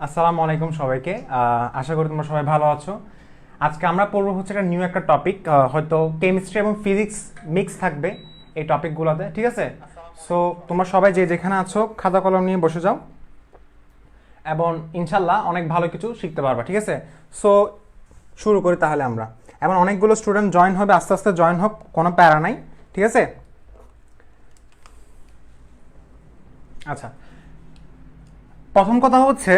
আসসালামু আলাইকুম সবাইকে। আশা করি তোমরা সবাই ভালো আছো। আজকে আমরা পড়বো হচ্ছে একটা টপিক, হয়তো কেমিস্ট্রি এবং ফিজিক্স মিক্স থাকবে এই টপিকগুলোতে, ঠিক আছে? সো তোমরা সবাই যে যেখানে আছো খাতা কলম নিয়ে বসে যাও এবং ইনশাল্লাহ অনেক ভালো কিছু শিখতে পারবা, ঠিক আছে? সো শুরু করি তাহলে আমরা। এবং অনেকগুলো স্টুডেন্ট জয়েন হবে, আস্তে আস্তে জয়েন হোক, কোনো প্যারা নাই, ঠিক আছে? আচ্ছা, প্রথম কথা হচ্ছে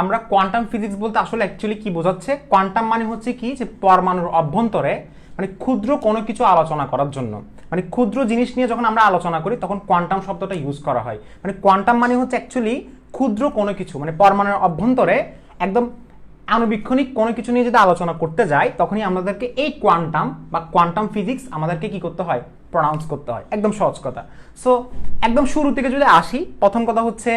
আমরা কোয়ান্টাম ফিজিক্স বলতে আসলে অ্যাকচুয়ালি কি বোঝাচ্ছে। কোয়ান্টাম মানে হচ্ছে কি, যে পরমাণুর অভ্যন্তরে মানে ক্ষুদ্র কোনো কিছু আলোচনা করার জন্য, মানে ক্ষুদ্র জিনিস নিয়ে যখন আমরা আলোচনা করি তখন কোয়ান্টাম শব্দটা ইউজ করা হয়। মানে কোয়ান্টাম মানে হচ্ছে অ্যাকচুয়ালি ক্ষুদ্র কোনো কিছু, মানে পরমাণুর অভ্যন্তরে একদম আণুবীক্ষণিক কোনো কিছু নিয়ে যদি আলোচনা করতে যাই তখনই আমাদেরকে এই কোয়ান্টাম বা কোয়ান্টাম ফিজিক্স আমাদেরকে কি করতে হয়, প্রনাউন্স করতে হয়। একদম সহজ কথা। সো একদম শুরু থেকে যদি আসি, প্রথম কথা হচ্ছে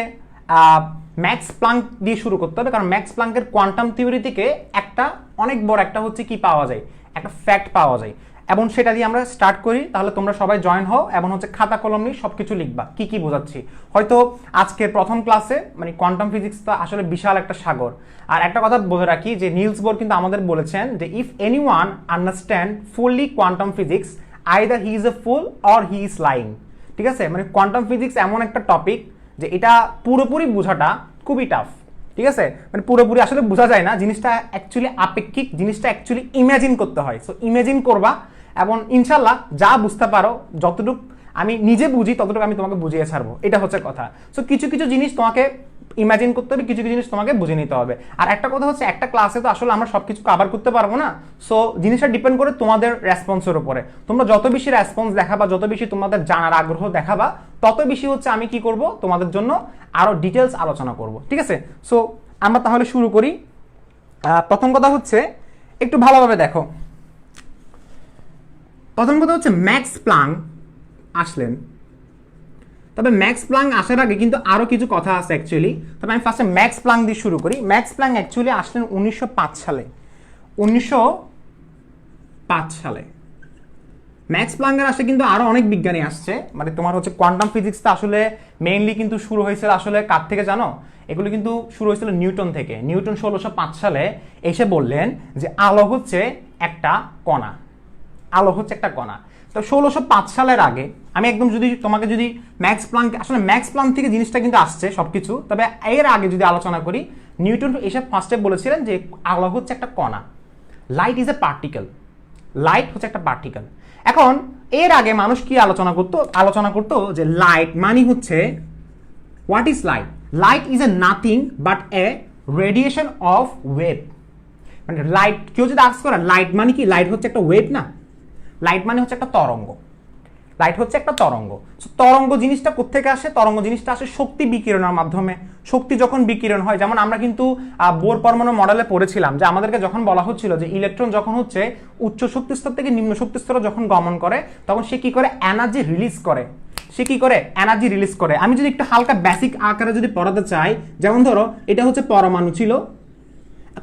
ম্যাক্স প্লাঙ্ক দিয়ে শুরু করতে হবে, কারণ ম্যাক্স প্লাঙ্কের কোয়ান্টাম থিওরি থেকে একটা অনেক বড় একটা হচ্ছে কি পাওয়া যায়, একটা ফ্যাক্ট পাওয়া যায়, এবং সেটা দিয়ে আমরা স্টার্ট করি। তাহলে তোমরা সবাই জয়েন হও এবং হচ্ছে খাতা কলম নিয়ে সব কিছু লিখবা, কি কি বোঝাচ্ছি। হয়তো আজকের প্রথম ক্লাসে মানে কোয়ান্টাম ফিজিক্স তো আসলে বিশাল একটা সাগর। আর একটা কথা বলে রাখি যে নিলস বোর কিন্তু আমাদের বলেছেন যে if anyone understand fully quantum physics either he is a full or he is lying, ঠিক আছে? মানে কোয়ান্টাম ফিজিক্স এমন একটা টপিক যে এটা পুরোপুরি বোঝাটা খুবই টাফ, ঠিক আছে? মানে পুরোপুরি আসলে বোঝা যায় না, জিনিসটা অ্যাকচুয়ালি আপেক্ষিক, জিনিসটা অ্যাকচুয়ালি ইমাজিন করতে হয়। সো ইমাজিন করবা এবং ইনশাল্লাহ যা বুঝতে পারো, যতটুকু আমি নিজে বুঝি ততটুকু আমি তোমাকে বুঝিয়ে ছাড়বো, এটা হচ্ছে কথা। সো কিছু কিছু জিনিস তোমাকে ইমাজিন করতে হবে, কিছু কিছু জিনিস তোমাকে বুঝে নিতে হবে। আর একটা কথা হচ্ছে, একটা ক্লাসে তো আসলে আমরা সবকিছু কভার করতে পারবো না। সো জিনিসটা ডিপেন্ড করে তোমাদের রেসপন্সের উপরে। তোমরা যত বেশি রেসপন্স দেখাবা, যত বেশি তোমাদের জানার আগ্রহ দেখাবা, তত বেশি হচ্ছে আমি কি করব, তোমাদের জন্য আরো ডিটেলস আলোচনা করব, ঠিক আছে? সো আমরা তাহলে শুরু করি। প্রথম কথা হচ্ছে, একটু ভালোভাবে দেখো। প্রথম কথা হচ্ছে ম্যাক্স প্লাঙ্ক আসলেন, তবে ম্যাক্স প্লাঙ্ক আসার আগে কিন্তু আরো কিছু কথা আছে অ্যাকচুয়ালি। তবে আমি ফার্স্টে ম্যাক্স প্লাঙ্ক দিয়ে শুরু করি। ম্যাক্স প্লাঙ্ক অ্যাকচুয়ালি আসলেন 1905 সালে। 1905 সালে ম্যাক্স প্লাঙ্কের আসে, কিন্তু আরো অনেক বিজ্ঞানী আসছে। মানে তোমার হচ্ছে কোয়ান্টাম ফিজিক্সটা আসলে মেইনলি কিন্তু শুরু হয়েছিল আসলে কার থেকে জানো? এগুলো কিন্তু শুরু হয়েছিল নিউটন থেকে। নিউটন 1605 সালে এসে বললেন যে আলো হচ্ছে একটা কণা, আলো হচ্ছে একটা কণা। তো 1605 সালের আগে আমি একদম যদি তোমাকে যদি ম্যাক্স প্লাঙ্ক, আসলে ম্যাক্স প্লাঙ্ক থেকে জিনিসটা কিন্তু আসছে সবকিছু, তবে এর আগে যদি আলোচনা করি, নিউটন এসে ফার্স্টে বলেছিলেন যে আলো হচ্ছে একটা কণা, light is a particle, light হচ্ছে একটা পার্টিকেল। এখন এর আগে মানুষ কি আলোচনা করতো যে লাইট মানে হচ্ছে, what is light? Light is a nothing but A radiation of wave. মানে লাইট, কেউ যদি আস্ক করে লাইট মানে কি, লাইট হচ্ছে একটা ওয়েভ না, লাইট মানে হচ্ছে একটা তরঙ্গ। লাইট হচ্ছে একটা তরঙ্গ। তরঙ্গ জিনিসটা কোত্থেকে আসে? তরঙ্গ জিনিসটা আসে শক্তি বিকিরণের মাধ্যমে। শক্তি যখন বিকিরণ হয়, যেমন আমরা কিন্তু বোর পরমাণু মডেলে পড়েছিলাম যে আমাদেরকে যখন বলা হচ্ছিল যে ইলেকট্রন যখন হচ্ছে উচ্চ শক্তি স্তর থেকে নিম্ন শক্তি স্তরে যখন গমন করে, তখন সে কি করে? এনার্জি রিলিজ করে। সে কি করে? এনার্জি রিলিজ করে। আমি যদি একটু হালকা বেসিক আকারে যদি পড়াতে চাই, যেমন ধরো এটা হচ্ছে পরমাণু ছিল।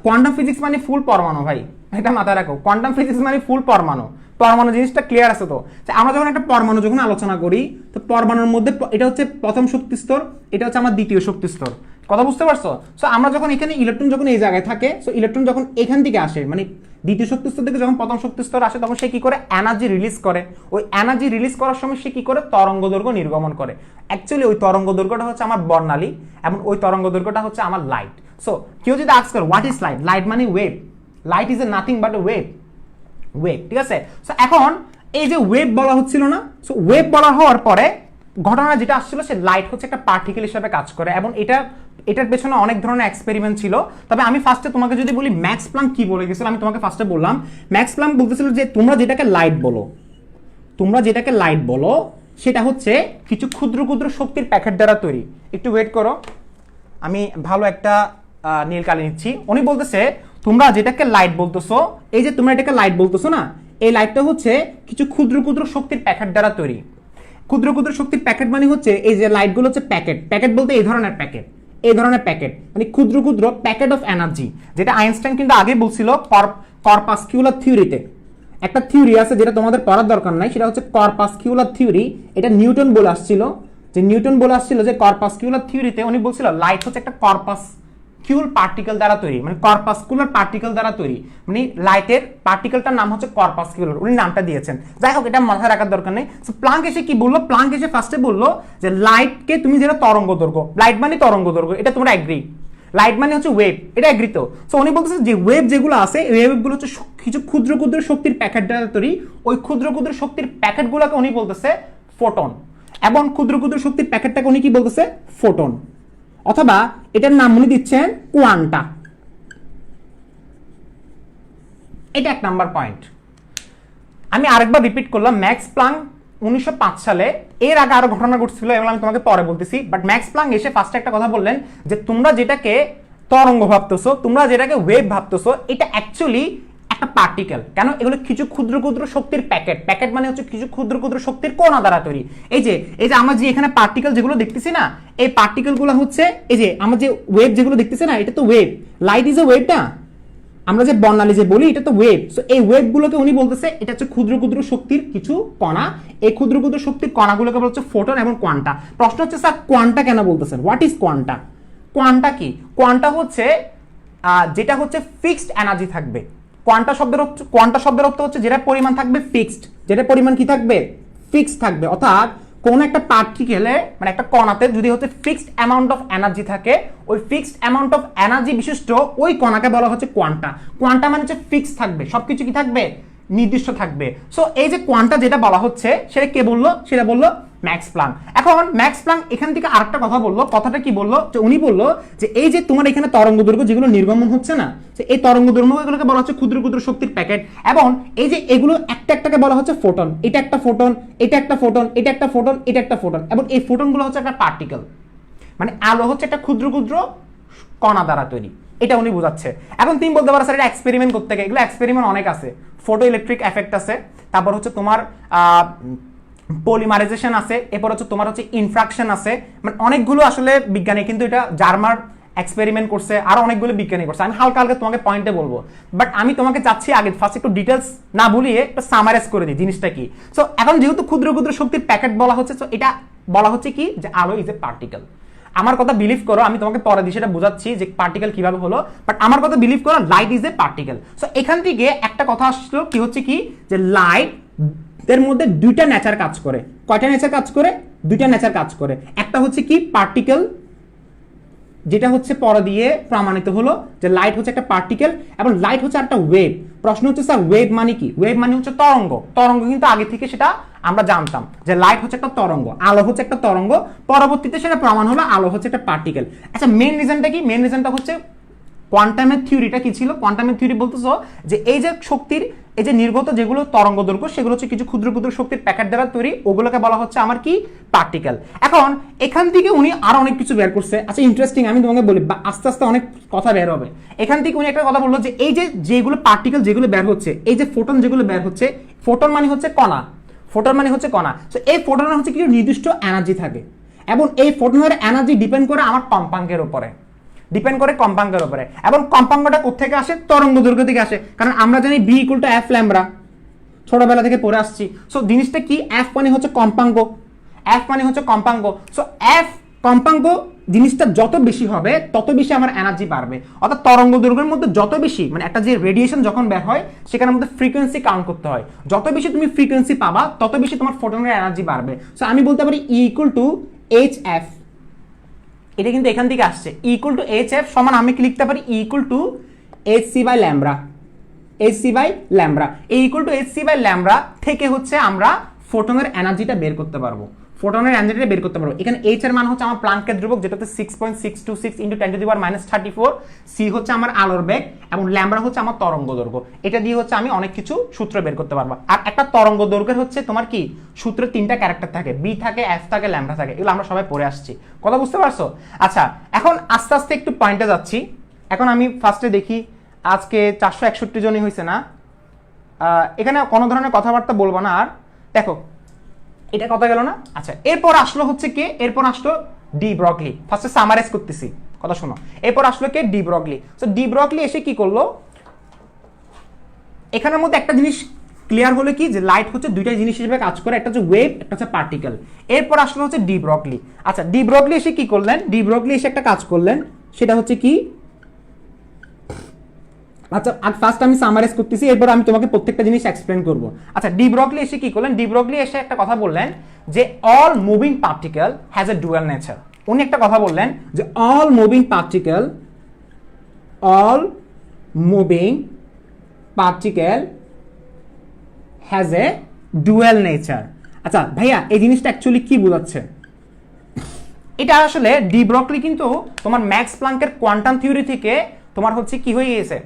কোয়ান্টাম ফিজিক্স মানে ফুল পরমাণু, ভাই এটা মাথায় রাখো। কোয়ান্টাম ফিজিক্স মানে ফুল পরমাণু। পরমাণু জিনিসটা ক্লিয়ার আছে তো? আমরা যখন একটা পরমাণু যখন আলোচনা করি, তো পরমাণুর মধ্যে এটা হচ্ছে প্রথম শক্তি স্তর, এটা হচ্ছে আমার দ্বিতীয় শক্তি স্তর। কথা বুঝতে পারছো? সো আমরা যখন এখানে ইলেকট্রন যখন এই জায়গায় থাকে, সো ইলেকট্রন যখন এখান থেকে আসে, মানে দ্বিতীয় শক্তি স্তর থেকে যখন প্রথম শক্তি স্তর আসে, তখন সে কি করে? এনার্জি রিলিজ করে। ওই এনার্জি রিলিজ করার সময় সে কি করে? তরঙ্গ দৈর্ঘ্য নির্গমন করে। অ্যাকচুয়ালি ওই তরঙ্গ দৈর্ঘ্যটা হচ্ছে আমার বর্ণালী, এবং ওই তরঙ্গ দৈর্ঘ্যটা হচ্ছে আমার লাইট। সো কেউ যদি আস্ক করে হোয়াট ইজ লাইট? লাইট মানে wave. Light is a nothing but A wave, wave, ঠিক আছে? সো এখন এই যে ওয়েভ বলা হচ্ছিল না, সো ওয়েভ বলা হওয়ার পরে ঘটনা যেটা আসছিল, সে লাইট হচ্ছে একটা পার্টিকেল হিসেবে কাজ করে, এবং এটার পেছনে অনেক ধরনের এক্সপেরিমেন্ট ছিল। তবে আমি ফার্স্টে তোমাকে যদি বলি ম্যাক্স প্লাঙ্ক কি বলে গেছিল, আমি তোমাকে ফার্স্টে বললাম ম্যাক্স প্লাঙ্ক বলতেছিল যে তোমরা যেটাকে লাইট বলো, তোমরা যেটাকে লাইট বলো সেটা হচ্ছে কিছু ক্ষুদ্র ক্ষুদ্র শক্তির প্যাকেট দ্বারা তৈরি। একটু ওয়েট করো, আমি ভালো একটা নীল কালি নিচ্ছি। উনি বলতেছে তোমরা যেটাকে লাইট বলতেছো, এই যে তোমরা এটাকে লাইট বলতেছো না, এই লাইটটা হচ্ছে কিছু ক্ষুদ্র ক্ষুদ্র শক্তির প্যাকেট দ্বারা তৈরি। ক্ষুদ্র ক্ষুদ্র শক্তির প্যাকেট মানে হচ্ছে এই যে লাইটগুলো হচ্ছে প্যাকেট। প্যাকেট বলতে এই ধরনের প্যাকেট, এই ধরনের প্যাকেট মানে ক্ষুদ্র ক্ষুদ্র প্যাকেট অফ এনার্জি, যেটা আইনস্টাইন কিন্তু আগে বলছিল কর্পাস্কিউলার থিওরিতে। একটা থিওরি আছে যেটা তোমাদের পড়ার দরকার নাই, সেটা হচ্ছে কর্পাস্কিউলার থিওরি। এটা নিউটন বলে আসছিল যে নিউটন বলে আসছিল যে কর্পাসকিউলার থিওরিতে উনি বলছিল লাইট হচ্ছে একটা কর্পাসকিউল পার্টিকেল দ্বারা তৈরি, মানে কর্পাসকুলার পার্টিকেল দ্বারা তৈরি, মানে লাইটের পার্টিকেলটার নাম হচ্ছে কর্পাসকিউলার, উনি নামটা দিয়েছেন। যাই হোক, এটা মাথায় রাখার দরকার নেই। সো প্লাঙ্ক এসে কি বললো, প্লাঙ্ক এসে ফার্স্টে বললো যে লাইটকে তুমি যেটা তরঙ্গ দৈর্ঘ্য, লাইট মানে তরঙ্গ দৈর্ঘ্য, এটা তোমরা এগ্রি, লাইট মানে হচ্ছে ওয়েভ, এটা এগ্রি তো। সো উনি বলতেছে যে ওয়েভ যেগুলো আছে, ওয়েভগুলো হচ্ছে কিছু ক্ষুদ্র ক্ষুদ্র শক্তির প্যাকেট দ্বারা তৈরি, ওই ক্ষুদ্র ক্ষুদ্র শক্তির প্যাকেটগুলোকে উনি বলতেছে ফোটন, এবং ক্ষুদ্র ক্ষুদ্র শক্তির প্যাকেটটাকে উনি কি বলতেছে, ফোটন, অথবা এটার নাম উনি দিচ্ছেন কোয়ান্টা। এটা 1 নাম্বার পয়েন্ট। আমি আরেকবার রিপিট করলাম, ম্যাক্স প্লাঙ্ক 1905 সালে, এর আগে আরো ঘটনা ঘটছিল, এগুলো আমি তোমাকে পরে বলতেছি, বাট ম্যাক্স প্লাঙ্ক এসে ফার্স্টে একটা কথা বললেন যে তোমরা যেটাকে তরঙ্গ ভাবতেছো, তোমরা যেটাকে ওয়েভ ভাবতেছো, এটা অ্যাকচুয়ালি একটা পার্টিকেল। কেন? এগুলো কিছু ক্ষুদ্র ক্ষুদ্র শক্তির প্যাকেট, প্যাকেট মানে হচ্ছে কিছু ক্ষুদ্র ক্ষুদ্র শক্তির কণা দ্বারা তৈরি। এই যে আমরা যে এখানে পার্টিকেল যেগুলো দেখতেছি না, এই পার্টিকেলগুলো হচ্ছে, এই যে আমরা যে ওয়েভ যেগুলো দেখতেছি না, এটা তো wave, light is a wave না, আমরা যে বর্ণালী যে বলি এটা তো ওয়েভ। সো এই ওয়েভগুলোকে উনি বলতেছে এটা হচ্ছে ক্ষুদ্র ক্ষুদ্র শক্তির কিছু কণা, এই ক্ষুদ্র ক্ষুদ্র শক্তির কণাগুলোকে বলা হচ্ছে ফোটন এবং কোয়ান্টা। প্রশ্ন হচ্ছে স্যার কোয়ান্টা কেন বলতেছেন, হোয়াট ইজ কোয়ান্টা? কোয়ান্টা কি? কোয়ান্টা হচ্ছে যেটা হচ্ছে ফিক্সড এনার্জি থাকবে। কোয়ান্টা শব্দের অর্থ হচ্ছে যেটা পরিমাণ থাকবে ফিক্সড, যেটা পরিমাণ কি থাকবে, ফিক্সড থাকবে। অর্থাৎ কোন একটা পার্টিকেলে, মানে একটা কণাতে যদি হচ্ছে ফিক্সড অ্যামাউন্ট অফ এনার্জি থাকে, ওই ফিক্সড অ্যামাউন্ট অফ এনার্জি বিশিষ্ট ওই কণাকে বলা হচ্ছে কোয়ান্টা। কোয়ান্টা মানে হচ্ছে ফিক্সড থাকবে, সবকিছু কি থাকবে, নির্দিষ্ট থাকবে। সো এই যে কোয়ান্টা যেটা বলা হচ্ছে সেটা কে বললো, সেটা বললো ম্যাক্স প্লাঙ্ক। এখন ম্যাক্স প্লাঙ্ক এখান থেকে আরেকটা কথা বললো, কথাটা কি বললো, যে উনি বললো যে এই যে তোমার এখানে তরঙ্গ দৈর্ঘ্য যেগুলো নির্গমন হচ্ছে না, এই তরঙ্গ দৈর্ঘ্য এগুলোকে বলা হচ্ছে ক্ষুদ্র ক্ষুদ্র শক্তির প্যাকেট, এবং এই যে এগুলো একটা একটাকে বলা হচ্ছে ফোটন। এটা একটা ফোটন, এটা একটা ফোটন, এটা একটা ফোটন, এটা একটা ফোটন, এবং এই ফোটনগুলো হচ্ছে একটা পার্টিকেল, মানে আলো হচ্ছে একটা ক্ষুদ্র ক্ষুদ্র কণা দ্বারা তৈরি, এটা উনি বোঝাচ্ছে। এখন তুমি বলতে পারো স্যার এটা এক্সপেরিমেন্ট করতে গেলে, এগুলো এক্সপেরিমেন্ট অনেক আছে, ফটো ইলেকট্রিক এফেক্ট আছে, তারপর হচ্ছে তোমার পলিমারাইজেশন আছে, এরপর হচ্ছে তোমার হচ্ছে ইনফ্রাকশন আছে, মানে অনেকগুলো আসলে বিজ্ঞানী, কিন্তু এটা জার্মার এক্সপেরিমেন্ট করছে, আরো অনেকগুলো বিজ্ঞানী করছে। আমি হালকা হালকা তোমাকে পয়েন্টে বলবো, বাট আমি তোমাকে চাচ্ছি আগে ফার্স্ট একটু ডিটেলস না বলিয়ে একটু সামারাইজ করে দিই জিনিসটা কি। সো এখন যেহেতু ক্ষুদ্র ক্ষুদ্র শক্তির প্যাকেট বলা হচ্ছে, তো এটা বলা হচ্ছে কি যে আলো ইজ এ পার্টিকেল। আমার কথা বিলিভ করো, আমি তোমাকে পরে দিয়ে সেটা বোঝাচ্ছি যে পার্টিকেল কিভাবে হলো, বাট আমার কথা বিলিভ করো, light is a particle. So এখান থেকে একটা কথা আসলো কি হচ্ছে কি, যে লাইট এর মধ্যে দুইটা নেচার কাজ করে। কয়টা নেচার কাজ করে? দুইটা নেচার কাজ করে। একটা হচ্ছে কি পার্টিকেল, যেটা হচ্ছে পরে দিয়ে প্রমাণিত হলো যে লাইট হচ্ছে একটা পার্টিকেল, এবং লাইট হচ্ছে একটা ওয়েভ। প্রশ্ন হচ্ছে স্যার ওয়েভ মানে কি? ওয়েভ মানে হচ্ছে তরঙ্গ। তরঙ্গ কিন্তু আগে থেকে সেটা আমরা জানতাম যে লাইট হচ্ছে একটা তরঙ্গ, আলো হচ্ছে একটা তরঙ্গ, পরবর্তীতে সেটা প্রমাণ হলো আলো হচ্ছে একটা পার্টিকেল। আচ্ছা, মেইন রিজনটা কি? মেইন রিজনটা হচ্ছে কোয়ান্টামের থিওরিটা কি ছিল? কোয়ান্টামের থিওরি বলতেছো যে এই যে শক্তির, এই যে নির্গত যেগুলো তরঙ্গ দৈর্ঘ্য, সেগুলো হচ্ছে কিছু ক্ষুদ্র ক্ষুদ্র শক্তির প্যাকেট দ্বারা তৈরি, ওগুলোকে বলা হচ্ছে আমার কি, পার্টিকেল। এখন এখান থেকে উনি আরো অনেক কিছু বের করছে। আচ্ছা ইন্টারেস্টিং, আমি তোমাকে বলি, আস্তে আস্তে অনেক কথা বের হবে। এখান থেকে উনি একটা কথা বললো যে এই যে যেগুলো পার্টিকেল যেগুলো বের হচ্ছে, এই যে ফোটন যেগুলো বের হচ্ছে, ফোটন মানে হচ্ছে কণা, ফোটন মানে হচ্ছে কণা। তো এই ফোটনের হচ্ছে কিছু নির্দিষ্ট এনার্জি থাকে, এবং এই ফোটনের এনার্জি ডিপেন্ড করে আমার কম্পাঙ্কের উপরে, ডিপেন্ড করে কম্পাঙ্কের উপরে। এবং কম্পাঙ্কটা কোথেকে আসে? তরঙ্গ দৈর্ঘ্য থেকে আসে, কারণ আমরা জানি V equals to F lambda, ছোটবেলা থেকে পড়ে আসছি। সো জিনিসটা কি, এফ মানে হচ্ছে কম্পাঙ্ক, এফ মানে হচ্ছে কম্পাঙ্ক। সো এফ কম্পাঙ্ক জিনিসটা যত বেশি হবে তত বেশি আমার এনার্জি বাড়বে। অর্থাৎ তরঙ্গ দৈর্ঘ্যের মধ্যে যত বেশি, মানে একটা যে রেডিয়েশন যখন বের হয় সেখানের মধ্যে ফ্রিকোয়েন্সি কাউন্ট করতে হয়, যত বেশি তুমি ফ্রিকোয়েন্সি পাবা তত বেশি তোমার ফোটনের এনার্জি বাড়বে। সো আমি বলতে পারি ই ইকুয়াল টু এইচ এফ, এটা কিন্তু এখান থেকে আসছে, ইকুয়াল টু এইচ এফ সমান আমি কি লিখতে পারি, equal to H C by lambda, H C by lambda. এই equal to H C by lambda থেকে হচ্ছে আমরা ফোটনের এনার্জিটা বের করতে পারবো, ফোটনের এনার্জিটা বের করতে পারবো। এখানে এইচ এর মান হচ্ছে আমার প্লাঙ্কের ধ্রুবক, যেটা হচ্ছে 6.626 into 10 to the power -34, C হচ্ছে আমার আলোর বেগ, এবং ল্যামডা হচ্ছে আমার তরঙ্গ দৈর্ঘ্য। এটা দিয়ে হচ্ছে আমি অনেক কিছু সূত্র বের করতে পারবো। আর একটা তরঙ্গ দৈর্ঘ্যের হচ্ছে তোমার কি সূত্রে 3টা ক্যারেক্টার থাকে, বি থাকে, এফ থাকে, ল্যামডা থাকে, এগুলো আমরা সবাই পড়ে আসছি। কথা বুঝতে পারছো? আচ্ছা, এখন আস্তে আস্তে একটু পয়েন্টে যাচ্ছি। এখন আমি ফার্স্টে দেখি আজকে 461 জনই হয়েছে না, এখানে কোনো ধরনের কথাবার্তা বলবো না। আর দেখো এটা কথা গেল না। আচ্ছা, এরপর আসলো হচ্ছে কে, এরপর আসলো ডি ব্রগলি। ফার্স্টে সামারাইজ করতেছি, কথা শোনো। এরপর আসলো কে, ডি ব্রগলি। তো ডি ব্রগলি এসে কি করলো, এখানের মধ্যে একটা জিনিস ক্লিয়ার হলো কি যে লাইট হচ্ছে দুইটা জিনিস হিসেবে কাজ করে, একটা হচ্ছে ওয়েভ, একটা হচ্ছে পার্টিকেল। এরপর আসলে হচ্ছে ডি ব্রগলি। আচ্ছা, ডি ব্রগলি এসে কি করলেন? ডি ব্রগলি এসে একটা কাজ করলেন, সেটা হচ্ছে কি, আচ্ছা ফার্স্ট আমি সামারাইজ করতেছি, এরপর আমি তোমাকে প্রত্যেকটা জিনিস এক্সপ্লেন করব। আচ্ছা, ডি ব্রগলি এসে কি করলেন? ডি ব্রগলি এসে একটা কথা বললেন যে all moving particle has a dual nature. উনি একটা কথা বললেন যে all moving particle has a dual nature. আচ্ছা ভাইয়া, এই জিনিসটা অ্যাকচুয়ালি কি বোঝাচ্ছে? এটা আসলে ডি ব্রগলি কিন্তু তোমার ম্যাক্স প্লাঙ্কের কোয়ান্টাম থিওরি থেকে তোমার হচ্ছে কি হয়ে গেছে,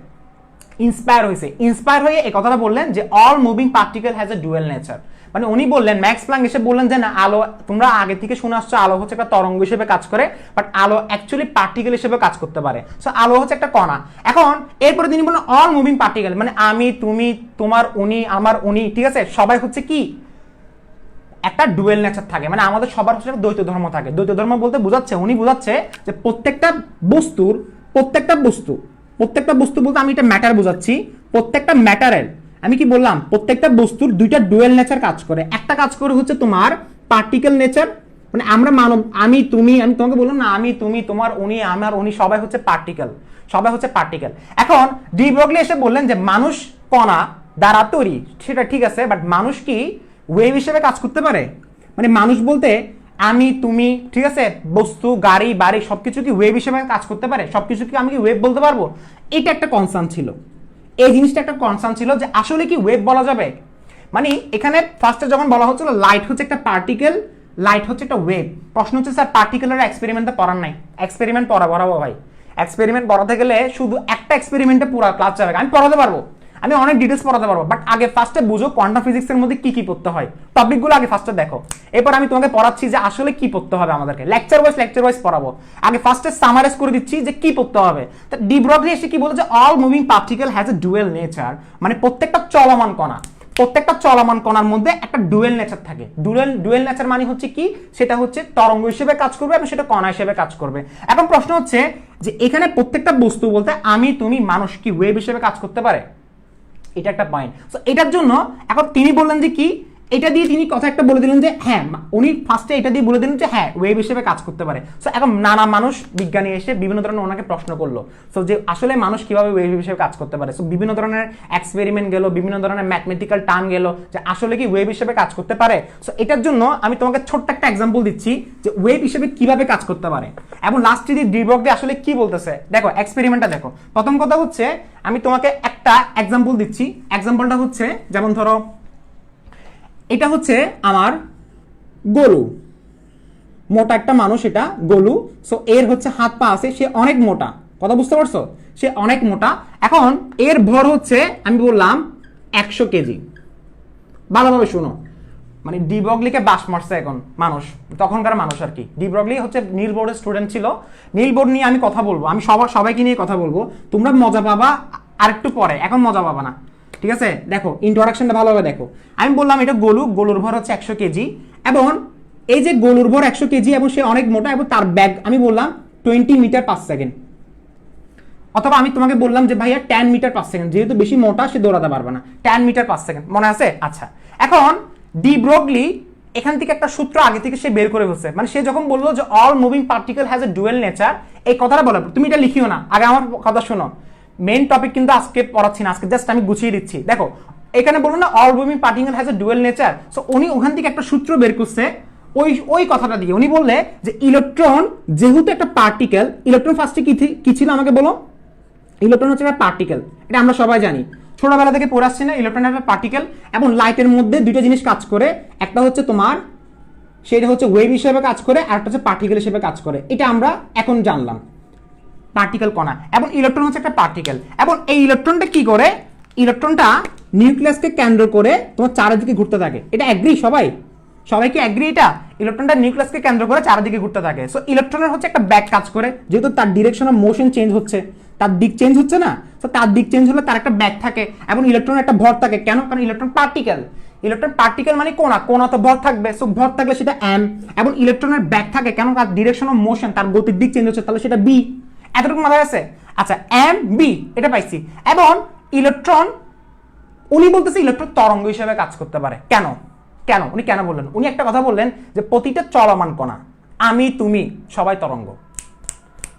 ইন্সপায়ার হয়ে এই কথাটা বললেন যে all moving particle has a dual nature. মানে উনি বললেন, ম্যাক্স প্লাঙ্ক এসে বললেন যে না, আলো, তোমরা আগে থেকে শুনে আসছো আলো হচ্ছে একটা তরঙ্গ হিসেবে কাজ করে, বাট আলো অ্যাকচুয়ালি পার্টিকেল হিসেবে কাজ করতে পারে। সো আলো হচ্ছে একটা কণা। এখন এরপরে তিনি বললেন অল মুভিং পার্টিকেল, মানে আমি, তুমি, তোমার, উনি, আমার, উনি, ঠিক আছে, সবাই হচ্ছে কি একটা ডুয়েল নেচার থাকে, মানে আমাদের সবার হচ্ছে দ্বৈত ধর্ম থাকে। দ্বৈত ধর্ম বলতে বোঝাচ্ছে, উনি বোঝাচ্ছে যে প্রত্যেকটা বস্তু বলতে আমি এটা ম্যাটার বোঝাচ্ছি, প্রত্যেকটা ম্যাটারের, আমি কি বললাম, প্রত্যেকটা বস্তুর দুইটা ডুয়েল নেচার কাজ করে। একটা কাজ করে হচ্ছে তোমার পার্টিকেল নেচার, মানে আমরা মানব, আমি তোমাকে বললাম না, আমি, তুমি, তোমার, উনি, আমার, উনি, সবাই হচ্ছে পার্টিকেল। এখন ডি ব্রগলি এসে বললেন যে মানুষ কণা দ্বারা তৈরি, সেটা ঠিক আছে, বাট মানুষ কি ওয়েভ হিসেবে কাজ করতে পারে? মানে মানুষ বলতে আমি, তুমি, ঠিক আছে, বস্তু, গাড়ি, বাড়ি সবকিছু কি ওয়েভ হিসেবে কাজ করতে পারে? সবকিছু কি আমি কি ওয়েভ বলতে পারবো? এটা একটা কনসার্ন ছিল, এই জিনিসটা একটা কনসার্ন ছিল যে আসলে কি ওয়েভ বলা যাবে। মানে এখানে ফার্স্টে যখন বলা হচ্ছিল লাইট হচ্ছে একটা পার্টিকেল, লাইট হচ্ছে একটা ওয়েভ, প্রশ্ন হচ্ছে স্যার পার্টিকেলের এক্সপেরিমেন্টে পড়ার নাই। এক্সপেরিমেন্ট পড়াবো ভাই, এক্সপেরিমেন্ট পড়াতে গেলে শুধু একটা এক্সপেরিমেন্টে পুরো ক্লাস যাবে, আমি পড়াতে পারবো, আমি অনেক ডিটেলস পড়াতে পারবো, বাট আগে ফার্স্টে বুঝো কোয়ান্টাম ফিজিক্সের মধ্যে কি কি পড়তে হয়, টপিকগুলো আগে ফার্স্টে দেখো, এরপর আমি তোমাকে পড়াচ্ছি যে আসলে কি পড়তে হবে আমাদেরকে, লেকচার ওয়াইজ পড়াবো। আগে ফার্স্টে সামারাইজ করে দিচ্ছি যে কি পড়তে হবে। তো ডি ব্রগলি এসে কি বলে যে all moving particle has a dual nature, মানে প্রত্যেকটা চলমান কণার মধ্যে একটা ডুয়েল নেচার থাকে। ডুয়েল নেচার মানে হচ্ছে কি, সেটা হচ্ছে তরঙ্গ হিসেবে কাজ করবে এবং সেটা কণা হিসেবে কাজ করবে। এখন প্রশ্ন হচ্ছে যে এখানে প্রত্যেকটা বস্তু বলতে আমি, তুমি, মানুষ কি ওয়েভ হিসেবে কাজ করতে পারে? এটা একটা পয়েন্ট। সো এটার জন্য এখন তিনি বললেন যে কি, এটা দিয়ে তিনি কথা একটা বলে দিলেন যে হ্যাঁ, উনি ফার্স্টে এটা দিয়ে বলে দিলেন যে হ্যাঁ ওয়েভ হিসেবে কাজ করতে পারে। সো এখন নানা মানুষ, বিজ্ঞানী এসে বিভিন্ন ধরনের ওনাকে প্রশ্ন করলো, সো যে আসলে মানুষ কিভাবে ওয়েভ হিসেবে কাজ করতে পারে। সো বিভিন্ন ধরনের এক্সপেরিমেন্ট গেল, বিভিন্ন ধরনের ম্যাথমেটিক্যাল টার্ম গেল যে আসলে কি ওয়েভ হিসেবে কাজ করতে পারে। সো এটার জন্য আমি তোমাকে ছোট্ট একটা এক্সাম্পল দিচ্ছি যে ওয়েভ হিসেবে কিভাবে কাজ করতে পারে। এবং লাস্টে দিয়ে ডি ব্রগলি আসলে কি বলতেছে দেখো, এক্সপেরিমেন্টটা দেখো। প্রথম কথা হচ্ছে আমি তোমাকে একটা এক্সাম্পল দিচ্ছি, এক্সাম্পলটা হচ্ছে যেমন ধরো এটা হচ্ছে আমার গরু, মোটা একটা মানুষ, এটা গরু। সো এর হচ্ছে হাত পা আছে, সে অনেক মোটা, কথা বুঝতে পারছো, সে অনেক মোটা। এখন এর ভর হচ্ছে আমি বললাম 100 কেজি। ভালোভাবে শুনো, মানে ডি ব্রগলিকে বাস মারছে এখন মানুষ, তখনকার মানুষ আর কি। ডি ব্রগলি হচ্ছে নীল বোর্ডের স্টুডেন্ট ছিল, নীল বোর্ড নিয়ে আমি কথা বলবো, আমি সবাইকে নিয়ে কথা বলবো, তোমরা মজা পাবা আরেকটু পরে, এখন মজা পাবা না, ঠিক আছে? দেখো ইন্ট্রোডাকশনটা ভালোভাবে দেখো। আমি বললাম এটা গরুর ভর হচ্ছে 100 কেজি, এবং এই যে গরুর ভর 100 কেজি এবং সে অনেক মোটা, এবং তার ব্যাগ আমি বললাম 20 মিটার পার সেকেন্ড, অথবা আমি তোমাকে বললাম যে ভাইয়া 10 মিটার পার সেকেন্ড, যেহেতু বেশি মোটা সে দৌড়াতে পারবে না, 10 মিটার পার সেকেন্ড, মনে আছে? আচ্ছা, এখন ডি ব্রগলি এখান থেকে একটা সূত্র আগে থেকে সে বের করে ফেলছে, মানে সে যখন বললো যে all moving particle has a dual nature, এই কথাটা বলার পর তুমি এটা লিখিও না, আগে আমার কথা শোনো, মেইন টপিক কিন্তু আজকে পড়াচ্ছি না, আজকে জাস্ট আমি গুছিয়ে দিচ্ছি। দেখো এখানে বললো না all moving particle has a dual nature, so উনি ওখান থেকে একটা সূত্র বের করছে ওই কথাটা দিয়ে। উনি বললে যে ইলেকট্রন যেহেতু একটা পার্টিকেল, ইলেকট্রন ফার্স্টে কি ছিল আমাকে বলো? ইলেকট্রন হচ্ছে একটা পার্টিকেল, এটা আমরা সবাই জানি, ছোটবেলা থেকে পড়ে আসছি না, ইলেকট্রন একটা পার্টিকেল, এবং লাইটের মধ্যে দুইটা জিনিস কাজ করে, একটা হচ্ছে তোমার সেটা হচ্ছে ওয়েভ হিসেবে কাজ করে, আর একটা হচ্ছে পার্টিকেল হিসেবে কাজ করে, এটা আমরা এখন জানলাম, পার্টিকেল কণা। এবং ইলেকট্রন হচ্ছে একটা পার্টিকেল, এবং এই ইলেকট্রনটা কি করে, ইলেকট্রনটা নিউক্লিয়াসকে কেন্দ্র করে তোমার চারিদিকে ঘুরতে থাকে, এটা অ্যাগ্রি সবাই কি অ্যাগ্রি? এটা ইলেকট্রনটা নিউক্লিয়াসকে কেন্দ্র করে চারিদিকে ঘুরতে থাকে। সো ইলেকট্রনের হচ্ছে একটা ব্যাক কাজ করে, যেহেতু তার ডিরেকশন অফ মোশন চেঞ্জ হচ্ছে, তার দিক চেঞ্জ হচ্ছে না, তো তার দিক চেঞ্জ হলে তার একটা ব্যাক থাকে, এবং ইলেকট্রনের একটা ভর থাকে। কেন? কারণ ইলেকট্রন পার্টিকেল মানে কোনা তো ভর থাকবে, সো ভর থাকলে সেটা এম, এবং ইলেকট্রনের ব্যাক থাকে কেন? তার ডিরেকশন অফ মোশন, তার গতির দিক চেঞ্জ হচ্ছে, তাহলে সেটা বি। এতটুকু মাথায় আছে? আচ্ছা, এম বি এটা পাইছি। এবং ইলেকট্রন উনি বলতেছে ইলেকট্রন তরঙ্গ হিসেবে কাজ করতে পারে। কেন কেন উনি কেন বললেন? উনি একটা কথা বললেন যে প্রতিটা চলমান কণা, আমি তুমি সবাই তরঙ্গ।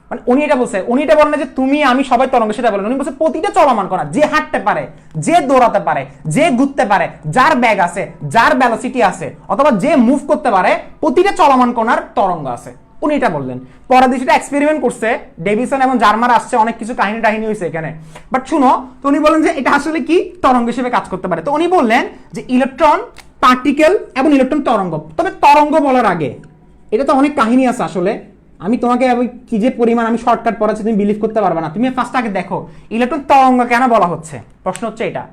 মানে উনি এটা বলছে, উনি এটা বলেন যে তুমি আমি সবাই তরঙ্গ, সেটা বলেন। উনি বলছে প্রতিটা চলমান কণা, যে হাঁটতে পারে, যে দৌড়াতে পারে, যে ঘুরতে পারে, যার ব্যাগ আছে, যার ভেলোসিটি আছে, অথবা যে মুভ করতে পারে, প্রতিটা চলমান কণার তরঙ্গ আছে। উনি এটা বললেন। পরে দিয়ে সেটা এক্সপেরিমেন্ট করছে ডেভিসন এবং জার্মার, আসছে অনেক কিছু কাহিনী হয়েছে এখানে। বাট শুনো, তো উনি বলেন যে এটা আসলে কি তরঙ্গ হিসেবে কাজ করতে পারে। তো উনি বললেন যে ইলেকট্রন, পার্টিকেল এবং ইলেকট্রন তরঙ্গ। তবে তরঙ্গ বলার আগে এটা তো অনেক কাহিনী আছে আসলে। আমি তোমাকে কি যে পরিমাণ আমি শর্টকাট পড়াচ্ছি তুমি বিলিভ করতে পারবে না। তুমি ফার্স্ট আগে দেখো ইলেকট্রন তরঙ্গ কেন বলা হচ্ছে। প্রশ্ন হচ্ছে এটা।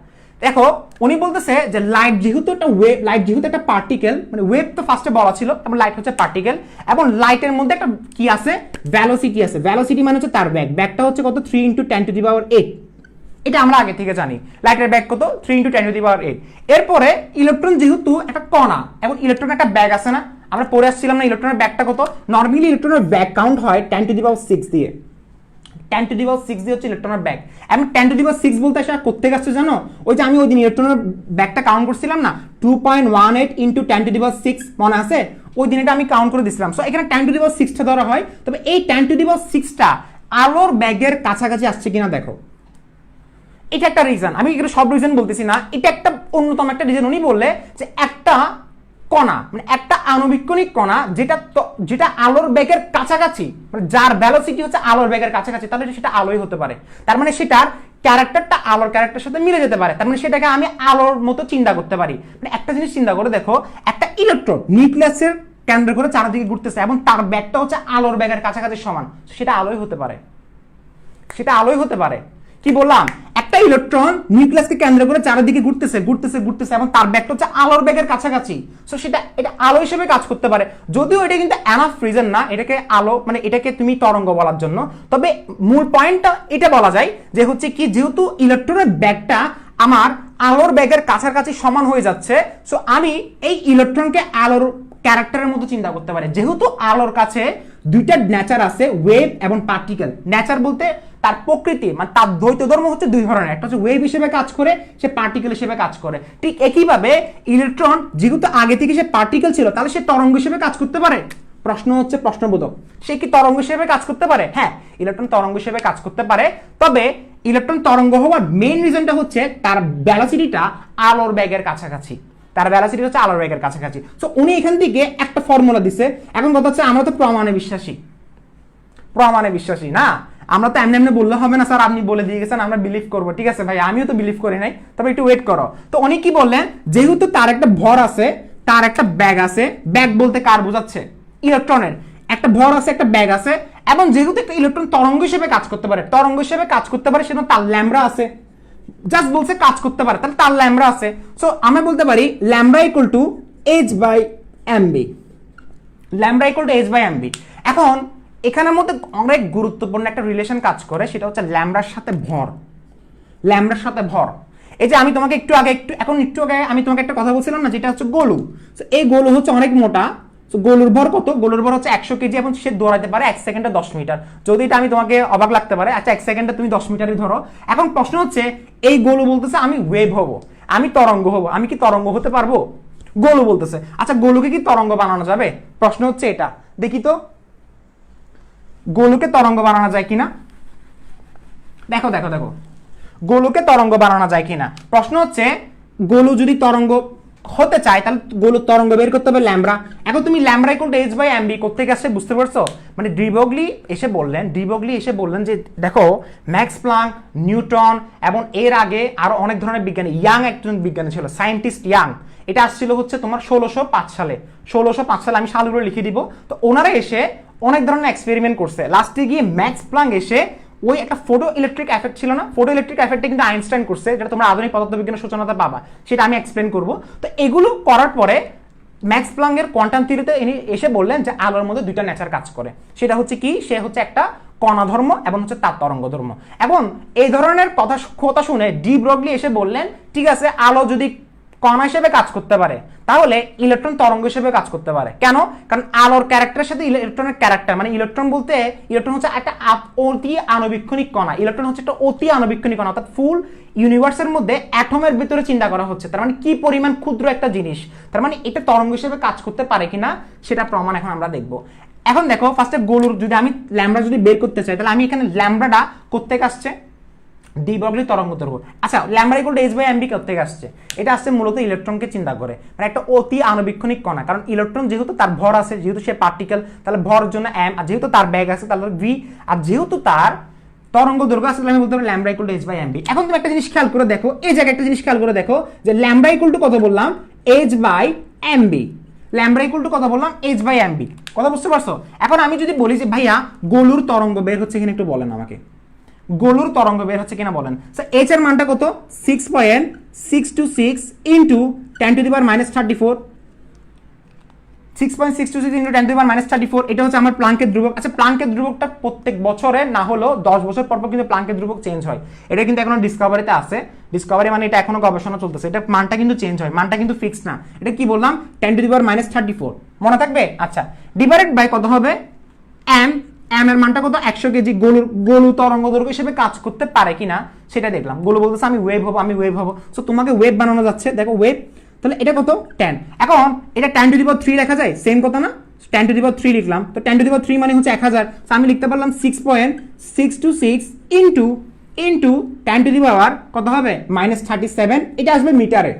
দেখো উনি বলতেছে যে লাইট যেহেতু একটা ওয়েভ, লাইট যেহেতু একটা পার্টিকেল, মানে ওয়েভ তো ফার্স্টে বলা ছিল, এবং লাইট হচ্ছে পার্টিকেল, এবং লাইটের মধ্যে একটা কি আছে, ভেলোসিটি আছে। ভেলোসিটি মানে হচ্ছে তার ব্যাগ, ব্যাগটা হচ্ছে কত 3 × 10⁸। এটা আমরা আগে থেকে জানি, লাইটের ব্যাগ কত 3 × 10⁸। এরপরে ইলেকট্রন যেহেতু একটা কণা এবং ইলেকট্রন একটা ব্যাগ আছে না, আমরা পড়ে আসছিলাম না ইলেকট্রনের ব্যাগটা কত। নরমালি ইলেকট্রনের ব্যাগ কাউন্ট হয় 10⁶ দিয়ে, 10⁶ দিয়ে হচ্ছে ইলেকট্রনের ব্যাগ। এবং 10⁶ বলতে আসলে করতে গেছে জানো, ওই যে আমি ওই দিন ইলেকট্রনের ব্যাগটা কাউন্ট করছিলাম না, 2.18 × 10⁶, মনে আছে? ওই দিন এটা আমি কাউন্ট করে দিছিলাম। সো এখানে 10⁶ ধরা হয়। তবে এই 10⁶ আলোর ব্যাগের কাছাকাছি আসছে কিনা দেখো। এটা একটা রিজন, আমি এগুলো সব রিজন বলতেছি না, এটা একটা অন্যতম একটা রিজন। উনি বললে যে একটা কণা, মানে একটা আণুবীক্ষণিক কণা যেটা আলোর বেগের কাছাকাছি, মানে যার ভেলোসিটি হচ্ছে আলোর বেগের কাছাকাছি, তাহলে সেটা আলোই হতে পারে। তার মানে সেটার ক্যারেক্টারটা আলোর ক্যারেক্টারের সাথে মিলে যেতে পারে। তার মানে সেটাকে আমি আলোর মতো চিন্তা করতে পারি। মানে একটা জিনিস চিন্তা করে দেখো, একটা ইলেকট্রন নিউক্লিয়াসের কেন্দ্র করে চারদিকে ঘুরতেছে এবং তার ব্যাগটা হচ্ছে আলোর বেগের কাছাকাছি সমান, সেটা আলোই হতে পারে, সেটা আলোই হতে পারে। কি বললাম? একটা ইলেকট্রন নিউক্লিয়াসকে কেন্দ্র করে চারিদিকে ঘুরতেছে এবং তার ব্যাগটা হচ্ছে আলোর ব্যাগের কাছাকাছি। সো এটা আলো হিসেবে কাজ করতে পারে। যদিও এটা কিন্তু এনাফ রিজন না এটাকে আলো, মানে এটাকে তুমি তরঙ্গ বলার জন্য। তবে মূল পয়েন্টটা এটা বলা যায় যে হচ্ছে কি, যেহেতু ইলেকট্রনের ব্যাগটা আমার আলোর ব্যাগের কাছাকাছি সমান হয়ে যাচ্ছে, সো আমি এই ইলেকট্রনকে আলোর ক্যারেক্টারের মতো চিন্তা করতে পারি। যেহেতু আলোর কাছে দুইটা নেচার আছে, ওয়েভ এবং পার্টিকেল। নেচার বলতে তার প্রকৃতি, মানে তার দ্বৈত ধর্ম হচ্ছে দুই ধরনের, একটা হচ্ছে ওয়েভ হিসেবে কাজ করে, সে পার্টিকেল হিসেবে কাজ করে। ঠিক একইভাবে ইলেকট্রন যেহেতু আগে থেকে সে পার্টিকেল ছিল, তাহলে সে তরঙ্গ হিসেবে কাজ করতে পারে। প্রশ্ন হচ্ছে প্রশ্নবোধক, সে কি তরঙ্গ হিসেবে কাজ করতে পারে? হ্যাঁ, ইলেকট্রন তরঙ্গ হিসেবে কাজ করতে পারে। তবে ইলেকট্রন তরঙ্গ হওয়ার মেইন রিজনটা হচ্ছে তার ভেলোসিটিটা আলোর বেগের কাছাকাছি, তার ভেলোসিটি হচ্ছে আলোর বেগের কাছাকাছি। সো উনি এখান থেকে একটা ফর্মুলা দিছে। এখন কথা হচ্ছে আমরা তো প্রমাণে বিশ্বাসী, প্রমাণে বিশ্বাসী না। আমরা তো এমনি এমনি বললে হবে না স্যার আপনি বলে দিয়ে গেছেন আমরা বিলিভ করবো। ঠিক আছে ভাই, আমিও তো বিলিভ করি নাই, তবে একটু ওয়েট করো। তো উনি কি বললেন, যেহেতু তার একটা ভর আছে, তার একটা ব্যাগ আছে, ব্যাগ বলতে কার বোঝাচ্ছে? ইলেকট্রনের একটা ভর আছে, একটা ব্যাগ আছে, এবং যেহেতু একটা ইলেকট্রন তরঙ্গ হিসেবে কাজ করতে পারে, তরঙ্গ হিসেবে কাজ করতে পারে, সেজন্য তার ল্যামডা আছে। জাস্ট বলছে কাজ করতে পারে, তাহলে তার ল্যামডা আছে। সো আমরা বলতে পারি lambda equals two h/mb, lambda equals two h/mb। এখন এখানের মধ্যে অনেক গুরুত্বপূর্ণ একটা রিলেশন কাজ করে, সেটা হচ্ছে ল্যামডার সাথে ভর, ল্যামডার সাথে ভর। এই যে আমি তোমাকে একটু আগে আমি তোমাকে একটা কথা বলছিলাম না, যেটা হচ্ছে গোলু। এই গোলু হচ্ছে অনেক মোটা। গোলুর ভর কত? গোলুর ভর হচ্ছে 100 কেজি এবং সে দৌড়াতে পারে 1 সেকেন্ডে 10 মিটার। যদি এটা আমি তোমাকে অবাক লাগতে পারে, আচ্ছা 1 সেকেন্ডে তুমি 10 মিটারই ধরো। এখন প্রশ্ন হচ্ছে, এই গোলু বলতেছে আমি ওয়েভ হব, আমি তরঙ্গ হব, আমি কি তরঙ্গ হতে পারবো? গোলু বলতেছে। আচ্ছা গোলুকে কি তরঙ্গ বানানো যাবে? প্রশ্ন হচ্ছে এটা। দেখি তো গোলুকে তরঙ্গ বানানো যায় কিনা। দেখো দেখো দেখো, গোলুকে তরঙ্গ বানানো যায় কিনা। প্রশ্ন হচ্ছে গোলু যদি তরঙ্গ হতে চায়, তাহলে গোলু তরঙ্গ বের করতে হবে ল্যামডা। এখন তুমি ল্যামডা ইকুয়াল টু h/mb করতে গেছে, বুঝতে পারছো? মানে ডি ব্রগলি এসে বললেন যে দেখো ম্যাক্স প্লাঙ্ক, নিউটন এবং এর আগে আরো অনেক ধরনের বিজ্ঞানী, একজন বিজ্ঞানী ছিল, সায়েন্টিস্ট ইয়াং। এটা আসছিল হচ্ছে তোমার 1605 সালে। 1605 সালে আমি সালগুলো লিখে দিব। তো ওনারা এসে অনেক ধরনের এক্সপেরিমেন্ট করছে। লাস্টে গিয়ে ম্যাক্স প্লাঙ্ক এসে ওই একটা ফটো ইলেকট্রিক এফেক্ট ছিল না, ফটো ইলেকট্রিক এফেক্টটা কিন্তু আইনস্টাইন করছে, যেটা তোমরা আধুনিক পদার্থবিজ্ঞানের সূচনাতে পাবা, সেটা আমি এক্সপ্লেন করব। তো এগুলো করার পরে ম্যাক্স প্লাঙ্কের কোয়ান্টাম থিওরিতে ইনি এসে বললেন যে আলোর মধ্যে দুইটা নেচার কাজ করে। সেটা হচ্ছে কি, সে হচ্ছে একটা কণা ধর্ম এবং হচ্ছে তার তরঙ্গ ধর্ম। এবং এই ধরনের কথা শুনে ডি ব্রগলি এসে বললেন, ঠিক আছে, আলো যদি কণা হিসেবে কাজ করতে পারে, তাহলে ইলেকট্রন তরঙ্গ হিসেবে কাজ করতে পারে। কেন? কারণ আলোর ক্যারেক্টারের সাথে ইলেকট্রনের ক্যারেক্টার, মানে ইলেকট্রন বলতে ইলেকট্রন হচ্ছে একটা অতি আণুবীক্ষণিক কণা, ইলেকট্রন হচ্ছে একটা অতি আণুবীক্ষণিক কণা, অর্থাৎ ফুল ইউনিভার্সের মধ্যে অ্যাটমের ভিতরে চিন্তা করা হচ্ছে, তার মানে কি পরিমাণ ক্ষুদ্র একটা জিনিস, তার মানে এটা তরঙ্গ হিসেবে কাজ করতে পারে কিনা সেটা প্রমাণ এখন আমরা দেখব। এখন দেখো ফার্স্টে গোলুর যদি আমি ল্যামডা যদি বের করতে চাই, তাহলে আমি এখানে ল্যামডাটা কোত্থেকে আসছে, ডি ব্রগলি তরঙ্গ দৈর্ঘ্য। আচ্ছা lambda equals to H by MV কোত্থেকে আসছে, এটা আসছে মূলত ইলেকট্রনকে চিন্তা করে, মানে একটা অতি আণুবীক্ষণিক কণা, কারণ ইলেকট্রন যেহেতু তার ভর আছে, যেহেতু সে পার্টিকেল, তাহলে ভরের জন্য এম, আর যেহেতু তার ব্যাগ আছে তাহলে ভি, আর যেহেতু তার তরঙ্গ দৈর্ঘ্য আছে আমি বলতে পারি lambda equals to H by MV. এখন তুমি একটা জিনিস খেয়াল করে দেখো, এই জায়গায় একটা জিনিস খেয়াল করে দেখো যে ল্যামডা ইকুয়াল টু কত বললাম, H by MV, lambda equals to কত বললাম, এইচ বাই এমবি, কথা বুঝতে পারছো? এখন আমি যদি বলি যে ভাইয়া গোলুর তরঙ্গ বের হচ্ছে কিনা একটু বলেন আমাকে, গোলুর তরঙ্গ বের হচ্ছে কিনা বলেন। সো এইচ এর মানটা কত, 6.626 into 10 to the power -34, 6.626 into 10 to the power -34, এটা হচ্ছে আমার প্লাঙ্কের ধ্রুবক। আচ্ছা প্লাঙ্কের ধ্রুবকটা প্রত্যেক বছরে না হলো 10 বছর পর পর কিন্তু প্লাঙ্কের ধ্রুবক চেঞ্জ হয়, এটা কিন্তু এখনো ডিসকভারিতে আছে, ডিসকভারি মানে এটা এখনো গবেষণা চলতেছে, এটা মানটা কিন্তু চেঞ্জ হয়, মানটা কিন্তু ফিক্স না। এটা কি বললাম, 10 টু দি পাওয়ার -34 মনে থাকবে? আচ্ছা ডিভাইডেড বাই কত হবে, এম, এম এর মানটা কত, 100 কেজি। গোলু তরঙ্গ দৈর্ঘ্য হিসেবে কাজ করতে পারে কিনা সেটা দেখলাম। গোলু বলতেছে আমি ওয়েভ হবো, আমি ওয়েভ হবো, সো তোমাকে ওয়েভ বানানো যাচ্ছে, দেখো ওয়েভ, তাহলে এটা কত 10। এখন এটা 10 টু দি পাওয়ার 3 লেখা যায়, সেম কথা না, 10 টু দি পাওয়ার 3 লিখলাম, তো 10 টু দি পাওয়ার 3 মানে হচ্ছে 1000, সো আমি লিখতে পারলাম 6.626 ইনটু 10 টু দি পাওয়ার কত হবে -37, এটা আসবে মিটারে,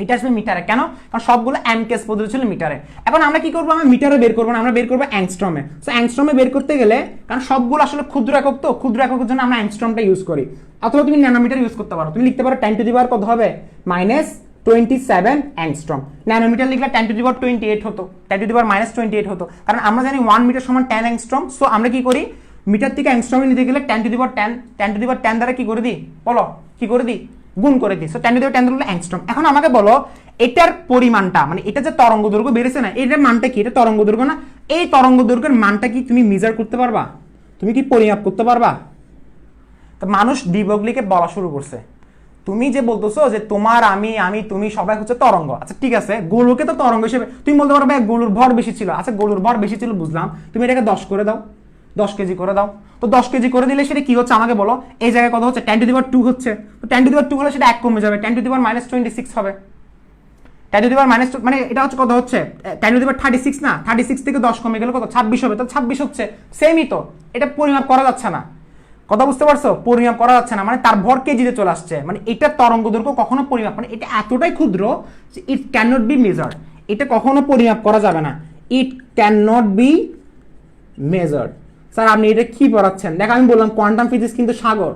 এটা আসবে মিটারে। কেন? কারণ সবগুলো অ্যামকেস পদ্ধতি ছিল মিটারে। এখন আমরা কি করবো, আমরা মিটারে বের করবো না, আমরা বের করবো অ্যাংস্ট্রমে। সো অ্যাংস্ট্রমে বের করতে গেলে, কারণ সবগুলো আসলে ক্ষুদ্র একক, তো ক্ষুদ্র এককের জন্য আমরা অ্যাংস্ট্রমটা ইউজ করি, অথবা তুমি ন্যানোমিটার ইউজ করতে পারো, তুমি লিখতে পারো 10 টু দি পাওয়ার কত হবে -27 অ্যাংস্ট্রম। ন্যানোমিটার লিখলে 10 টু দি পাওয়ার 28 হতো, 10 টু দি পাওয়ার -28 হতো, কারণ আমরা জানি 1 মিটার সমান 10 অ্যাংস্ট্রম। সো আমরা কি করি, মিটার থেকে অ্যাংস্ট্রমে নিতে গেলে 10 to the power 10 to the পাওয়ার 10 দ্বারা কি করে দিই, বলো কি করে দিই, গুণ করে দিই। সো 10 টু দি পাওয়ার 10 হলো অ্যাংস্ট্রম। এখন আমাকে বলো এটার পরিমাণটা, মানে এটা যে তরঙ্গ দৈর্ঘ্য বেড়েছে না, এটার মানটা কি, এটা তরঙ্গ দৈর্ঘ্য না, এই তরঙ্গ দৈর্ঘ্যের মানটা কি তুমি মেজার করতে পারবা, তুমি কি পরিমাপ করতে পারবা? তো মানুষ ডি ব্রগলিকে বলা শুরু করছে, তুমি যে বলতেছো যে তোমার আমি তুমি সবাই হচ্ছে তরঙ্গ। আচ্ছা ঠিক আছে, গোলুকে তো তরঙ্গ হিসেবে তুমি বলতে পারো ভাই গোলুর ভর বেশি ছিল, আচ্ছা গোলুর ভর বেশি ছিল বুঝলাম, তুমি এটাকে 10 করে দাও, 10 কেজি করে দাও, তো 10 কেজি করে দিলে সেটা কি হচ্ছে আমাকে বলো, এই জায়গায় কত হচ্ছে, 10 টু দি পাওয়ার 2 হচ্ছে, তো 10 টু দি পাওয়ার 2 হলে সেটা 1 কমে যাবে, 10 টু দি পাওয়ার -26 হবে, 10 টু দি পাওয়ার মানে এটা হচ্ছে কত হচ্ছে, 10 টু দি পাওয়ার 36 না, 36 থেকে 10 কমে গেলে কত, 26 হবে, তো 26 হচ্ছে, সেমই তো, এটা পরিমাপ করা যাচ্ছে না, কথা বুঝতে পারছো, পরিমাপ করা যাচ্ছে না, মানে তার ভর কেজিতে চলে আসছে, মানে এটা তরঙ্গ দৈর্ঘ্য কখনো পরিমাপ, মানে এটা এতটাই ক্ষুদ্র যে it can not be measured, এটা কখনো পরিমাপ করা যাবে না, it can not be measured. Sir আপনি এটা কি পড়াচ্ছেন? দেখো আমি বললাম কোয়ান্টাম ফিজিক্স কিন্তু সাগর,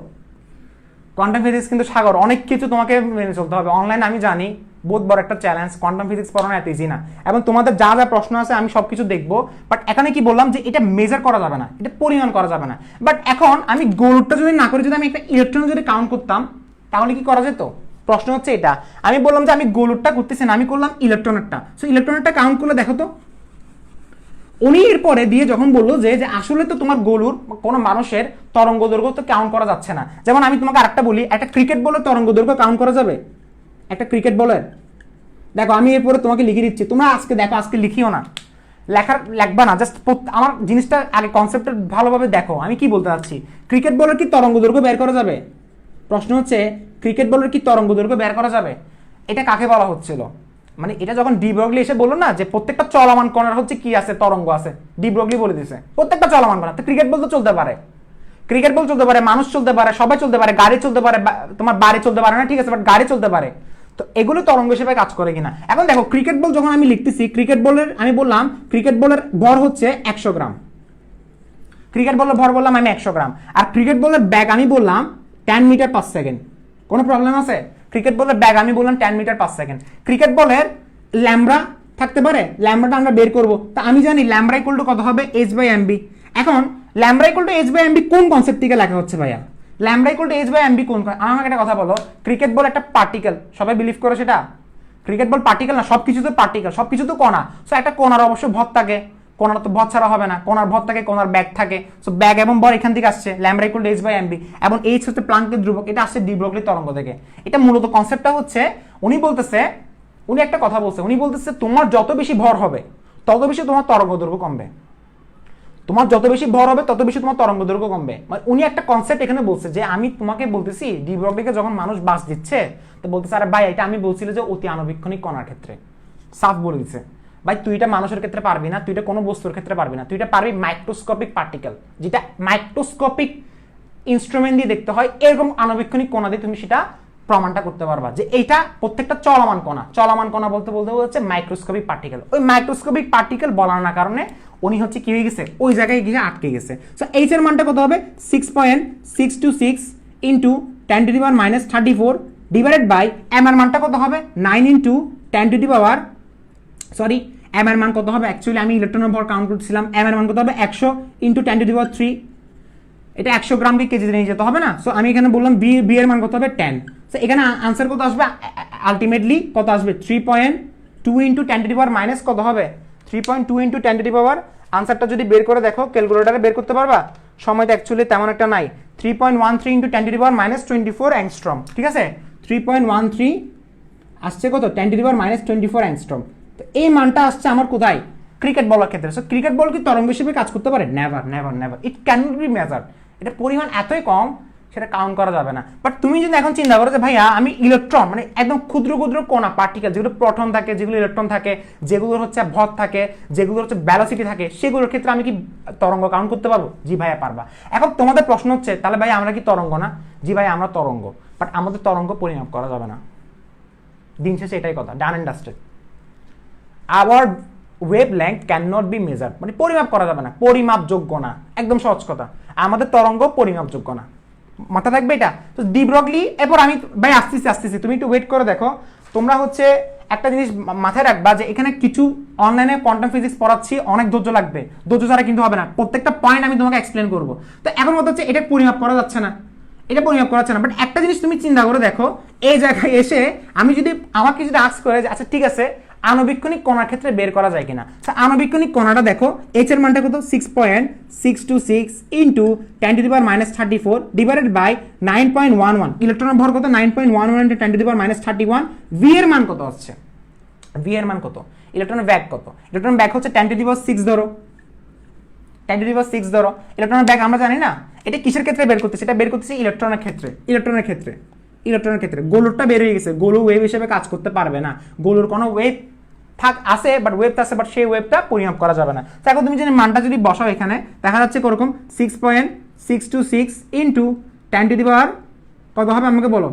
কোয়ান্টাম ফিজিক্স কিন্তু সাগর, অনেক কিছু তোমাকে মেনে চলতে হবে। অনলাইন আমি জানি বহুত বড় একটা চ্যালেঞ্জ, কোয়ান্টাম ফিজিক্স পড়ানো এত ইজি না, এবং তোমাদের যা যা প্রশ্ন আছে আমি সবকিছু দেখবো, বাট এখানে কি বললাম যে এটা মেজার করা যাবে না, এটা পরিমাণ করা যাবে না। বাট এখন আমি গোলটা যদি না করি, যদি আমি একটা ইলেকট্রন যদি কাউন্ট করতাম তাহলে কি করা যেত? প্রশ্ন হচ্ছে এটা। আমি বললাম যে আমি গোলটা করতেছি না, আমি করলাম ইলেকট্রনেরটা। সো ইলেকট্রনেরটা কাউন্ট করলে দেখো তো, উনি এরপরে দিয়ে যখন বললো যে আসলে তো তোমার গোলুর কোনো মানুষের তরঙ্গ দৈর্ঘ্য তো কাউন্ট করা যাচ্ছে না। যেমন আমি তোমাকে আরেকটা বলি, একটা ক্রিকেট বলের তরঙ্গ দৈর্ঘ্য কাউন্ট করা যাবে? একটা ক্রিকেট বলের, দেখো আমি এরপরে তোমাকে লিখে দিচ্ছি, তোমরা আজকে দেখো, আজকে লিখিও না, লেখবা না, জাস্ট আমার জিনিসটা আগে কনসেপ্টটা ভালোভাবে দেখো আমি কি বলতে চাচ্ছি। ক্রিকেট বলের কি তরঙ্গ দৈর্ঘ্য বের করা যাবে? প্রশ্ন হচ্ছে ক্রিকেট বলের কি তরঙ্গ দৈর্ঘ্য বের করা যাবে? এটা কাকে বলা হচ্ছিল, মানে এটা যখন ডি ব্রগলি এসে বললো না যে প্রত্যেকটা চলমান কণার হচ্ছে কি আছে, তরঙ্গ আছে, ডি ব্রগলি বলে দিয়েছে প্রত্যেকটা চলমান কণা। তো ক্রিকেট বল তো চলতে পারে, ক্রিকেট বল চলতে পারে, মানুষ চলতে পারে, সবাই চলতে পারে, গাড়ি চলতে পারে, তোমার বাড়ি চলতে পারে না, ঠিক আছে, বাট গাড়ি চলতে পারে। তো এগুলো তরঙ্গ হিসেবে কাজ করে কিনা। এখন দেখো ক্রিকেট বল যখন আমি লিখতেছি, ক্রিকেট বলের আমি বললাম ক্রিকেট বলের ভর হচ্ছে 100 গ্রাম, ক্রিকেট বলের ভর বললাম আমি 100 গ্রাম, আর ক্রিকেট বলের ব্যাগ আমি বললাম 10 মিটার পার সেকেন্ড। কোনো প্রবলেম আছে? ক্রিকেট বলের ব্যাগ আমি বললাম 10 মিটার পার সেকেন্ড। ক্রিকেট বলের ল্যামডা থাকতে পারে, ল্যামডাটা আমরা বের করব। তা আমি জানি ল্যামডা ইকুয়াল টু কত হবে, এইচ বাই এমবি। এখন lambda equals to H by MV কোন কনসেপ্ট থেকে লেখা হচ্ছে ভাইয়া? Lambda equals to H by MV কোন? আমাকে একটা কথা বলো, ক্রিকেট বল একটা পার্টিকেল, সবাই বিলিভ করে সেটা? ক্রিকেট বল পার্টিকেল না, সবকিছু তো পার্টিকেল, সবকিছু তো কণা। সো একটা কণার অবশ্য ভর থাকে, কোনার তো ভর ছাড়া হবে না, কোনার ভর থাকে, কোনার ব্যাগ থাকে। সো ব্যাগ এবং ভর এখান থেকে আসছে, lambda equals to H by MV, এবং এইচ হচ্ছে প্লাঙ্কের ধ্রুবক, এটা আসছে ডি ব্রগলি তরঙ্গ থেকে। এটা মূলত কনসেপ্টটা হচ্ছে, উনি বলতেছে, উনি একটা কথা বলছে, উনি বলতেছে তোমার যত বেশি ভর হবে তত বেশি তোমার তরঙ্গ দৈর্ঘ্য কমবে, তোমার যত বেশি ভর হবে তত বেশি তোমার তরঙ্গ দৈর্ঘ্য কমবে। মানে উনি একটা কনসেপ্ট এখানে বলছে যে আমি তোমাকে বলতেছি ডি ব্রগলিকে যখন মানুষ বাস দিচ্ছে তো বলতেছে আরে ভাই এটা আমি বলছিল যে অতি আণুবীক্ষণিক কণার ক্ষেত্রে সাফ বলে দিচ্ছে ভাই তুই এটা মানুষের ক্ষেত্রে পারবি না, তুই এটা কোনো বস্তুর ক্ষেত্রে পারবি না, তুই এটা পারবি মাইক্রোস্কোপিক পার্টিকেল, যেটা মাইক্রোস্কোপিক ইনস্ট্রুমেন্ট দিয়ে দেখতে হয় এরকম আণুবীক্ষণিক কণা দিয়ে তুমি সেটা প্রমাণটা করতে পারবা যে এইটা প্রত্যেকটা চলমান কণা বলতে বলতে হচ্ছে মাইক্রোস্কোপিক পার্টিকেল। ওই মাইক্রোস্কোপিক পার্টিকেল বলার না কারণে উনি হচ্ছে কি হয়ে গেছে ওই জায়গায় গিয়ে আটকে গেছে। সো এইচ এর মানটা কত হবে 6.626 into 10 to the power -34 divided by M এর মানটা কত হবে 9 into 10 to the power sorry M এর মান কত হবে, অ্যাকচুয়ালি আমি ইলেকট্রনের ভর কাউন্ট করছিলাম, এম এর মান কত হবে 100 ইন্টু 10 টু দি পাওয়ার 3, এটা 100 গ্রামকে কেজিতে নিয়ে যেতে হবে না। সো আমি এখানে বললাম বি এর মান কত হবে 10। সো এখানে আনসার কত আসবে আলটিমেটলি কত আসবে 3.2 into 10 to the power minus কত হবে 3.2 ইন্টু 10 টু দি পাওয়ার। আনসারটা যদি বের করে দেখো ক্যালকুলেটরে বের করতে পারবা, সময় তো অ্যাকচুয়ালি তেমন একটা নাই। 3.13 into 10 to the power -24 angstrom, ঠিক আছে 3.13 আসছে কত 10 টু দি পাওয়ার -24 অ্যাংস্ট্রম। তো এই মানটা আসছে আমার কোথায় ক্রিকেট বলের ক্ষেত্রে। সো ক্রিকেট বল কি তরঙ্গ হিসেবে কাজ করতে পারে? Never never never, it can not be measured. এটা পরিমাণ এতই কম সেটা কাউন্ট করা যাবে না। বাট তুমি যদি এখন চিন্তা করো যে ভাইয়া আমি ইলেকট্রন মানে একদম ক্ষুদ্র ক্ষুদ্র কণা পার্টিকেল যেগুলো প্রোটন থাকে, যেগুলো ইলেকট্রন থাকে, যেগুলোর হচ্ছে ভর থাকে, যেগুলোর হচ্ছে ভেলোসিটি থাকে, সেগুলোর ক্ষেত্রে আমি কি তরঙ্গ কাউন্ট করতে পারবো? জি ভাইয়া পারবা। এখন তোমাদের প্রশ্ন হচ্ছে তাহলে ভাই আমরা কি তরঙ্গ না? জি ভাই আমরা তরঙ্গ, বাট আমাদের তরঙ্গ পরিমাপ করা যাবে না। দিন শেষে এটাই কথা, done and dusted. Our wavelength can not be measured, মানে পরিমাপ করা যাবে না, পরিমাপযোগ্য না, একদম সহজ কথা। আমাদের তরঙ্গ পরিমাপযোগ্য না, মাথা থাকবে এটা। তো ডি ব্রগলি এরপর আমি ভাই আসতেছি তুমি একটু ওয়েট করে দেখো। তোমরা হচ্ছে একটা জিনিস মাথায় রাখবা যে এখানে কিছু অনলাইনে কোয়ান্টাম ফিজিক্স পড়াচ্ছি, অনেক ধৈর্য লাগবে, ধৈর্য ছাড়া কিন্তু হবে না, প্রত্যেকটা পয়েন্ট আমি তোমাকে এক্সপ্লেন করবো। তো এখন মতো হচ্ছে এটা পরিমাপ করা যাচ্ছে না, এটা পরিমাপ করা যাচ্ছে না। বাট একটা জিনিস তুমি চিন্তা করে দেখো, এই জায়গায় এসে আমি যদি আমাকে যদি আস্ক করে যে আচ্ছা ঠিক আছে আণুবীক্ষণিক কণার ক্ষেত্রে বের করা যায় কিনা, আণুবীক্ষণিক কণাটা দেখো এইচ এর মানটা কত 6.626 into 10 to the power -34 divided by 9.11, ইলেকট্রনের ভর কত 9.11 into 10 to the power -31। V এর মান কত আসছে, ভি এর মান কত, ইলেকট্রনের ব্যাগ কত, ইলেকট্রনের ব্যাগ হচ্ছে 10 টু দি পাওয়ার 6 ধরো, 10 টু দি পাওয়ার 6 ধরো। ইলেকট্রনের ব্যাগ আমরা জানি না, এটা কিসের ক্ষেত্রে বের করতেছি, এটা বের করতেছি ইলেকট্রনের ক্ষেত্রে, ইলেকট্রনের ক্ষেত্রে গোলরটা বের হয়ে গেছে, গোলর ওয়েভ হিসেবে কাজ করতে পারবে না, গোলর কোনো ওয়েভ আছে বাট ওয়েভ আছে বাট সেই ওয়েভটা পরিমাপ করা যাবে না। তো এখন তুমি যদি মানটা যদি বসাও এখানে দেখা যাচ্ছে কোরকম 6.626 ইন্টু 10 টু দি পাওয়ার কত হবে আমাকে বলো,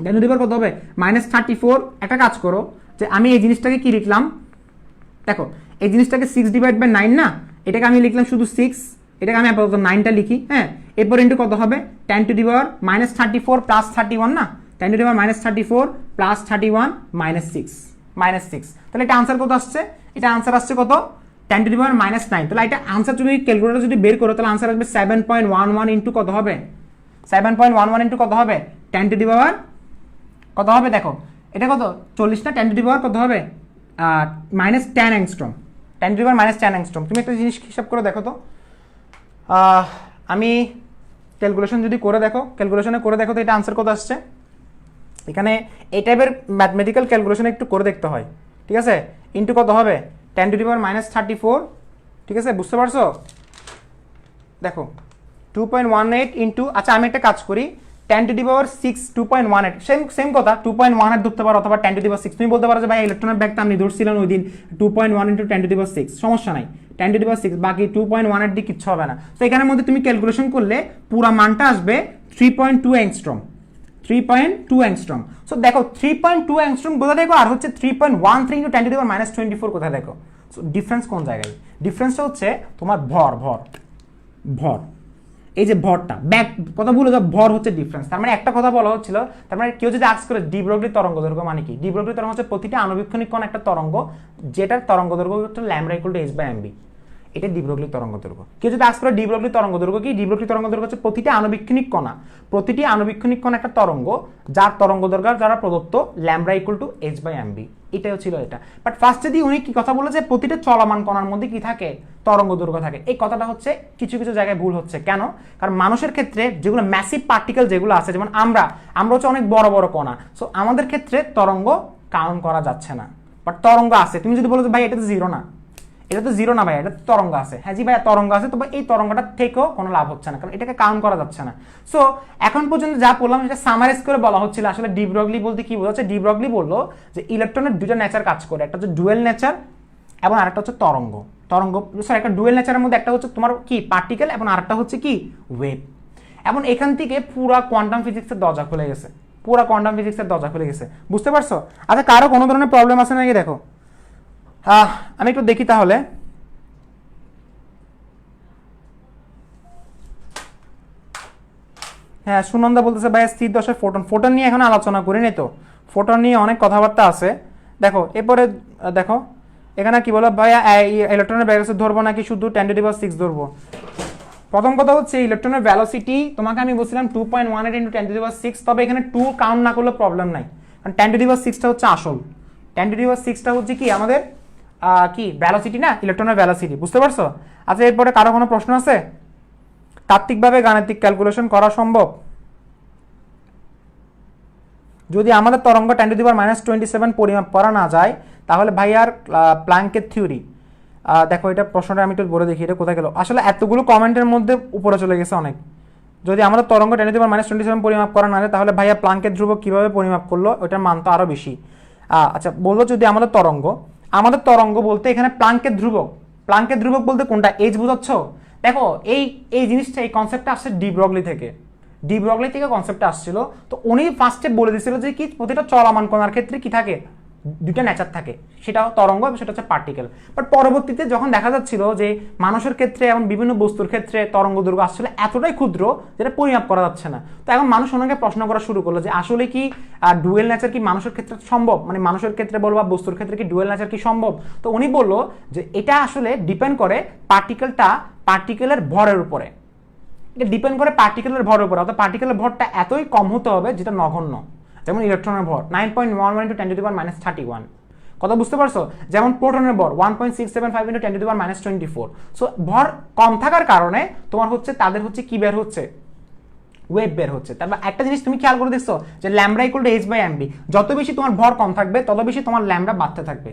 10 টু দি পাওয়ার কত হবে -34। একটা কাজ করো যে আমি এই জিনিসটাকে কি লিখলাম দেখো, এই জিনিসটাকে 6 ডিভাইড বাই 9 না, এটাকে আমি লিখলাম শুধু 6, এটাকে আমি আপাতত 9টা লিখি, হ্যাঁ। এরপর ইন্টু কত হবে 10 টু দি পাওয়ার -34 প্লাস 31 না, 10 টু দি পাওয়ার -34 প্লাস 31 -6, তাহলে এটা আনসার কত আসছে, এটা আনসার আসছে কত 10 টু দি পাওয়ার -9। তাহলে এটা আনসার তুমি ক্যালকুলেটর যদি বের করো তাহলে আনসার আসবে 7.11 ইন্টু কত হবে 7.11 ইন্টু কত হবে 10 টু দি পাওয়ার কত হবে দেখো, এটা কত 40 না, 10 টু দি পাওয়ার কত হবে -10 angstrom, 10 to the power -10 angstrom. তুমি একটা জিনিস হিসাব করে দেখো তো, আমি ক্যালকুলেশন যদি করে দেখো, ক্যালকুলেশনে করে দেখো তো এটা আনসার কত আসছে। এখানে এই টাইপের ম্যাথমেটিক্যাল ক্যালকুলেশন একটু করে দেখতে হয়, ঠিক আছে। ইন্টু কত হবে 10 টু দি পাওয়ার -34, ঠিক আছে বুঝতে পারছো। দেখো 2.18 ইন্টু, আচ্ছা আমি একটা কাজ করি 10 টু দি পাওয়ার 6 2.18 সেম কথা 2.18 ধরতে পারো অথবা 10 টু দি পাওয়ার 6। তুমি বলতে পারো যে ভাই ইলেকট্রনের ব্যাগটা আমি ধরছিলাম ওই দিন 2.1 ইন্টু 10 টু দি পাওয়ার 6, সমস্যা নাই 10 টু দি পাওয়ার 6, বাকি 2.18 দিয়ে কিচ্ছু হবে না। তো এখানের মধ্যে তুমি ক্যালকুলেশন করলে পুরো মানটা আসবে 3.2 অ্যাংস্ট্রম, 3.2 অ্যাংস্ট্রম। সো দেখো 3.2 অ্যাংস্ট্রম কোথায় দেখো, আর হচ্ছে 3.13 ইন্টু 10 টু দি পাওয়ার -24 কোথায় দেখো। সো ডিফারেন্স কোন জায়গায়, ডিফারেন্সটা হচ্ছে তোমার ভর, এই যে ভরটা ব্যাক কথা বলে যাও, ভর হচ্ছে ডিফারেন্স। তার মানে একটা কথা বলা হচ্ছিল, তার মানে কেউ যদি আস্ক করে ডি ব্রগলি তরঙ্গ দৈর্ঘ্য মানে কি, ডি ব্রগলি তরঙ্গ হচ্ছে প্রতিটা আণুবীক্ষণিক কোণ একটা তরঙ্গ যেটার তরঙ্গ দৈর্ঘ্য হচ্ছে ল্যামডা ইকুয়াল টু h/mv, এটা ডি ব্রগলি তরঙ্গ দৈর্ঘ্য। কেউ যদি আস্ক করে ডি ব্রগলি তরঙ্গ দৈর্ঘ্য কি, ডি ব্রগলি তরঙ্গ দৈর্ঘ্য হচ্ছে প্রতিটি আণুবীক্ষণিক কণা একটা তরঙ্গ যার তরঙ্গ দৈর্ঘ্য দ্বারা প্রদত্ত ল্যামডা ইকুয়াল টু h/mv, এটাও ছিল এটা। বাট ফার্স্টে দিয়ে উনি কি কথা বলেছে, প্রতিটা চলমান কণার মধ্যে কি থাকে তরঙ্গ দৈর্ঘ্য থাকে। এই কথাটা হচ্ছে কিছু কিছু জায়গায় ভুল হচ্ছে, কেন, কারণ মানুষের ক্ষেত্রে যেগুলো ম্যাসিভ পার্টিকেল যেগুলো আছে, যেমন আমরা হচ্ছে অনেক বড় বড় কণা, সো আমাদের ক্ষেত্রে তরঙ্গ কাউন্ট করা যাচ্ছে না। বাট তরঙ্গ আছে, তুমি যদি বলো যে ভাই এটা তো জিরো না, এটা তো জিরো না ভাইয়া, এটা তরঙ্গ আছে। হ্যাঁ জি ভাইয়া তরঙ্গ আছে, তবে এই তরঙ্গটা থেকেও কোনো লাভ হচ্ছে না, কারণ এটাকে কাউন্ট করা যাচ্ছে না। সো এখন পর্যন্ত যা বললাম সেটা সামারাইজ করে বলা হচ্ছিল আসলে ডি ব্রগলি বলতে কি বোঝাচ্ছে। ডি ব্রগলি বললো যে ইলেকট্রনের দুটো নেচার কাজ করে, একটা হচ্ছে ডুয়েল নেচার এবং আরেকটা হচ্ছে তরঙ্গ। সরি একটা ডুয়েল নেচারের মধ্যে একটা হচ্ছে তোমার কি পার্টিকেল এবং আরেকটা হচ্ছে কি ওয়েভ। এবং এখান থেকে পুরা কোয়ান্টাম ফিজিক্সের দরজা খুলে গেছে, পুরা কোয়ান্টাম ফিজিক্সের দরজা খুলে গেছে, বুঝতে পারছো? আচ্ছা কারো কোনো ধরনের প্রবলেম আছে নাকি দেখো, আমি একটু দেখি তাহলে। হ্যাঁ সুনন্দা বলতেছে ভাইয়া স্থির দশায় ফোটন, ফোটন নিয়ে এখন আলোচনা করিনি তো, ফোটন নিয়ে অনেক কথাবার্তা আছে। দেখো এরপরে দেখো এখানে কি বলো ভাইয়া ইলেকট্রনের ভ্যালোসিটি ধরবো নাকি শুধু 10⁻6 ধরবো? প্রথম কথা হচ্ছে ইলেকট্রনের ভ্যালোসিটি তোমাকে আমি বলছিলাম 2.18 × 10⁻6, তবে এখানে 2 কাউন্ট না করলে প্রবলেম নাই, কারণ 10⁻6টা হচ্ছে আসল, 10⁻6টা হচ্ছে কি আমাদের কি ভ্যালোসিটি না, ইলেকট্রনের ভ্যালোসিটি, বুঝতে পারছো? আচ্ছা এরপরে কারো কোনো প্রশ্ন আছে? তাত্ত্বিকভাবে গাণিতিক ক্যালকুলেশন করা সম্ভব? যদি আমাদের তরঙ্গ 10⁻27 পরিমাপ করা না যায় তাহলে ভাইয়ার প্ল্যাঙ্কের থিওরি, দেখো এটা প্রশ্নটা আমি একটু বলে দেখি এটা কোথায় গেল, আসলে এতগুলো কমেন্টের মধ্যে উপরে চলে গেছে অনেক। যদি আমাদের তরঙ্গ 10⁻27 পরিমাপ করা না যায় তাহলে ভাইয়া প্ল্যাঙ্কের ধ্রুবক কিভাবে পরিমাপ করলো, ওটার মান তো আরো বেশি। আচ্ছা বললো যদি আমাদের তরঙ্গ বলতে এখানে প্ল্যাঙ্কের ধ্রুবক বলতে কোনটা, এইচ বোঝাচ্ছ? দেখো এই জিনিসটা এই কনসেপ্টটা আসছে ডি ব্রগলি থেকে, কনসেপ্টটা আসছিল। তো উনি ফার্স্টে বলে দিয়েছিল যে কি প্রতিটা চলমান কণার ক্ষেত্রে কি থাকে, দুইটা নেচার থাকে, সেটা তরঙ্গ এবং সেটা হচ্ছে পার্টিকেল। বাট পরবর্তীতে যখন দেখা যাচ্ছিল যে মানুষের ক্ষেত্রে এবং বিভিন্ন বস্তুর ক্ষেত্রে তরঙ্গ দৈর্ঘ্য আসলে এতটাই ক্ষুদ্র যেটা পরিমাপ করা যাচ্ছে না, তো এখন মানুষ ওনাকে প্রশ্ন করা শুরু করলো যে আসলে কি ডুয়েল নেচার কি মানুষের ক্ষেত্রে সম্ভব, মানে মানুষের ক্ষেত্রে বলবো বা বস্তুর ক্ষেত্রে কি ডুয়েল নেচার কি সম্ভব? তো উনি বললো যে এটা আসলে ডিপেন্ড করে পার্টিকেলের ভরের উপরে, এটা ডিপেন্ড করে পার্টিকেলের ভরের উপরে, অর্থাৎ পার্টিকেলের ভরটা এতই কম হতে হবে যেটা নগণ্য, যেমন ইলেকট্রনের ভর 9.11 × 10⁻31, কথা বুঝতে পারছো? যেমন প্রোটনের ভর 1.675 × 10⁻24। সো ভর কম থাকার কারণে তোমার হচ্ছে তাদের হচ্ছে কি বের হচ্ছে, ওয়েভ বের হচ্ছে। তারপর একটা জিনিস তুমি খেয়াল করে দেখছো যে ল্যামডা = h/mv, যত বেশি তোমার ভর কম থাকবে তত বেশি তোমার ল্যামডা বাড়তে থাকবে,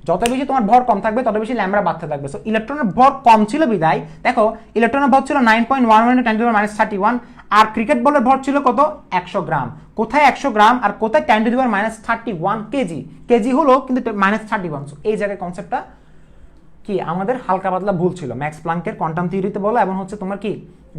যত বেশি তোমার ভর কম থাকবে তত বেশি ল্যামডা বাড়তে থাকবে। সো ইলেকট্রনের ভর কম ছিল বিদায় দেখো ইলেকট্রনের ভর ছিল 9.11 × 10⁻31, আর ক্রিকেট বলের ভর ছিল কত 100 গ্রাম। কোথায় 100 গ্রাম আর কোথায় 10⁻31 কেজি, কেজি হলো কিন্তু -31। সো এই জায়গায় কনসেপ্টটা কি আমাদের হালকা পাতলা ভুল ছিল, ম্যাক্স প্লাঙ্কের কোয়ান্টাম থিওরিতে বলো এবং হচ্ছে তোমার কি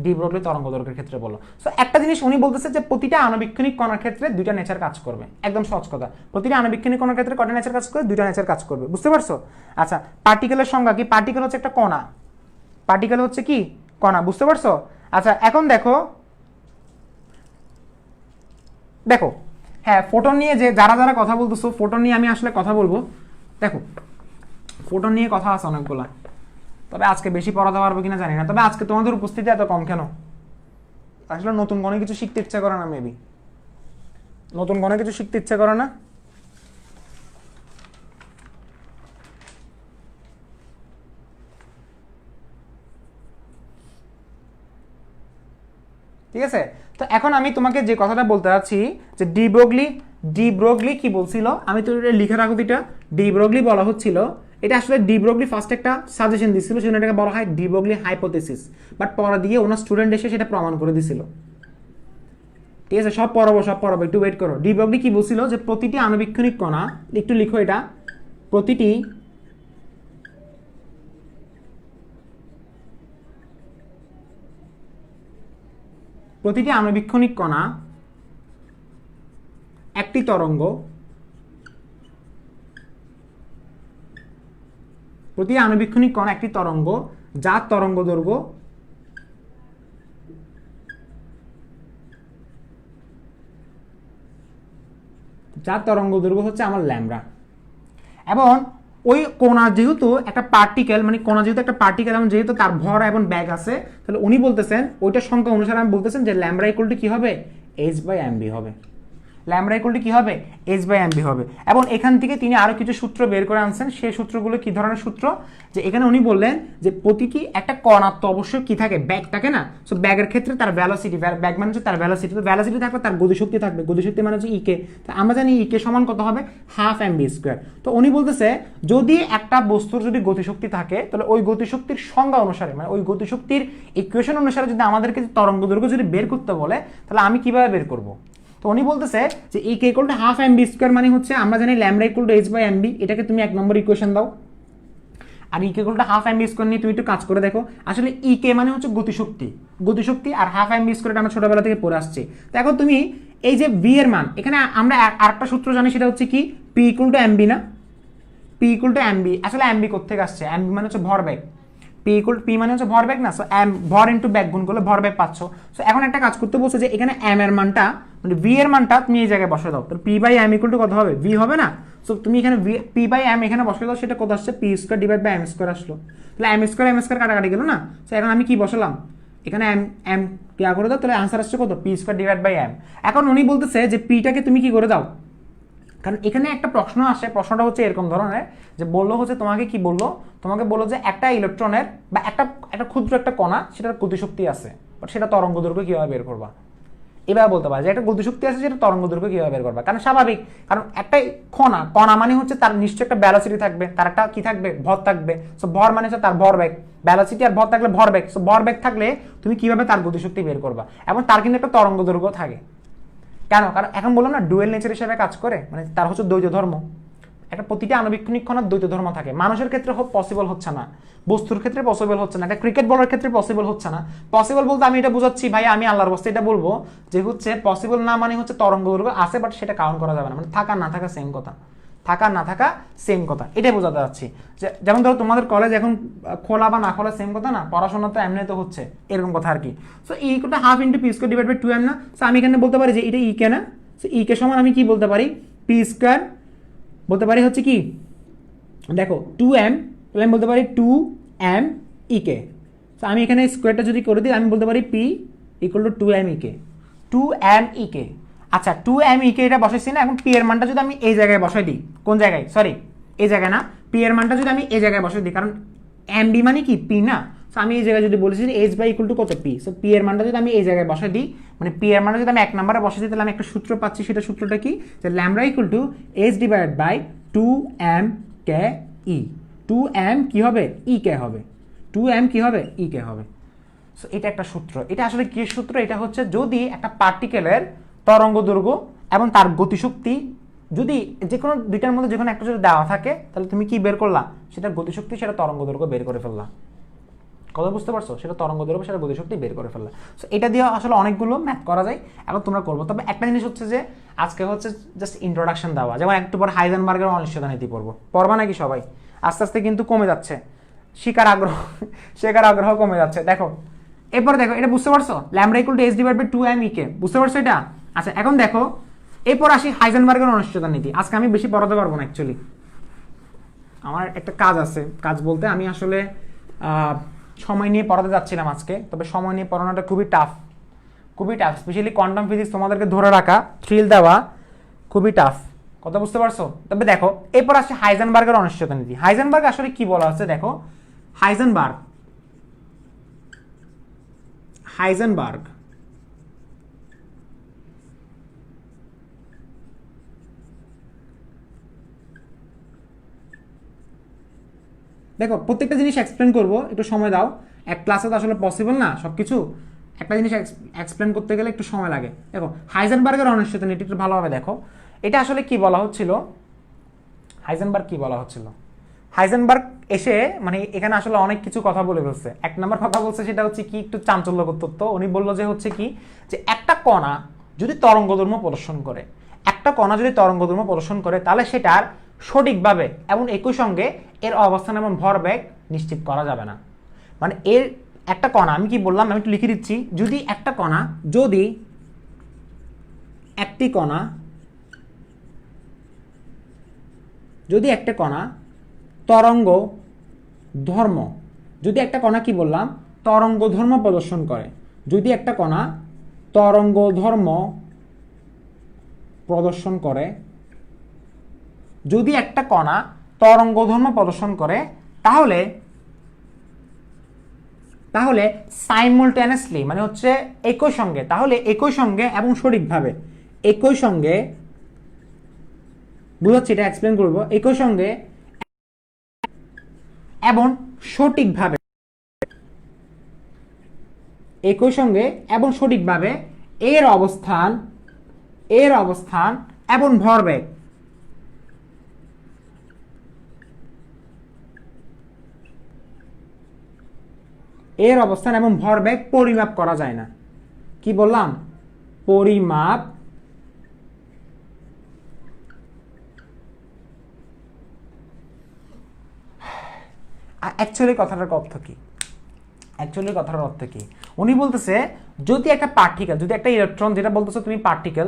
ডি ব্রগলি তরঙ্গ দৈর্ঘ্যের ক্ষেত্রে বলো। সো একটা জিনিস উনি বলতেছে যে প্রতিটা আণুবীক্ষণিক কণার ক্ষেত্রে দুইটা নেচার কাজ করবে, একদম সহজ কথা, প্রতিটা আণুবীক্ষণিক কণার ক্ষেত্রে কয়টা নেচার কাজ করবে, দুইটা নেচার কাজ করবে, বুঝতে পারছো? আচ্ছা পার্টিকেলের সংজ্ঞা কি, পার্টিকেল হচ্ছে একটা কণা, পার্টিকেল হচ্ছে কি কণা, বুঝতে পারছো? আচ্ছা এখন দেখো হ্যাঁ ফোটন নিয়ে যে যারা কথা বলতেছো, ফোটন নিয়ে আমি আসলে কথা বলবো। দেখো ফোটন নিয়ে কথা আছে অনেকগুলা, তবে আজকে বেশি পড়াতে পারবো কিনা জানি না, তবে আজকে তোমাদের উপস্থিতি এত কম কেন? আসলে নতুন কোনো কিছু শিখতে ইচ্ছা করে না, মেবি নতুন কোনো কিছু শিখতে ইচ্ছা করে না। ঠিক আছে, তো এখন আমি তোমাকে যে কথাটা বলতে চাচ্ছি যে ডি ব্রগলি কি বলছিল, আমি তো এটা লিখে রাখো, এটা ডি ব্রগলি বলা হচ্ছিল, এটা আসলে ডি ব্রগলি ফার্স্ট একটা সাজেশন দিছিল, সেজন্য এটাকে বলা হয় ডি ব্রগলি হাইপোথেসিস, বাট পরে দিয়ে ওনার স্টুডেন্ট এসে সেটা প্রমাণ করে দিছিল। ঠিক আছে সব পড়াবো একটু ওয়েট করো। ডি ব্রগলি কি বলছিল যে প্রতিটি আণুবীক্ষণিক কণা, একটু লিখো এটা, প্রতিটি আণুবীক্ষণিক কণা একটি তরঙ্গ, প্রতি আণুবীক্ষণিক কণা একটি তরঙ্গ যার তরঙ্গ দৈর্ঘ্য হচ্ছে আমার ল্যামডা। এবং ওই কণা যেহেতু একটা পার্টিকেল, মানে কণা যেহেতু একটা পার্টিকেল এবং যেহেতু তার ভর এবং ব্যাগ আছে, তাহলে উনি বলতেছেন ওইটার সংখ্যা অনুসারে আমি বলতেছেন যে ল্যামডা = কি হবে, h/mv হবে। ল্যামডা ইকুয়াল টু কি হবে h/mv হবে। এবং এখান থেকে তিনি আরো কিছু সূত্র বের করে আনছেন। সেই সূত্রগুলো কি ধরনের সূত্র, যে এখানে উনি বললেন যে প্রতিটি একটা কণার তো অবশ্যই কি থাকে, ব্যাগ থাকে না। সো ব্যাগের ক্ষেত্রে তার ভেলোসিটি, ব্যাগ মানে হচ্ছে তার ভেলোসিটি, তো ভেলোসিটি থাকলে তার গতিশক্তি থাকবে, গতিশক্তি মানে হচ্ছে ইকে। তো আমরা জানি ইকে সমান কত হবে, হাফ এম বি স্কোয়ার। তো উনি বলতেছে যদি একটা বস্তুর যদি গতিশক্তি থাকে তাহলে ওই গতিশক্তির সংজ্ঞা অনুসারে, মানে ওই গতিশক্তির ইকুয়েশন অনুসারে যদি আমাদেরকে তরঙ্গ দৈর্ঘ্য যদি বের করতে বলে তাহলে আমি কিভাবে বের করব। তো উনি বলতেছে যে E K equal to half M V square, মানে হচ্ছে আমরা জানি ল্যামডা ইকুয়াল টু h/mv, এটাকে তুমি 1 নম্বর ইকুয়েশন দাও। আর E K equal to half M V square নিয়ে তুমি একটু কাজ করে দেখো। আসলে ই কে মানে হচ্ছে গতিশক্তি, গতিশক্তি, আর হাফ এম বি স্কোয়ার আমরা ছোটবেলা থেকে পড়ে আসছি। তো এখন তুমি এই যে ভি এর মান, এখানে আমরা আরেকটা সূত্র জানি, সেটা হচ্ছে কি P equal to M V না, P equal to M V. আসলে এম বি কোথেকে আসছে, এম বি মানে হচ্ছে ভরবেগ, পি মানে হচ্ছে ভরবেগ না। সো এম ভর ইন্টু ব্যাগ গুণ করলে ভরবেগ পাচ্ছ। সো এখন একটা কাজ করতে বলছো যে এখানে এম এর মানটা মানে ভি এর মানটা তুমি এই জায়গায় বসে দাও, তো P by M equals to কত হবে, ভি হবে না। সো তুমি এখানে পি বাই এম এখানে বসে দাও, সেটা কত আসছে, P square divide by M square আসলো। তাহলে এম স্কোয়ার কাটাকাটি গেল না। সো এখন আমি কি বসালাম, এখানে এম এম ইয়া করে দাও, তাহলে আনসার আসছে কত, P square divide by M. এখন উনি বলতেছে যে পিটাকে তুমি কি করে দাও, কারণ এখানে একটা প্রশ্ন আসে, প্রশ্নটা হচ্ছে এরকম ধরনের যে বললো হচ্ছে তোমাকে কি বললো, তোমাকে বললো যে একটা ইলেকট্রনের বা একটা ক্ষুদ্র একটা কণা, সেটার গতিশক্তি আছে, বাট সেটা তরঙ্গ দৈর্ঘ্য কিভাবে বের করবা। এবার বলতে পারে যে একটা গতিশক্তি আছে, সেটা তরঙ্গ দৈর্ঘ্য কিভাবে বের করবা। কারণ স্বাভাবিক, কারণ একটা কণা মানে হচ্ছে তার নিশ্চয়ই একটা ভেলোসিটি থাকবে, তার একটা কি থাকবে, ভর থাকবে। সো ভর মানে হচ্ছে তার ভরবেগ, ভেলোসিটি আর ভর থাকলে ভরবেগ। সো ভরবেগ থাকলে তুমি কিভাবে তার গতিশক্তি বের করবা, এবং তার কিন্তু একটা তরঙ্গ দৈর্ঘ্য থাকে। কেন, কারণ এখন বললাম না ডুয়েল নেচার হিসেবে কাজ করে, মানে তার হচ্ছে দ্বৈত ধর্ম, একটা প্রতিটা আণবিক কণার দ্বৈত ধর্ম থাকে। মানুষের ক্ষেত্রে পসিবল হচ্ছে না, বস্তুর ক্ষেত্রে পসিবল হচ্ছে না, একটা ক্রিকেট বলের ক্ষেত্রে পসিবল হচ্ছে না। পসিবল বলতে আমি এটা বুঝাচ্ছি ভাই, আমি আল্লাহর বস্তে এটা বলবো যে হচ্ছে পসিবল না মানে হচ্ছে তরঙ্গ দৈর্ঘ্য আছে বাট সেটা কাউন্ট করা যাবে না, মানে থাকা না থাকা সেম কথা, থাকা না থাকা সেম কথা, এটাই বোঝাতে যাচ্ছি। যেমন ধরো তোমাদের কলেজ এখন খোলা বা না খোলা সেম কথা না, পড়াশোনা তো এমনি তো হচ্ছে, এরকম কথা আর কি। So E equals to half into P square divide by 2m না। সো আমি এখানে বলতে পারি যে এটা ই কে না। সো ই কে সমান আমি কি বলতে পারি, পি স্কোয়ার বলতে পারি হচ্ছে কি, দেখো 2m, আমি বলতে পারি 2m ই কে। সো আমি এখানে স্কোয়ারটা যদি করে দিই, আমি বলতে পারি P equal two 2m E কে, 2m ই কে। আচ্ছা 2m ই কে এটা বসাইছি না, এখন পি এর মানটা যদি আমি এই জায়গায় বসাই দিই, কোন জায়গায়, সরি এই জায়গায় না, পি এর মানটা যদি আমি এই জায়গায় বসাই দিই, কারণ এম বি মানে কি পি না। সো আমি এই জায়গায় যদি বলেছি যে এইচ বাই ইকুয়াল টু কত, পি। সো পি এর মানটা যদি আমি এই জায়গায় বসাই দিই, মানে পি এর মানটা যদি আমি 1 নম্বরে বসাই দিই, তাহলে আমি একটা সূত্র পাচ্ছি। সেটা সূত্রটা কি, যে lambda equals to H divide by 2m কে ই। 2m কি হবে, ই কে হবে, 2m কি হবে, ই কে হবে। সো এটা একটা সূত্র। এটা আসলে কি সূত্র, এটা হচ্ছে যদি একটা পার্টিকেলের তরঙ্গ দৈর্ঘ্য এবং তার গতিশক্তি যদি যে কোনো দুইটার মধ্যে যে কোনো একটা যদি দেওয়া থাকে, তাহলে তুমি কি বের করলা, সেটা গতিশক্তি, সেটা তরঙ্গ দৈর্ঘ্য বের করে ফেললা। কথা বুঝতে পারছো, সেটা তরঙ্গ দৈর্ঘ্য, সেটা গতিশক্তি বের করে ফেললা। সো এটা দিয়ে আসলে অনেকগুলো ম্যাথ করা যায়, এবং তোমরা করবো। তবে একটা জিনিস হচ্ছে যে আজকে হচ্ছে জাস্ট ইন্ট্রোডাকশন দেওয়া, যেমন একটু পর হাইজেনবার্গের অনিশ্চয়তা নীতি পড়বা নাকি সবাই, আস্তে আস্তে কিন্তু কমে যাচ্ছে শেখার আগ্রহ কমে যাচ্ছে। দেখো এরপর দেখো, এটা বুঝতে পারছো, lambda equals to H divide by 2m E কে, বুঝতে পারছো এটা। আচ্ছা এখন দেখো এরপর আসি হাইজেনবার্গের অনিশ্চয়তা নীতি। আজকে আমি বেশি পড়াতে পারবো না, অ্যাকচুয়ালি আমার একটা কাজ আছে, কাজ বলতে আমি আসলে সময় নিয়ে পড়াতে যাচ্ছিলাম আজকে, তবে সময় নিয়ে পড়ানোটা খুবই টাফ, স্পেশালি কোয়ান্টাম ফিজিক্স তোমাদেরকে ধরে রাখা, থ্রিল দেওয়া খুবই টাফ। কথা বুঝতে পারছো। তবে দেখো এরপর আসছে হাইজেনবার্গের অনিশ্চয়তা নীতি। হাইজেনবার্গ আসলে কি বলা হচ্ছে, দেখো হাইজেনবার্গ দেখো প্রত্যেকটা জিনিস এক্সপ্লেন করবো, একটু সময় দাও, এক ক্লাসে তো আসলে পসিবল না সবকিছু, একটা জিনিস এক্সপ্লেন করতে গেলে একটু সময় লাগে। দেখো হাইজেনবার্গের অনিশ্চয়তা নীতি একটু ভালোভাবে দেখো, এটা আসলে কি বলা হচ্ছিল, হাইজেনবার্গ এসে মানে এখানে আসলে অনেক কিছু কথা বলে ফেলছে। 1 নম্বর কথা বলছে সেটা হচ্ছে কি, একটু চাঞ্চল্যকর তথ্য। উনি বললো যে হচ্ছে কি, যে একটা কণা যদি তরঙ্গদৈর্ঘ্য প্রদর্শন করে, তাহলে সেটার সঠিকভাবে এবং একই সঙ্গে এর অবস্থান এবং ভরবেগ নিশ্চিত করা যাবে না। মানে এর একটা কণা, আমি কি বললাম, আমি একটু লিখে দিচ্ছি, যদি একটা কণা তরঙ্গ ধর্ম, যদি একটা কণা কি বললাম, তরঙ্গ ধর্ম প্রদর্শন করে, যদি একটা কণা তরঙ্গ ধর্ম প্রদর্শন করে, যদি একটা কণা তরঙ্গধর্ম প্রদর্শন করে তাহলে তাহলে সাইমultaneously মানে হচ্ছে একই সঙ্গে, তাহলে একই সঙ্গে এবং সঠিকভাবে, একই সঙ্গে বুঝাচ্ছি, এটা এক্সপ্লেন করব, একই সঙ্গে এবং সঠিকভাবে, একই সঙ্গে এবং সঠিকভাবে এর অবস্থান এবং ভরবেগ এর অবস্থান এবং ভরবেগ পরিমাপ করা যায় না। কি বললাম? পরিমাপ অ্যাকচুয়ালি কথাটার অর্থ কি? উনি বলতেছে যদি একটা পার্টিকেল, যদি একটা ইলেকট্রন, যেটা বলতেছে তুমি পার্টিকেল,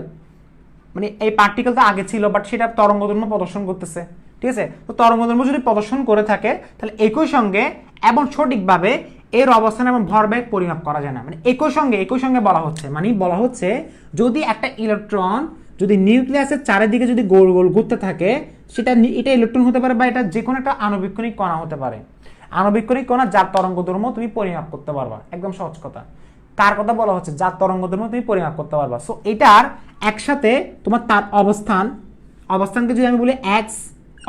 মানে এই পার্টিকেলটা আগে ছিল বাট সেটা তরঙ্গধর্ম প্রদর্শন করতেছে, ঠিক আছে? তো তরঙ্গধর্ম যদি প্রদর্শন করে থাকে তাহলে একই সঙ্গে এবং সঠিকভাবে এর অবস্থান এবং ভরবেগ পরিমাপ করা যায় না। মানে একই সঙ্গে বলা হচ্ছে যদি একটা ইলেকট্রন যদি নিউক্লিয়াসের চারিদিকে যদি গোল গোল ঘুরতে থাকে, এটা ইলেকট্রন হতে পারে বা এটা যে কোনো একটা আণবিক্ষণিক কণা হতে পারে, আণবিক্ষণিক কণা যার তরঙ্গদৈর্ঘ্য তুমি পরিমাপ করতে পারবা। একদম সহজ কথা। কার কথা বলা হচ্ছে? যার তরঙ্গদৈর্ঘ্য তুমি পরিমাপ করতে পারবা। সো এটার একসাথে তোমার তার অবস্থানকে যদি আমি বলি এক্স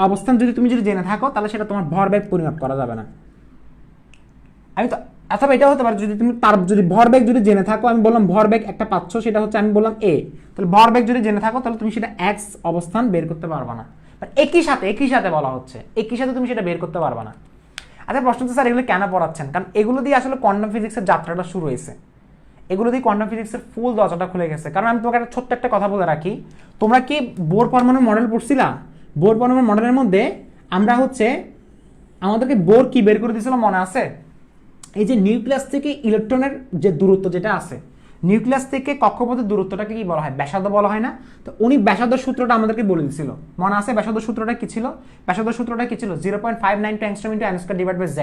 অবস্থান, যদি তুমি জেনে থাকো তাহলে সেটা তোমার ভরবেগ পরিমাপ করা যাবে না। আমি তো অথবা এটা হতে পারে যদি তুমি তার যদি ভরবেগ যদি জেনে থাকো, আমি বললাম ভরবেগ একটা পাচ্ছ, সেটা হচ্ছে আমি বললাম এ, তাহলে ভরবেগ যদি জেনে থাকো তাহলে তুমি সেটা এক্স অবস্থান বের করতে পারবা না। একই সাথে বলা হচ্ছে, একই সাথে তুমি সেটা বের করতে পারবা না। আচ্ছা, প্রশ্ন হচ্ছে স্যার এগুলো কেন পড়াচ্ছেন? কারণ এগুলো দিয়ে আসলে কোয়ান্টাম ফিজিক্সের যাত্রাটা শুরু হয়েছে, এগুলো দিয়ে কোয়ান্টাম ফিজিক্সের ফুল দরজাটা খুলে গেছে। কারণ আমি তোমাকে একটা ছোট্ট একটা কথা বলে রাখি, তোমরা কি বোর পরমাণু মডেল পড়ছিলা? বোর পরমাণু মডেলের মধ্যে আমরা হচ্ছে আমাদেরকে বোর কি বের করে দিয়েছিল মনে আছে? এই যে নিউক্লিয়াস থেকে ইলেকট্রনের যে দূরত্ব যেটা আছে, নিউক্লিয়াস থেকে কক্ষপথের দূরত্বটাকে কি বলা হয়? ব্যাসার্ধ বলা হয় না? তো উনি ব্যাসার্ধ সূত্রটা আমাদেরকে বলে দিয়েছিল, মনে আছে? ব্যাসার্ধ সূত্রটা কি ছিল? 0.592 angstrom into n square divide by z,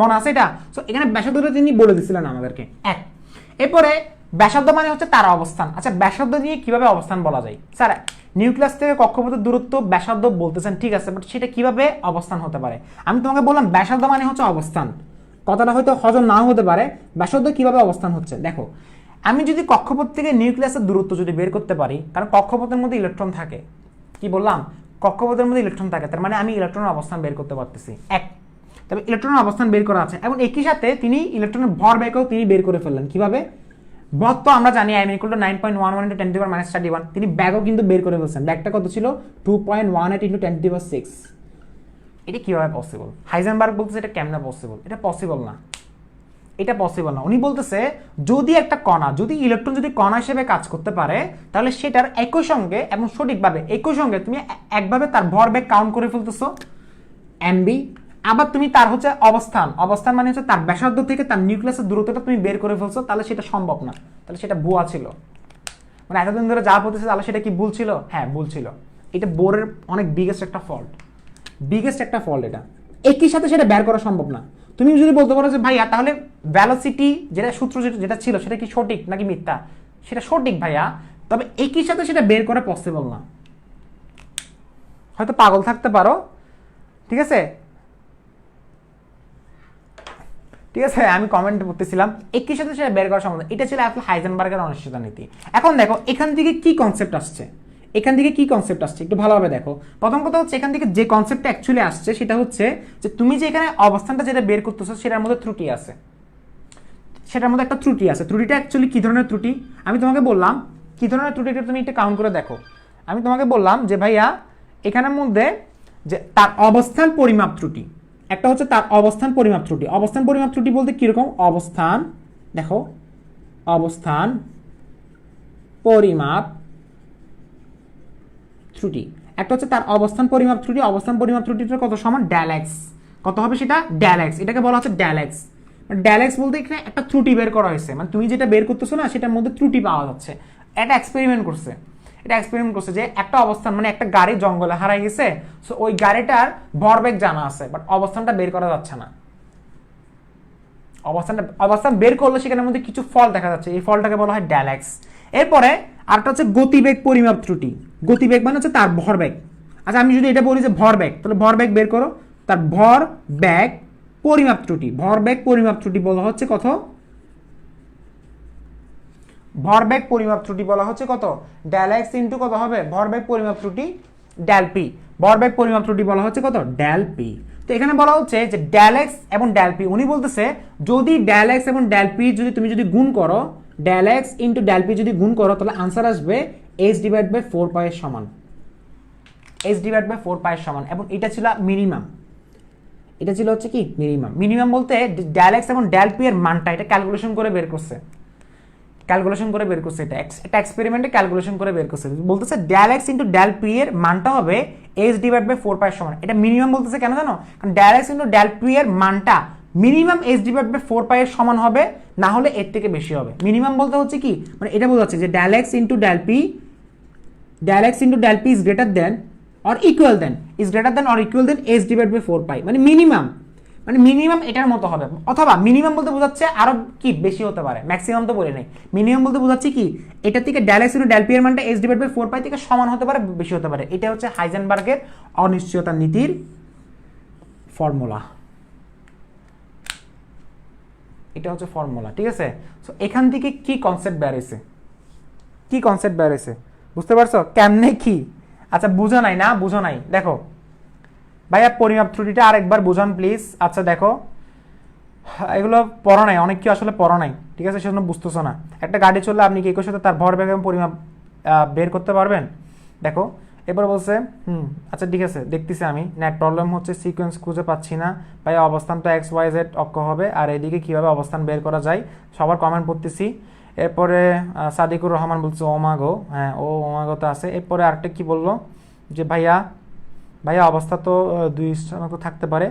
মনে আছে এটা? সো এখানে ব্যাসার্ধটা তিনি বলে দিয়েছিলেন আমাদেরকে। এক, এরপরে ব্যাসার্ধ মানে হচ্ছে তার অবস্থান। আচ্ছা, ব্যাসার্ধ নিয়ে কিভাবে অবস্থান বলা যায়? স্যার নিউক্লিয়াস থেকে কক্ষপথের দূরত্ব ব্যাসার্ধ বলতেছেন, ঠিক আছে, বাট সেটা কিভাবে অবস্থান হতে পারে? আমি তোমাকে বললাম ব্যাসার্ধ মানে হচ্ছে অবস্থান, কথাটা হয়তো হজম নাও হতে পারে। ব্যাসার্ধ কিভাবে অবস্থান হচ্ছে দেখো, আমি যদি কক্ষপথ থেকে নিউক্লিয়াসের দূরত্ব যদি বের করতে পারি, কারণ কক্ষপথের মধ্যে ইলেকট্রন থাকে, কি বললাম? কক্ষপথের মধ্যে ইলেকট্রন থাকে, তার মানে আমি ইলেকট্রনের অবস্থান বের করতে পারতেছি। এক, তবে ইলেকট্রনের অবস্থান বের করা আছে এবং একই সাথে তিনি ইলেকট্রনের ভরবেগও তিনি বের করে ফেললেন। কিভাবে? ভর তো আমরা জানি m = 9.11 × 10⁻⁻31, তিনি ব্যাগও কিন্তু বের করে ফেলছেন। ব্যাগটা কত ছিল? 2.18 × 10⁶। এটা কিভাবে পসিবল? হাইজেনবার্গ বলতেছে এটা কেমনে পসিবল? এটা পসিবল না, এটা পসিবল না। উনি বলতেছে যদি একটা কণা, যদি ইলেকট্রন যদি কণা হিসেবে কাজ করতে পারে তাহলে সেটার একই সঙ্গে এবং সঠিকভাবে একই সঙ্গে তুমি একভাবে তার ভরবেগ কাউন্ট করে ফেলতেছো mv, আবার তুমি তার হচ্ছে অবস্থান মানে হচ্ছে তার ব্যাসার্ধ থেকে তার নিউক্লিয়াসের দূরত্বটা তুমি বের করে ফেলছো, তাহলে সেটা সম্ভব না, তাহলে সেটা ভুয়া ছিল। মানে এতদিন ধরে যা বলতেছে তাহলে সেটা কি ভুল ছিল? হ্যাঁ, ভুল ছিল। এটা বোরের অনেক বিগেস্ট একটা ফল্ট এটা। একই সাথে সেটা বের করা সম্ভব না। তুমি যদি বলতে পারো যে ভাইয়া তাহলে ভেলোসিটি যেটা সূত্র যেটা ছিল সেটা কি সঠিক নাকি মিথ্যা? সেটা সঠিক ভাইয়া, তবে একই সাথে সেটা বের করা পসিবল না। হয়তো পাগল থাকতে পারো, ঠিক আছে, আমি কমেন্ট করতেছিলাম একই সাথে সেটা বের করা সম্ভব। এটা ছিল আসলে হাইজেনবার্গের অনিশ্চয়তা নীতি। এখন দেখো এখান থেকে কি কনসেপ্ট আসছে, একটু ভালোভাবে দেখো। প্রথম কথা হচ্ছে এখান থেকে যে কনসেপ্টটা অ্যাকচুয়ালি আসছে সেটা হচ্ছে যে তুমি যে এখানে অবস্থানটা যেটা বের করতেছো সেটার মধ্যে ত্রুটি আছে, একটা ত্রুটি আছে। ত্রুটিটা অ্যাকচুয়ালি কি ধরনের ত্রুটি আমি তোমাকে বললাম, কি ধরনের ত্রুটিটা তুমি একটু কাউন্ট করে দেখো। আমি তোমাকে বললাম যে ভাইয়া এখানের মধ্যে যে তার অবস্থান পরিমাপ ত্রুটি, একটা হচ্ছে তার অবস্থান পরিমাপ ত্রুটি বলতে কিরকম? অবস্থান, দেখো অবস্থান পরিমাপ ত্রুটি, একটা হচ্ছে তার অবস্থান পরিমাপ ত্রুটিটা কত সমান? ডেল(x), কত হবে সেটা? ডেল(x), এটাকে বলা হচ্ছে ডেল(x). ডেল(x) বলতে এখানে একটা ত্রুটি বের করা হয়েছে, মানে তুমি যেটা বের করতেছো না সেটার মধ্যে ত্রুটি পাওয়া যাচ্ছে। এটা এক্সপেরিমেন্ট করছে যে একটা অবস্থান, মানে একটা গাড়ি জঙ্গলে হারাই গেছে, সো ওই গাড়িটার ভরবেগ জানা আছে বাট অবস্থানটা বের করা যাচ্ছে না। অবস্থান বের করলে সেখানের মধ্যে কিছু ফল দেখা যাচ্ছে, এই ফলটাকে বলা হয় ডেল(x). এরপরে আরেকটা হচ্ছে গতিবেগ পরিমাপ ত্রুটি। গতিবেগ মানে হচ্ছে তার ভরবেগ। আচ্ছা আমি যদি এটা বলি যে ভরবেগ, তাহলে ভরবেগ বের করো। তার ভরবেগ পরিমাপ ত্রুটি, ভরবেগ পরিমাপ ত্রুটি বলা হচ্ছে কত? ভরবেগ পরিমাপ ত্রুটি বলা হচ্ছে কত? ডেল এক্স ইন্টু কত হবে? ভরবেগ পরিমাপ ত্রুটি ডেল পি। ভরবেগ পরিমাপ ত্রুটি বলা হচ্ছে কত? Del P. তো এখানে বলা হচ্ছে যে ডেল এক্স এবং ডেল পি, উনি বলতেছে যদি ডেল এক্স এবং ডেল পি যদি তুমি যদি গুণ করো, del X into del P যদি গুণ করো, তাহলে আনসার আসবে এইচ ডিভাইড বাই 4 পাই এর সমান। এইচ ডিভাইড বাই 4 পাই এর সমান। এবং এটা ছিল মিনিমাম, এটা ছিল হচ্ছে কি মিনিমাম। মিনিমাম বলতে ডেল এক্স এবং ডেল পি এর মানটা এটা ক্যালকুলেশন করে বের করছে, ক্যালকুলেশন করে বের করছে। এটা এক্সপেরিমেন্টে ক্যালকুলেশন করে বের করছে। বলতেছে del X into del P এর মানটা হবে এইচ ডিভাইড বাই 4 পাই সমান। এটা মিনিমাম বলতেছে কেন জানো? কারণ del X into del P এর মানটা minimum H divide by 4 pi এর সমান হবে, না হলে এর থেকে বেশি হবে। মিনিমাম বলতে হচ্ছে কি, মানে এটা বোঝাচ্ছে যে del X into del P, del X into del P is greater than or equal than, is greater than or equal than H divide by 4 pi. মানে মিনিমাম, মানে মিনিমাম এটার মতো হবে। অথবা মিনিমাম বলতে বোঝাচ্ছে আরো কি বেশি হতে পারে, ম্যাক্সিমাম তো বলে নেই। মিনিমাম বলতে বোঝাচ্ছে কি, এটা থেকে del X into del P এর মানটা এইচ ডিভাইড বাই 4 পাই থেকে সমান হতে পারে, বেশি হতে পারে। এটা হচ্ছে হাইজেনবার্গের অনিশ্চয়তা নীতির ফর্মুলা। এটা হচ্ছে ফর্মুলা, ঠিক আছে? সো এখান থেকে কি কনসেপ্ট বের হয়েছে, কি কনসেপ্ট বের হয়েছে বুঝতে পারছো? কেমনে কি? আচ্ছা বুঝো নাই না? বুঝো নাই, দেখো ভাইয়া পরিমাপ ত্রুটিটা আরেকবার বোঝান প্লিজ। আচ্ছা দেখো, এগুলো পড়া নাই, অনেক কি আসলে পড়া নাই, ঠিক আছে? সেজন্য বুঝতেছো না। একটা গাড়ি চললে আপনি কি একই সাথে তার ভরবেগ এবং পরিমাপ বের করতে পারবেন? দেখো এবার বলছে আচ্ছা ঠিক আছে, দেখতেছি আমি। নেট প্রবলেম হচ্ছে, সিকোয়েন্স খুঁজে পাচ্ছি না ভাইয়া। অবস্থান তো এক্স ওয়াই জেড অক্ষ হবে, আর এদিকে কীভাবে অবস্থান বের করা যায়? সবার কমেন্ট পড়তেছি। এরপরে সাদিকুর রহমান বলছে ওমাগো, হ্যাঁ ও ওমাগো তো আছে। এরপরে আরেকটা কি বললো যে ভাইয়া অবস্থা তো দুই স্থানাঙ্ক থাকতে পারে।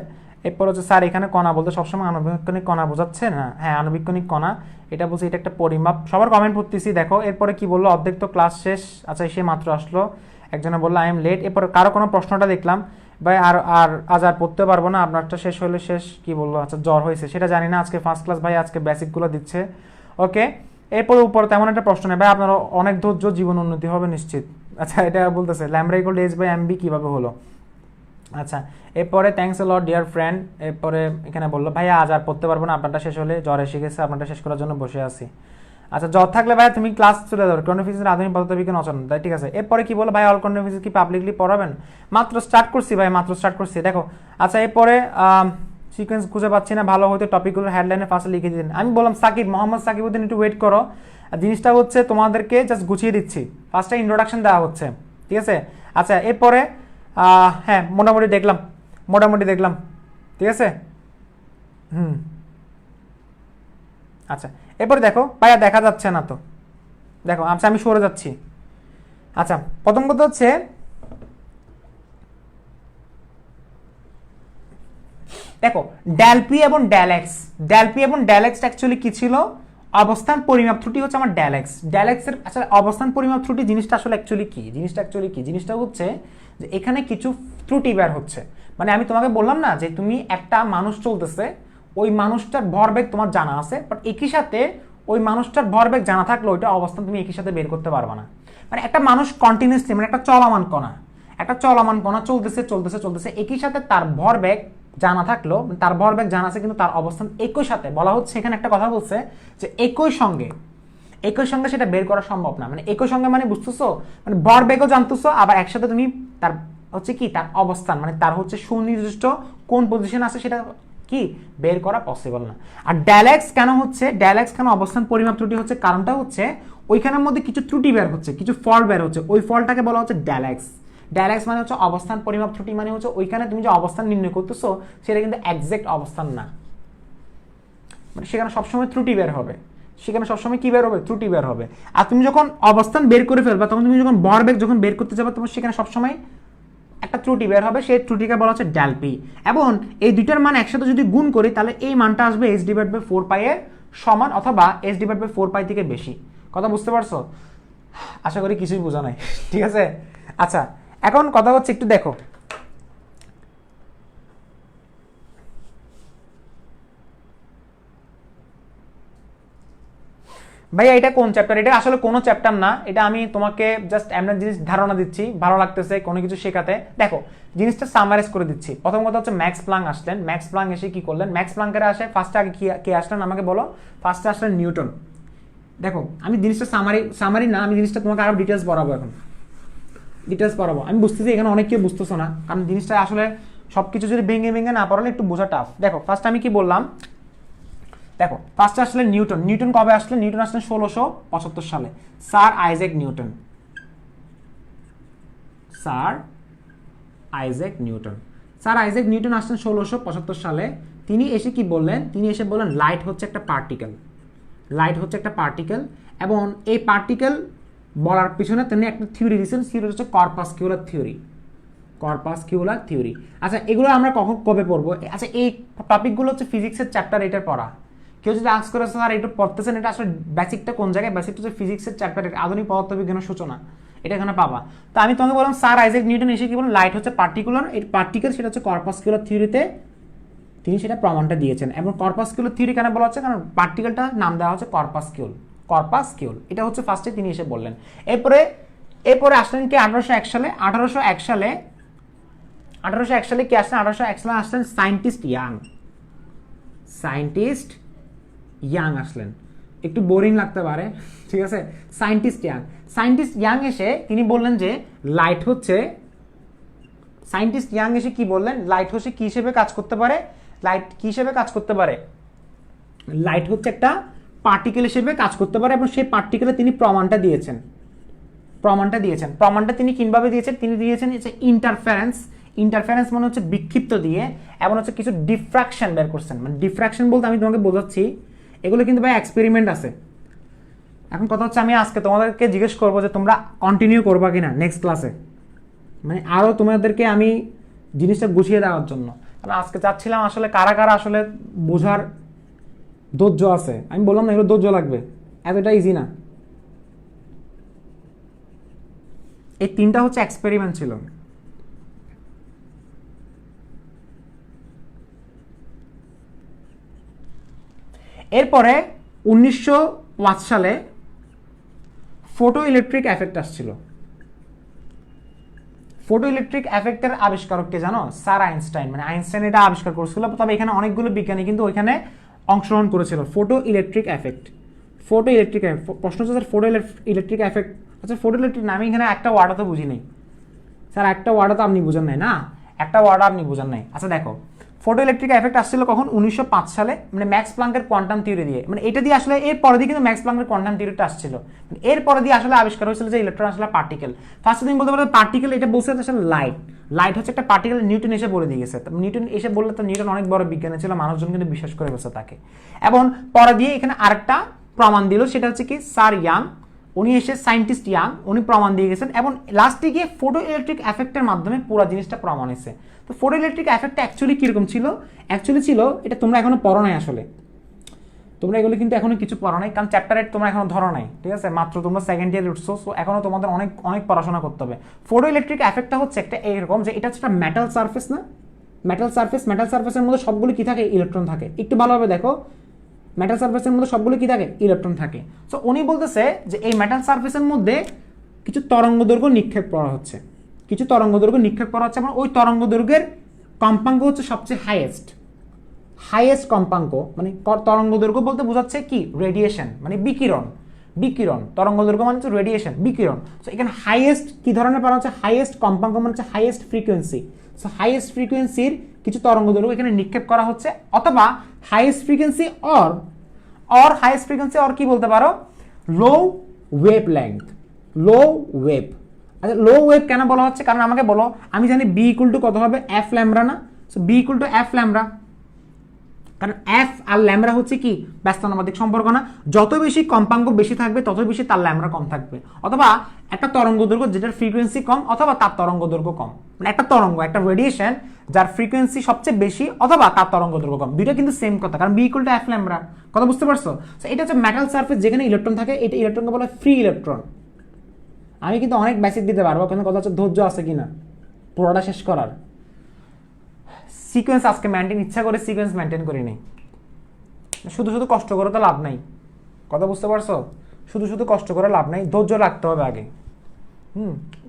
এরপর হচ্ছে স্যার এখানে কণা বলতে সবসময় আণুবীক্ষণিক কণা বোঝাচ্ছে না? হ্যাঁ আণুবীক্ষণিক কণা, এটা বলছে এটা একটা পরিমাপ। সবার কমেন্ট পড়তেছি। দেখো এরপরে কি বললো, অর্ধেক তো ক্লাস শেষ। আচ্ছা সে মাত্র আসলো। একজনে বললো আই এম লেট। এরপরে কারো কোনো প্রশ্নটা দেখলাম ভাই আজ আর পড়তে পারবো না, আপনারটা শেষ হলে শেষ। কি বললো? আচ্ছা জ্বর হয়েছে, সেটা জানি না। আজকে ফার্স্ট ক্লাস ভাই, আজকে বেসিকগুলো দিচ্ছে। ওকে, এরপরে উপরে তেমন একটা প্রশ্ন নেই ভাই, আপনার অনেক ধৈর্য, জীবন উন্নতি হবে নিশ্চিত। আচ্ছা এটা বলতেছে lambda equals H by MV কীভাবে হলো? আচ্ছা এরপরে thanks a lot dear friend. এরপরে এখানে বললো ভাইয়া আজ আর পড়তে পারবো না, আপনারটা শেষ হলে। জ্বর এসে গেছে, আপনারটা শেষ করার জন্য বসে আছি। আচ্ছা জ্বর থাকলে ভাইয়া তুমি ক্লাস চলে যাবে। কোয়ান্টাম ফিজিক্সের আধুনিক পদার্থবিজ্ঞান অচল, তাই ঠিক আছে। এরপরে কি বলো ভাই, অল কোয়ান্টাম ফিজিক্স কি পাবলিকলি পড়াবেন? মাত্র স্টার্ট করছি ভাই, মাত্র স্টার্ট করছি। দেখো আচ্ছা এরপরে সিকোয়েন্স খুঁজে পাচ্ছি না, ভালো হয়তো টপিকগুলো হেডলাইনে ফার্স্টে লিখে দিন। আমি বললাম সাকিব, মোহাম্মদ সাকিবউদ্দিন একটু ওয়েট করো। জিনিসটা হচ্ছে তোমাদেরকে জাস্ট গুছিয়ে দিচ্ছি, ফার্স্টে ইন্ট্রোডাকশন দেওয়া হচ্ছে, ঠিক আছে? আচ্ছা এরপরে হ্যাঁ মোটামুটি দেখলাম, ঠিক আছে। আচ্ছা এরপরে দেখো ভাইয়া দেখা যাচ্ছে না তো, দেখো আচ্ছা আমি সরে যাচ্ছি। আচ্ছা প্রথম কথা হচ্ছে দেখো ডেল পি এবং ডেল এক্স, অ্যাকচুয়ালি কি ছিল? অবস্থান পরিমাপ ত্রুটি হচ্ছে আমার ডেল এক্স এর। আচ্ছা অবস্থান পরিমাপ ত্রুটি জিনিসটা আসলে অ্যাকচুয়ালি কি? জিনিসটা হচ্ছে যে এখানে কিছু ত্রুটি বের হচ্ছে। মানে আমি তোমাকে বললাম না যে তুমি একটা মানুষ চলতেছে, ওই মানুষটার ভরবেগ তোমার জানা আছে, বাট একই সাথে ওই মানুষটার ভরবেগ জানা থাকলে ওইটা অবস্থান তুমি একই সাথে বের করতে পারবে না। মানে একটা মানুষ কন্টিনিউসলি, মানে একটা চলমান কণা চলতেছে, একই সাথে তার ভরবেগ জানা থাকলো, তার ভরবেগ জানা আছে কিন্তু তার অবস্থান একই সাথে। বলা হচ্ছে এখানে একটা কথা বলছে যে একই সঙ্গে সেটা বের করা সম্ভব না। মানে একই সঙ্গে মানে বুঝতেছো, মানে ভরবেগও জানতেছো, আবার একসাথে তুমি তার হচ্ছে কি তার অবস্থান, মানে তার হচ্ছে সুনির্দিষ্ট কোন পজিশন আছে সেটা কি বের করা পসিবল না। আর ডেল এক্স কেন অবস্থান পরিমাপ ত্রুটি হচ্ছে? কারণটা হচ্ছে ওইখানের মধ্যে কিছু ত্রুটি বের হচ্ছে, কিছু ফল বের হচ্ছে, ওই ফলটাকে বলা হচ্ছে ডেল এক্স। মানে হচ্ছে অবস্থান পরিমাপ ত্রুটি, মানে হচ্ছে ওইখানে তুমি যে অবস্থান নির্ণয় করতেছো সেটা কিন্তু একজ্যাক্ট অবস্থান না, মানে সেখানে সবসময় ত্রুটি বের হবে। ত্রুটি বের হবে। আর তুমি যখন অবস্থান বের করে ফেলবা, তখন তুমি যখন ভরবেগ বের করতে যাবে, তোমার সেখানে সবসময় একটা ত্রুটি বের হবে, সেই ত্রুটিকে বলা হচ্ছে ডেল পি। এবং এই দুইটার মান একসাথে যদি গুণ করি, তাহলে এই মানটা আসবে এইচ ডিভাইড বাই 4 পাই এর সমান, অথবা এইচ ডিভাইড বাই 4 পাই থেকে বেশি। কথা বুঝতে পারছো? আশা করি কিছুই বোঝা নাই, ঠিক আছে? আচ্ছা এখন কথা হচ্ছে একটু দেখো, ভাইয়া এটা কোন চ্যাপ্টার? এটা আসলে কোনো চ্যাপ্টার না, এটা আমি তোমাকে জাস্ট এমন জিনিস ধারণা দিচ্ছি, ভালো লাগতেছে কোনো কিছু শেখাতে। দেখো জিনিসটা সামারাইজ করে দিচ্ছি। প্রথম কথা হচ্ছে ম্যাক্স প্লাঙ্ক আসলেন, ম্যাক্স প্লাঙ্ক এসে কি করলেন, ম্যাক্স প্লাঙ্কের আসে ফার্স্টে আগে কে আসলেন আমাকে বলো? ফার্স্টে আসলেন নিউটন। দেখো আমি জিনিসটা সামারি না, আমি জিনিসটা তোমাকে আরো ডিটেলস পড়াবো, এখন ডিটেলস পড়াবো। আমি বুঝতেছি এখানে অনেক কেউ বুঝতেছো না, কারণ জিনিসটা আসলে সবকিছু যদি ভেঙে ভেঙে না পড়ালে একটু বোঝা টাফ। দেখো ফার্স্ট আমি কি বললাম, দেখো ফার্স্টে আসলেন নিউটন। নিউটন কবে আসলেন? নিউটন আসলেন 1675 সালে। Sir Isaac Newton, sir Isaac Newton, sir Isaac Newton আসলেন 1675 সালে। তিনি এসে কি বললেন? তিনি এসে বললেন লাইট হচ্ছে একটা পার্টিকেল, লাইট হচ্ছে একটা পার্টিকেল, এবং এই পার্টিকেল বলার পিছনে তিনি একটা থিওরি দিয়েছেন, থিওরি হচ্ছে কর্পাসকিউলার থিওরি, কর্পাসকিউলার থিওরি। আচ্ছা এগুলো আমরা কখন কবে পড়বো? আচ্ছা এই টপিকগুলো হচ্ছে ফিজিক্সের চ্যাপ্টার এটার পড়া। কেউ যদি আস্ক করে স্যার এটা পড়তেছেন, এটা আসলে বেসিকটা কোন জায়গায়? বেসিকটা হচ্ছে ফিজিক্সের চ্যাপ্টার আধুনিক পদার্থবিজ্ঞানের সূচনা, এটা এখানে পাবা। তো আমি তোমাকে বললাম স্যার আইজ্যাক নিউটন এসে কি বলেন, লাইট হচ্ছে পার্টিকুলার, এই পার্টিকেল সেটা হচ্ছে কর্পাসকিউলার থিওরিতে তিনি সেটা প্রমাণটা দিয়েছেন। এবং কর্পাসকিউলার থিওরি কেন বলা হচ্ছে? কারণ পার্টিকেলটা নাম দেওয়া হচ্ছে কর্পাসকিউল, কর্পাসকিউল, এটা হচ্ছে ফার্স্টে তিনি এসে বললেন। এরপরে আসলেন কি 1801 সালে। 1801 সালে কি আসলেন? 1801 সালে আসলেন সায়েন্টিস্ট ইয়াং, সায়েন্টিস্ট ইয়াং আসলেন। একটু বোরিং লাগতে পারে, ঠিক আছে। সায়েন্টিস্ট ইয়াং এসে তিনি বললেন যে লাইট হচ্ছে, সায়েন্টিস্ট ইয়াং এসে কি বললেন, লাইট হচ্ছে কি হিসেবে কাজ করতে পারে, লাইট কি হিসেবে কাজ করতে পারে, লাইট হচ্ছে একটা পার্টিকেল হিসেবে কাজ করতে পারে, এবং সেই পার্টিকেলে তিনি প্রমাণটা দিয়েছেন, প্রমাণটা তিনি কিভাবে দিয়েছেন? তিনি দিয়েছেন হচ্ছে ইন্টারফারেন্স, ইন্টারফারেন্স মানে হচ্ছে বিক্ষিপ্ত দিয়ে, এবং হচ্ছে কিছু ডিফ্রাকশন বের করছেন। মানে ডিফ্রাকশন বলতে আমি তোমাকে বোঝাচ্ছি, এগুলো কিন্তু ভাই এক্সপেরিমেন্ট আছে। এখন কথা হচ্ছে আমি আজকে তোমাদেরকে জিজ্ঞেস করবো যে তোমরা কন্টিনিউ করবা কিনা নেক্সট ক্লাসে, মানে আরও তোমাদেরকে আমি জিনিসটা গুছিয়ে দেওয়ার জন্য। কারণ আজকে চাচ্ছিলাম আসলে কারা কারা আসলে বোঝার ধৈর্য আছে। আমি বললাম না এগুলো ধৈর্য লাগবে, এতটা ইজি না। এই তিনটা হচ্ছে এক্সপেরিমেন্ট ছিল। এরপরে 1905 সালে ফটো ইলেকট্রিক এফেক্ট আসছিল। ফটো ইলেকট্রিক এফেক্টের আবিষ্কারক কে জানো? Sir Einstein. মানে আইনস্টাইন এটা আবিষ্কার করেছিল, তবে এখানে অনেকগুলো বিজ্ঞানী কিন্তু ওইখানে অংশগ্রহণ করেছিল। Photo electric effect, photo electric প্রশ্ন হচ্ছে স্যার ফটো ইলেকট্রিক এফেক্ট, আচ্ছা ফটো ইলেকট্রিক আমি এখানে একটা ওয়ার্ডও তো বুঝি নাই স্যার, একটা ওয়ার্ডও তো আপনি বুঝেন নাই না, একটা ওয়ার্ড আপনি বুঝেন নাই। আচ্ছা দেখো ফটো ইলেকট্রিক এফেক্ট আসছিল কখন? 1905 সালে, মানে ম্যাক্স প্লাঙ্কের কোয়ান্টাম থিওরি দিয়ে। মানে এটা দিয়ে আসলে এর পরে দিয়ে কিন্তু ম্যাক্স প্লাঙ্কের কোয়ান্টাম থিওরিটা আসছিল, মানে এর পরে দিয়ে আসলে আবিষ্কার হয়েছিল যে ইলেকট্রন আসলে পার্টিকেল। ফার্স্ট তুমি বলতে পারো পার্টিকেল, এটা বলছে আসলে লাইট, লাইট হচ্ছে একটা পার্টিকেল। নিউটন এসে বলে দিয়ে গেছে, নিউটন এসে বললে তো নিউটন অনেক বড় বিজ্ঞানী ছিল, মানুষজন কিন্তু বিশ্বাস করে গেছে তাকে। এবং পরে দিয়ে এখানে আরেকটা প্রমাণ দিল, সেটা হচ্ছে কি স্যার ইয়াং, উনি এসে সায়েন্টিস্ট ইয়াং, উনি প্রমাণ দিয়ে গেছেন। এবং লাস্টে গিয়ে ফটো ইলেকট্রিক এফেক্টের মাধ্যমে পুরো জিনিসটা প্রমাণ হয়েছে। তো ফটো ইলেকট্রিক এফেক্টটা অ্যাকচুয়ালি কিরকম ছিল? অ্যাকচুয়ালি ছিল এটা, তোমরা এখনো পড়ো নাই আসলে, তোমরা এগুলো কিন্তু এখনো কিছু পড়ো নাই, কারণ চ্যাপ্টার 8 তোমরা এখনো ধরো নাই, ঠিক আছে। মাত্র তোমরা সেকেন্ড ইয়ার উঠছো, সো এখনো তোমাদের অনেক অনেক পড়াশোনা করতে হবে। ফটো ইলেকট্রিক এফেক্টটা হচ্ছে একটা এরকম যে এটা হচ্ছে একটা মেটাল সারফেস না, মেটাল সারফেসের মধ্যে সবগুলো কি থাকে? ইলেকট্রন থাকে। একটু ভালোভাবে দেখো, মেটাল সারফেসের মধ্যে সবগুলো কি থাকে? ইলেকট্রন থাকে। সো উনি বলতেছে যে এই মেটাল সারফেসের মধ্যে কিছু তরঙ্গ দৈর্ঘ্য নিক্ষেপ করা হচ্ছে, কিছু তরঙ্গ দৈর্ঘ্য নিক্ষেপ করা হচ্ছে, এবং ওই তরঙ্গ দৈর্ঘ্যের কম্পাঙ্ক হচ্ছে সবচেয়ে হাইয়েস্ট কম্পাঙ্ক। মানে তরঙ্গ দৈর্ঘ্য বলতে বোঝাচ্ছে কি? রেডিয়েশন, মানে বিকিরণ। তরঙ্গ দৈর্ঘ্য মানে হচ্ছে রেডিয়েশন, বিকিরণ। সো এখানে হাইয়েস্ট কি ধরনের পাওয়া হচ্ছে? হাইয়েস্ট কম্পাঙ্ক মানে হচ্ছে হাইয়েস্ট ফ্রিকোয়েন্সি। সো হাইয়েস্ট ফ্রিকোয়েন্সির কিছু তরঙ্গ দৈর্ঘ্য এখানে নিক্ষেপ করা হচ্ছে, অথবা highest frequency or highest frequency or কি বলতে পারো? লো ওয়েভ লেংথ, লো ওয়েভ। আচ্ছা লো ওয়েভ কেন বলা হচ্ছে? কারণ আমাকে বলো, আমি জানি বি ইকুয়াল টু কত হবে? এফ ল্যামডা না? So V equals to F lambda, কারণ এফ আর ল্যামডা হচ্ছে কি? ব্যস্তানুপাতিক সম্পর্ক না? যত বেশি কম্পাঙ্ক বেশি থাকবে তত বেশি তার ল্যামডা কম থাকবে। অথবা একটা তরঙ্গ দৈর্ঘ্য যেটার ফ্রিকোয়েন্সি কম, অথবা তার তরঙ্গ দৈর্ঘ্য কম, মানে একটা তরঙ্গ, একটা রেডিয়েশন যার ফ্রিকোয়েন্সি সবচেয়ে বেশি অথবা তার তরঙ্গ দৈর্ঘ্য কম, দুইটা কিন্তু সেম কথা, কারণ V equals to F lambda. কথা বুঝতে পারছো? সো এটা হচ্ছে মেটাল সারফেস যেখানে ইলেকট্রন থাকে, এটা ইলেকট্রনকে বলা হয় ফ্রি ইলেকট্রন। আমি কিন্তু অনেক বেসিক দিতে পারবো, কিন্তু কথা হচ্ছে ধৈর্য আছে কিনা পুরোটা শেষ করার। সিকোয়েন্স আজকে মেনটেন ইচ্ছা করে সিকোয়েন্স মেনটেন করি নাই, শুধু শুধু কষ্ট করে তো লাভ নাই, কথা বুঝতে পারছো? শুধু শুধু কষ্ট করে লাভ নাই, ধৈর্য রাখতে হবে আগে।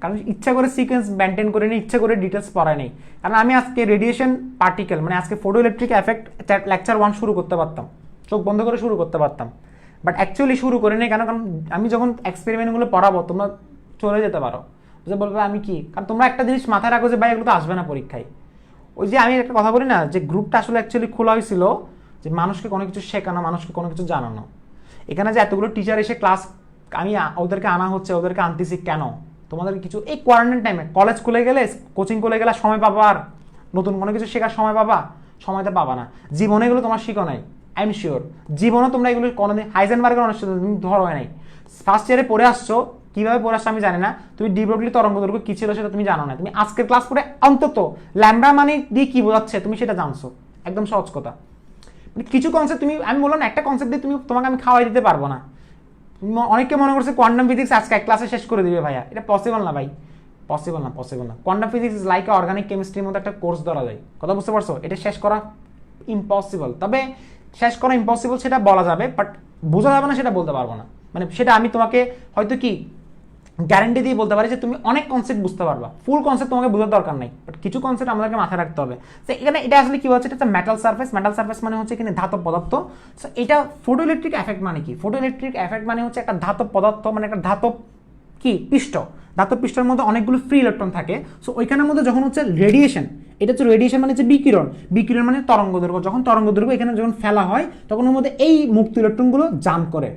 কারণ ইচ্ছা করে সিকোয়েন্স মেনটেন করে নিই, ইচ্ছা করে ডিটেলস পড়াই নেই। কারণ আমি আজকে রেডিয়েশন পার্টিকেল মানে আজকে ফটো ইলেকট্রিক এফেক্ট লেকচার 1 শুরু করতে পারতাম, চোখ বন্ধ করে শুরু করতে পারতাম, বাট অ্যাকচুয়ালি শুরু করে নেই। কেন? কারণ আমি যখন এক্সপেরিমেন্টগুলো পড়াবো তোমরা চলে যেতে পারো, যে বলবে আমি কি, কারণ তোমরা একটা জিনিস মাথায় রাখো যে ভাই এগুলো তো আসবে না পরীক্ষায়। ওই যে আমি একটা কথা বলি না, যে গ্রুপটা আসলে অ্যাকচুয়ালি খোলা হয়েছিল যে মানুষকে কোনো কিছু শেখানো, মানুষকে কোনো কিছু জানানো। এখানে যে এতগুলো টিচার এসে ক্লাস আমি ওদেরকে আনা হচ্ছে, ওদেরকে আনতেছি কেন? তোমাদের কিছু এই কোয়ারেন্টাইন টাইমে কলেজ খুলে গেলে, কোচিং খুলে গেলে সময় পাবা, আর নতুন কোনো কিছু শেখার সময় পাবা? সময়টা পাবা না। জীবনে এগুলো তোমার শিখো নাই, আই এম শিওর। জীবনে তোমরা এগুলো কোনোদিন হাইজেনবার্গের অনুষ্ঠান তুমি ধরো নাই। ফার্স্ট ইয়ারে পড়ে আসছো, কিভাবে পড়ে আসছো আমি জানি না। তুমি ডি ব্রগলি তরঙ্গ দৈর্ঘ্য কি ছিল সেটা তুমি জানো না। তুমি আজকের ক্লাস পড়ে অন্তত ল্যামডা মানে দিয়ে কি বোঝাচ্ছে তুমি সেটা জানছো, একদম সহজ কথা। মানে কিছু কনসেপ্ট তুমি, আমি বললাম না একটা কনসেপ্ট দিয়ে তুমি তোমাকে আমি খাওয়াই দিতে পারবো না। অনেকে মনে করছে কোয়ান্টাম ফিজিক্স আজকে এক ক্লাসে শেষ করে দিবে ভাইয়া, এটা পসিবল না ভাই, পসিবল না, পসিবল না। Quantum physics is like organic কেমিস্ট্রির মতো একটা কোর্স ধরা যায়, কথা বুঝতে পারছো? এটা শেষ করা ইম্পসিবল। তবে শেষ করা ইম্পসিবল সেটা বলা যাবে, বাট বোঝা যাবে না সেটা বলতে পারবো না। মানে সেটা আমি তোমাকে হয়তো কি গ্যারান্টি দিয়ে বলতে পারি যে তুমি অনেক কনসেপ্ট বুঝতে পারবা, ফুল কনসেপ্ট তোমাকে বোঝার দরকার নাই, বাট কিছু কনসেপ্ট আমাদেরকে মাথায় রাখতে হবে। তো এখানে এটা আসলে কি হচ্ছে, এটা হচ্ছে মেটাল সারফেস। মেটাল সারফেস মানে হচ্ছে এখানে ধাতব পদার্থ। সো এটা ফটো ইলেকট্রিক এফেক্ট মানে কি? ফটো ইলেকট্রিক এফেক্ট মানে হচ্ছে একটা ধাতব পদার্থ, মানে একটা ধাতব কি পৃষ্ঠ, ধাতব পৃষ্ঠের মধ্যে অনেকগুলো ফ্রি ইলেকট্রন থাকে। সো ওইখানের মধ্যে যখন হচ্ছে রেডিয়েশন, এটা হচ্ছে রেডিয়েশন মানে হচ্ছে বিকিরণ, বিকিরণ মানে তরঙ্গ দৈর্ঘ্য। যখন তরঙ্গ দৈর্ঘ্য এখানে যখন ফেলা হয় তখন ওর মধ্যে এই মুক্ত ইলেকট্রনগুলো জাম্প করে,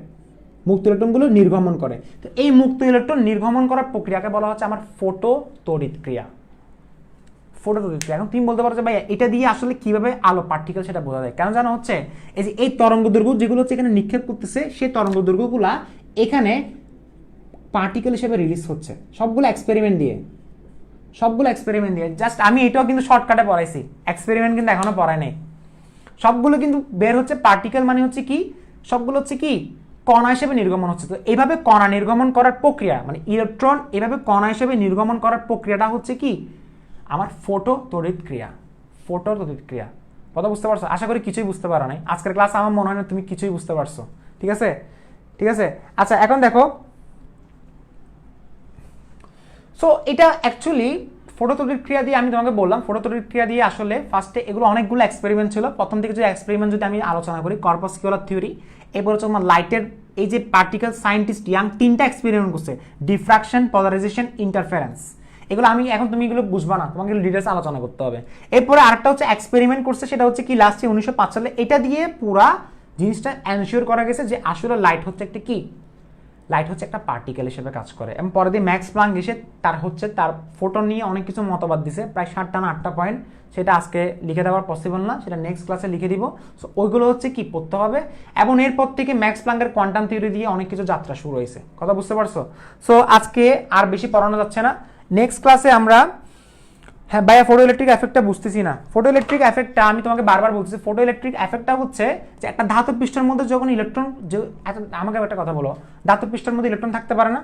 মুক্ত ইলেকট্রনগুলো নির্গমন করে। তো এই মুক্ত ইলেকট্রন নির্গমন করার প্রক্রিয়াকে বলা হচ্ছে আমার ফটো তড়িৎ ক্রিয়া। ফটো তড়িৎ ক্রিয়া। এখন তুমি বলতে পারো যে ভাই এটা দিয়ে আসলে কিভাবে আলো পার্টিকেল সেটা বোঝা যায়। কেন জানা হচ্ছে এই যে এই তরঙ্গ দৈর্ঘ্য যেগুলো হচ্ছে এখানে নিক্ষেপ করতেছে, সেই তরঙ্গ দৈর্ঘ্যগুলা এখানে পার্টিকেল হিসেবে রিলিজ হচ্ছে, সবগুলো এক্সপেরিমেন্ট দিয়ে, সবগুলো এক্সপেরিমেন্ট দিয়ে। জাস্ট আমি এটাও কিন্তু শর্টকাটে পড়াইছি, এক্সপেরিমেন্ট কিন্তু এখনো পড়াই নাই। সবগুলো কিন্তু বের হচ্ছে পার্টিকেল মানে হচ্ছে কি, সবগুলো হচ্ছে কি কণা হিসেবে নির্গমন হচ্ছে। তো এইভাবে কণা নির্গমন করার প্রক্রিয়া মানে ইলেকট্রন এভাবে কণা হিসেবে নির্গমন করার প্রক্রিয়াটা হচ্ছে কি আমার ফটো তড়িৎ ক্রিয়া, ফটো তড়িৎ ক্রিয়া। কথা বুঝতে পারছো? আশা করি কিছুই বুঝতে পারো নাই আজকের ক্লাস, আমার মনে হয় না তুমি কিছুই বুঝতে পারছো। ঠিক আছে, ঠিক আছে। আচ্ছা এখন দেখো, সো এটা অ্যাকচুয়ালি ফটো তড়িৎ ক্রিয়া দিয়ে আমি তোমাকে বললাম, ফটো তড়িৎ ক্রিয়া দিয়ে আসলে ফার্স্টে এগুলো অনেকগুলো এক্সপেরিমেন্ট ছিল। প্রথম থেকে যে এক্সপেরিমেন্ট যদি আমি আলোচনা করি, কর্পাসকোলার থিওরি, এরপর হচ্ছে আমার লাইটের এই যে পার্টিকেল সায়েন্টিস্ট ইয়াং 3টা এক্সপেরিমেন্ট করছে, ডিফ্রাকশন, পোলারাইজেশন, ইন্টারফারেন্স। এগুলো আমি এখন তুমি এগুলো বুঝবা না, তোমাকে ডিটেলস আলোচনা করতে হবে। এরপরে আরেকটা হচ্ছে এক্সপেরিমেন্ট করছে, সেটা হচ্ছে কি লাস্টে 1905 সালে। এটা দিয়ে পুরা জিনিসটা এনশিওর করা গেছে যে আসলে লাইট হচ্ছে একটা কি, লাইট হচ্ছে একটা পার্টিকেল হিসেবে কাজ করে। এবং পরে দিয়ে ম্যাক্স প্লাঙ্ক এসে তার হচ্ছে তার ফোটন নিয়ে অনেক কিছু মতবাদ দিছে, প্রায় 7টা না 8টা পয়েন্ট। সেটা আজকে লিখে দেওয়ার পসিবল না, সেটা নেক্সট ক্লাসে লিখে দিব। সো ওইগুলো হচ্ছে কি পড়তে হবে। এবং এরপর থেকে ম্যাক্স প্লাঙ্কের কোয়ান্টাম থিওরি দিয়ে অনেক কিছু যাত্রা শুরু হয়েছে, কথা বুঝতে পারছো? সো আজকে আর বেশি পড়ানো যাচ্ছে না, নেক্সট ক্লাসে আমরা, হ্যাঁ ভাইয়া ফটো ইলেকট্রিক এফেক্টটা বুঝতেছি না। ফটো ইলেকট্রিক এফেক্টটা আমি তোমাকে বারবার বলতেছি, ফটো ইলেকট্রিক এফেক্টটা হচ্ছে যে একটা ধাতব পৃষ্ঠের মধ্যে যখন ইলেকট্রন, যে আমাকে একটা কথা বলো, ধাতব পৃষ্ঠের মধ্যে ইলেকট্রন থাকতে পারে না?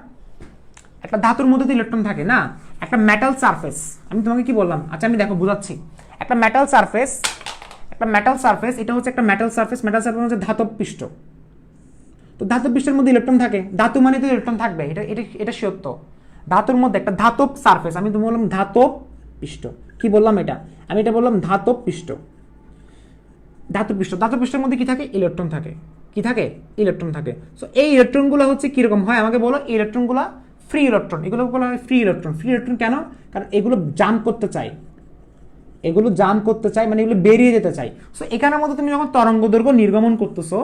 একটা ধাতুর মধ্যে তো ইলেকট্রন থাকে না, একটা মেটাল সারফেস। আমি তোমাকে কি বললাম, আচ্ছা আমি দেখো বুঝাচ্ছি। একটা মেটাল সারফেস, একটা মেটাল সারফেস, এটা হচ্ছে একটা মেটাল সারফেস। মেটাল সারফেস হচ্ছে ধাতব পৃষ্ঠ। তো ধাতব পৃষ্ঠের মধ্যে ইলেকট্রন থাকে, ধাতু মানে তো ইলেকট্রন থাকবে, এটা এটা এটা সত্য। ধাতুর মধ্যে একটা ধাতব সারফেস, আমি তুমি বললাম ধাতব পৃষ্ঠ, কি বললাম এটা, আমি এটা বললাম ধাতব পৃষ্ঠ। ধাতব পৃষ্ঠ, ধাতব পৃষ্ঠের মধ্যে কি থাকে, ইলেকট্রন থাকে। কি থাকে, ইলেকট্রন থাকে। সো এই ইলেকট্রনগুলো হচ্ছে কিরকম হয় আমাকে বলো, এই ইলেকট্রনগুলো ফ্রি ইলেকট্রন, এগুলো বলা হয় ফ্রি ইলেকট্রন। ফ্রি ইলেকট্রন কেন? কারণ এগুলো জাম্প করতে চায়, এগুলো জাম্প করতে চায়, মানে এগুলো বেরিয়ে যেতে চায়। সো এখানের মধ্যে তুমি যখন তরঙ্গ দৈর্ঘ্য নির্গমন করতেছো,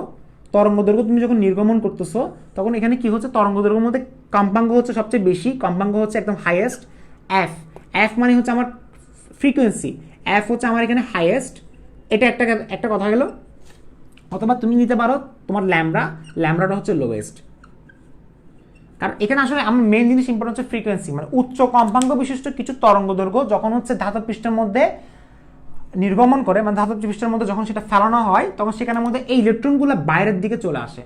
তরঙ্গ দৈর্ঘ্য তুমি যখন নির্গমন করতেছো, তখন এখানে কি হচ্ছে, তরঙ্গ দৈর্ঘ্যের মধ্যে কম্পাঙ্ক হচ্ছে সবচেয়ে বেশি, কম্পাঙ্ক হচ্ছে একদম হাইয়েস্ট, এফ। এফ মানে হচ্ছে আমার ফ্রিকোয়েন্সি, এফ হচ্ছে আমার এখানে হাইয়েস্ট। এটা একটা একটা কথা গেল। অথবা তুমি নিতে পারো তোমার ল্যামডা, ল্যামডাটা হচ্ছে লোয়েস্ট। কারণ এখানে আসলে আমার মেইন জিনিস ইম্পর্টেন্ট হচ্ছে ফ্রিকোয়েন্সি, মানে উচ্চ কম্পাঙ্ক বিশিষ্ট কিছু তরঙ্গ দৈর্ঘ্য যখন হচ্ছে ধাতব পৃষ্ঠের মধ্যে নির্গমন করে, মানে ধাতব পৃষ্ঠের মধ্যে যখন সেটা ফেলানো হয়, তখন সেখানের মধ্যে এই ইলেকট্রনগুলো বাইরের দিকে চলে আসে,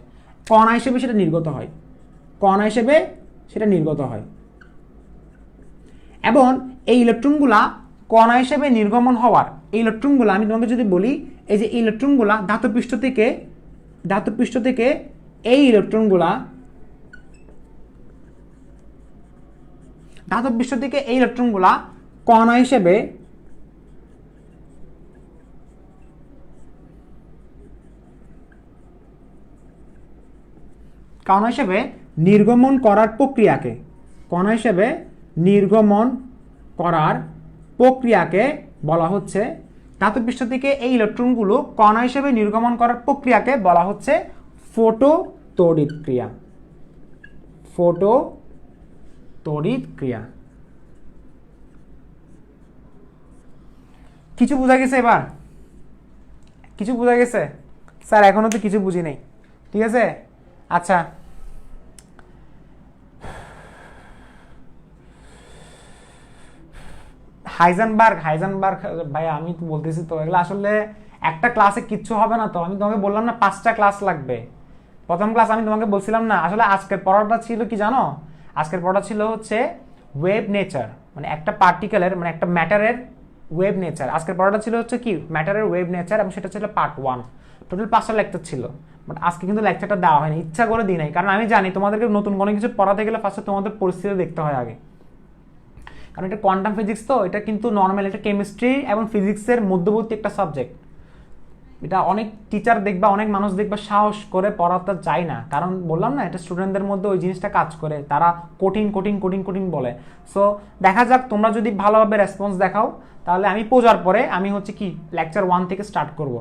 কণা হিসেবে সেটা নির্গত হয়, কণা হিসেবে সেটা নির্গত হয়। এবং এই ইলেকট্রনগুলা কণা হিসেবে নির্গমন হওয়ার, এই ইলেকট্রনগুলো আমি তোমাকে যদি বলি, এই যে ইলেকট্রনগুলা ধাতব পৃষ্ঠ থেকে এই ইলেকট্রনগুলা ধাতব পৃষ্ঠ থেকে এই ইলেকট্রনগুলা কণা হিসেবে নির্গমন করার প্রক্রিয়াকে বলা হচ্ছে ধাতব পৃষ্ঠ থেকে এই ইলেকট্রনগুলো কণা হিসেবে নির্গমন করার প্রক্রিয়াকে বলা হচ্ছে ফটো তড়িৎ ক্রিয়া। কিছু বোঝা গেছে? এবার কিছু বোঝা গেছে? স্যার এখনো তো কিছু বুঝি নাই। ঠিক আছে, আচ্ছা হাইজেনবার্গ ভাই আমি তো বলতেছি তো এগুলো আসলে একটা ক্লাসে কিচ্ছু হবে না। তো আমি তোমাকে বললাম না 5টা ক্লাস লাগবে। প্রথম ক্লাস আমি তোমাকে বলছিলাম না, আসলে আজকের পড়াটা ছিল কি জানো? আজকের পড়া ছিল হচ্ছে ওয়েভ নেচার, মানে একটা পার্টিকেলের মানে একটা ম্যাটারের ওয়েভ নেচার। আজকের পড়াটা ছিল হচ্ছে কি ম্যাটারের ওয়েভ নেচার, এবং সেটা ছিল পার্ট 1। টোটাল 5টা লেকচার ছিল, বাট আজকে কিন্তু লেকচারটা দেওয়া হয়নি, ইচ্ছা করে দিই নাই, কারণ আমি জানি তোমাদেরকে নতুন কোনো কিছু পড়াতে গেলে ফার্স্টে তোমাদের পরিস্থিতি দেখতে হয় আগে। কারণ এটা কোয়ান্টাম ফিজিক্স, তো এটা কিন্তু নর্মাল এটা কেমিস্ট্রি এবং ফিজিক্সের মধ্যবর্তী একটা সাবজেক্ট। এটা অনেক টিচার দেখবা, অনেক মানুষ দেখবা সাহস করে পড়াতে যায় না, কারণ বললাম না এটা স্টুডেন্টদের মধ্যে ওই জিনিসটা কাজ করে, তারা কঠিন বলে। সো দেখা যাক, তোমরা যদি ভালোভাবে রেসপন্স দেখাও তাহলে আমি পূজার পরে আমি হচ্ছে কি লেকচার 1 থেকে স্টার্ট করব।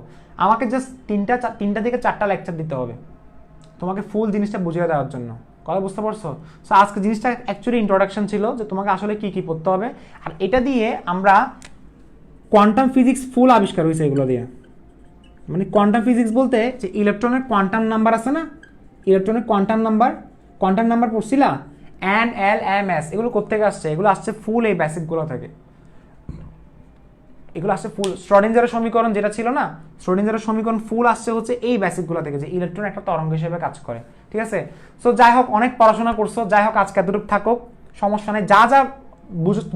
আমাকে জাস্ট 3টা থেকে 4টা লেকচার দিতে হবে তোমাকে ফুল জিনিসটা বুঝিয়ে দেওয়ার জন্য। কথা বুঝতে পারছো? সো আজকে জিনিসটা অ্যাকচুয়ালি ইন্ট্রোডাকশন ছিল যে তোমাকে আসলে কি পড়তে হবে, আর এটা দিয়ে আমরা কোয়ান্টাম ফিজিক্স ফুল আবিষ্কার হয়েছে এগুলো দিয়ে। মানে কোয়ান্টাম ফিজিক্স বলতে যে ইলেকট্রনের কোয়ান্টাম নাম্বার আছে না, ইলেকট্রনের কোয়ান্টাম নাম্বার পড়ছিলা, এন এল এম এস, এগুলো কোত্থেকে আসছে? এগুলো আসছে ফুল এই বেসিকগুলো থেকে। এগুলো আসছে ফুল শ্রোডিঞ্জারের সমীকরণ যেটা ছিল না, শ্রোডিঞ্জারের সমীকরণ ফুল আসছে হচ্ছে এই বেসিকগুলো থেকে, যে ইলেকট্রন একটা তরঙ্গ হিসেবে কাজ করে। ঠিক আছে, সো যাই হোক অনেক পড়াশোনা করছো, যাই হোক আজকে এতটুকু থাকুক, সমস্যা নেই। যা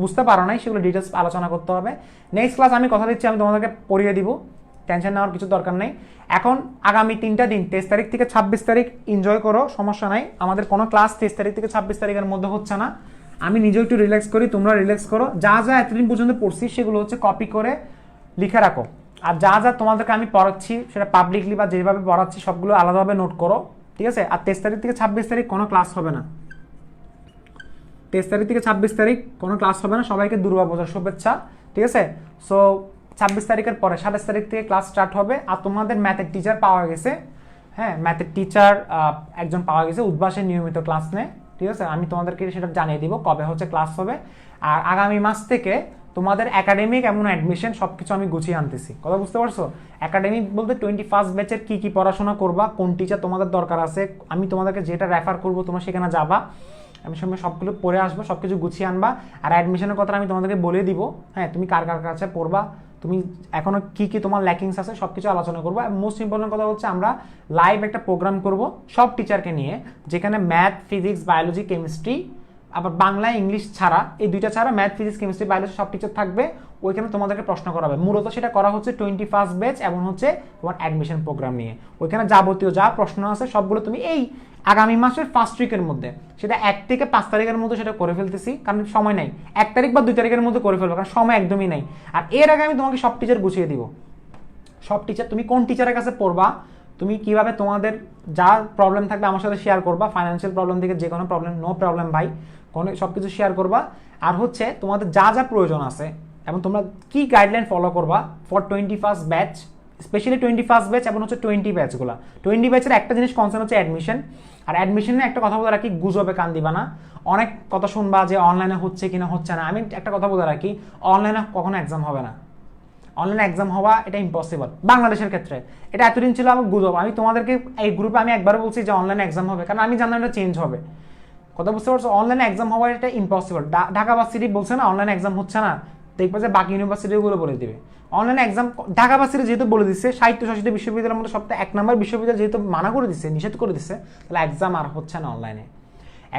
বুঝতে পারো নাই সেগুলো ডিটেলস আলোচনা করতে হবে। নেক্সট ক্লাস আমি কথা দিচ্ছি আমি তোমাদেরকে পড়িয়ে দিব, টেনশন নেওয়ার কিছু দরকার নেই। এখন আগামী 3টা দিন 23 তারিখ থেকে 26 তারিখ এনজয় করো, সমস্যা নাই। আমাদের কোনো ক্লাস 23 তারিখ থেকে 26 তারিখের মধ্যে হচ্ছে না। আমি নিজেও একটু রিল্যাক্স করি, তোমরা রিল্যাক্স করো। যা এতদিন পর্যন্ত পড়ছি সেগুলো হচ্ছে কপি করে লিখে রাখো, আর যা তোমাদেরকে আমি পড়াচ্ছি সেটা পাবলিকলি বা যেভাবে পড়াচ্ছি সবগুলো আলাদাভাবে নোট করো। ঠিক আছে, আর 23 তারিখ থেকে 26 তারিখ কোনো ক্লাস হবে না। 23 তারিখ থেকে 26 তারিখ কোনো ক্লাস হবে না। সবাইকে দুর্গাপূজার শুভেচ্ছা। ঠিক আছে, সো 26 তারিখের পরে 27 তারিখ থেকে ক্লাস স্টার্ট হবে। আর তোমাদের ম্যাথের টিচার পাওয়া গেছে, হ্যাঁ ম্যাথের টিচার একজন পাওয়া গেছে, উদ্ভাসের নিয়মিত ক্লাস নেয়। ঠিক আছে, আমি তোমাদেরকে সেটা জানিয়ে দিব কবে হচ্ছে ক্লাস হবে। আর আগামী মাস থেকে তোমাদের একাডেমিক এমন অ্যাডমিশন সবকিছু আমি গুছিয়ে আনতেছি। কথা বুঝতে পারছো? একাডেমিক বলতে 21st ব্যাচের কি পড়াশোনা করবা, কোন টিচার তোমাদের দরকার আছে, আমি তোমাদেরকে যেটা রেফার করবো তোমরা সেখানে যাবা, আমি সবগুলো পড়ে আসবো, সবকিছু গুছিয়ে আনবা। আর অ্যাডমিশনের কথা আমি তোমাদেরকে বলে দিব, হ্যাঁ তুমি কার কাছে পড়বা, তুমি এখনো কি তোমার ল্যাকিংস আছে সবকিছু আলোচনা করবো। মোস্ট ইম্পর্টেন্ট কথা হচ্ছে আমরা লাইভ একটা প্রোগ্রাম করব সব টিচারকে নিয়ে, যেখানে ম্যাথ, ফিজিক্স, বায়োলজি, কেমিস্ট্রি, আবার বাংলা ইংলিশ ছাড়া, এই 2টা ছাড়া ম্যাথ, ফিজিক্স, কেমিস্ট্রি, বায়োলজি সব টিচার থাকবে। ওইখানে তোমাদেরকে প্রশ্ন করাবে। মূলত সেটা করা হচ্ছে 21st ব্যাচ এবং হচ্ছে তোমার অ্যাডমিশন প্রোগ্রাম নিয়ে। ওইখানে যাবতীয় যা প্রশ্ন আছে সবগুলো তুমি এই আগামী মাসের 1st উইকের মধ্যে, সেটা 1 থেকে 5 তারিখের মধ্যে সেটা করে ফেলতেছি, কারণ সময় নাই। 1 তারিখ বা 2 তারিখের মধ্যে করে ফেলবো, কারণ সময় একদমই নাই। আর এর আগে আমি তোমাকে সব টিচার গুছিয়ে দিব, সব টিচার তুমি কোন টিচারের কাছে পড়বা, তুমি কিভাবে তোমাদের যা প্রবলেম থাকবে আমার সাথে শেয়ার করবা, ফাইন্যান্সিয়াল প্রবলেম থেকে যে কোনো প্রবলেম, নো প্রবলেম ভাই, কোনো সব কিছু শেয়ার করবা। আর হচ্ছে তোমাদের যা প্রয়োজন আছে এবং তোমরা কি গাইডলাইন ফলো করবা for 21st batch, specially 21st batch এবং হচ্ছে 20 ব্যাচগুলো। 20 ব্যাচের একটা জিনিস কনসার্ন হচ্ছে অ্যাডমিশন। আর অ্যাডমিশনে একটা কথা বলে রাখি, গুজবে কান দিবা না। অনেক কথা শুনবা যে অনলাইনে হচ্ছে কিনা হচ্ছে না। আমি একটা কথা বলে রাখি, অনলাইনে কখনো এক্সাম হবে না। অনলাইনে এক্সাম হওয়া এটা ইম্পসিবল বাংলাদেশের ক্ষেত্রে। এটা এতদিন ছিল আমার গুজব। আমি তোমাদেরকে এই গ্রুপে আমি একবারও বলছি যে অনলাইনে এক্সাম হবে, কারণ আমি জানলাম এটা চেঞ্জ হবে। কথা বুঝতে পারছো? অনলাইনে এক্সাম হওয়া এটা ইম্পসিবল। ঢাকা ভার্সিটি বলছে না অনলাইনে এক্সাম হচ্ছে না, দেখবে যে বাকি ইউনিভার্সিটিগুলো বলে দিবে অনলাইনে এক্সাম। ঢাকা ভার্সিটি যেহেতু বলে দিচ্ছে, সাহিত্য শাসিত বিশ্ববিদ্যালয়ের মধ্যে সপ্তাহে 1 নম্বর বিশ্ববিদ্যালয় যেহেতু মানা করে দিচ্ছে, নিষেধ করে দিচ্ছে, তাহলে এক্সাম আর হচ্ছে না অনলাইনে।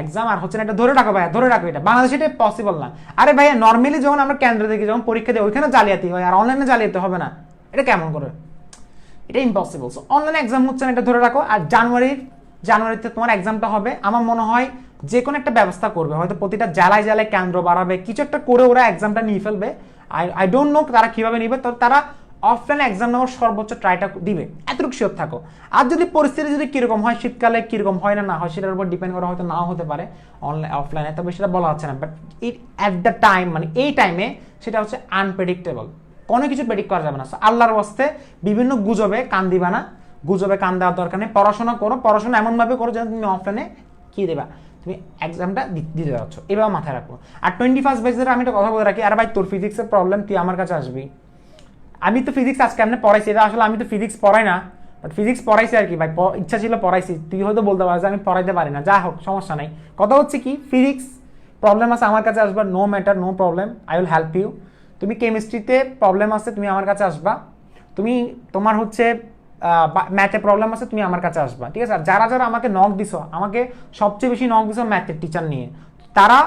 এক্সাম আর হচ্ছে না, এটা ধরে রাখো ভাইয়া, ধরে রাখো। এটা বাংলাদেশে এটা পসিবল না। আরে ভাইয়া নর্মালি যখন আমরা কেন্দ্র থেকে যখন পরীক্ষা দিই ওইখানে জালিয়াতি হয়, আর অনলাইনে জালিয়াতি হবে না, এটা কেমন করে? এটা ইম্পসিবল। সো অনলাইনে এক্সাম হচ্ছে না, এটা ধরে রাখো। আর জানুয়ারির জানুয়ারিতে তোমার এক্সামটা হবে, আমার মনে হয় যে কোনো একটা ব্যবস্থা করবে, হয়তো প্রতিটা জেলায় জেলায় কেন্দ্র বাড়াবে, কিছু একটা করে ওরা এক্সামটা নিয়ে ফেলবে। আই ডোন্ট নো তারা কিভাবে নিবে, তো তারা অফলাইনে এক্সাম নেওয়ার সর্বোচ্চ ট্রাইটা দিবে, এতটুকু শিওর থাকো। আর যদি পরিস্থিতি যদি কিরকম হয়, শীতকালে কিরকম হয় না হয় সেটার উপর ডিপেন্ড করা, হয়তো নাও হতে পারে অনলাইন অফলাইনে, তবে সেটা বলা হচ্ছে না। But it at the time, মানে এই টাইমে সেটা হচ্ছে আনপ্রেডিক্টেবল, কোনো কিছু প্রেডিক্ট করা যাবে না। আল্লাহর ওয়াস্তে বিভিন্ন গুজবে কান দিবা না, গুজবে কান দেওয়ার দরকার নেই। পড়াশোনা করো, পড়াশোনা এমনভাবে করো যেন তুমি অফলাইনে কি দেবা, তুমি এক্সামটা দিতে যাচ্ছ, এভাবে মাথায় রাখো। আর 21st ব্যাচের আমি একটা কথা বলে রাখি, আর ভাই তোর ফিজিক্সের প্রবলেম, তুই আমার কাছে আসবি। আমি তো ফিজিক্স আজকে এমনি পড়াইছি, এটা আসলে আমি তো ফিজিক্স পড়াই না, বাট ফিজিক্স পড়াইছি আর কি ভাই, ইচ্ছা ছিল পড়াইছি। তুই হয়তো বলতে পারছিস আমি পড়াইতে পারি না, যা হোক সমস্যা নাই। কথা হচ্ছে কি, ফিজিক্স প্রবলেম আছে আমার কাছে আসবা, no matter, no problem, I will help you. তুমি কেমিস্ট্রিতে প্রবলেম আছে, তুমি আমার কাছে আসবা। তুমি তোমার হচ্ছে ম্যাথে প্রবলেম আছে, তুমি আমার কাছে আসবা, ঠিক আছে। আর যারা যারা আমাকে নক দিছো, আমাকে সবচেয়ে বেশি নক দিছো ম্যাথের টিচার নিয়ে, তারা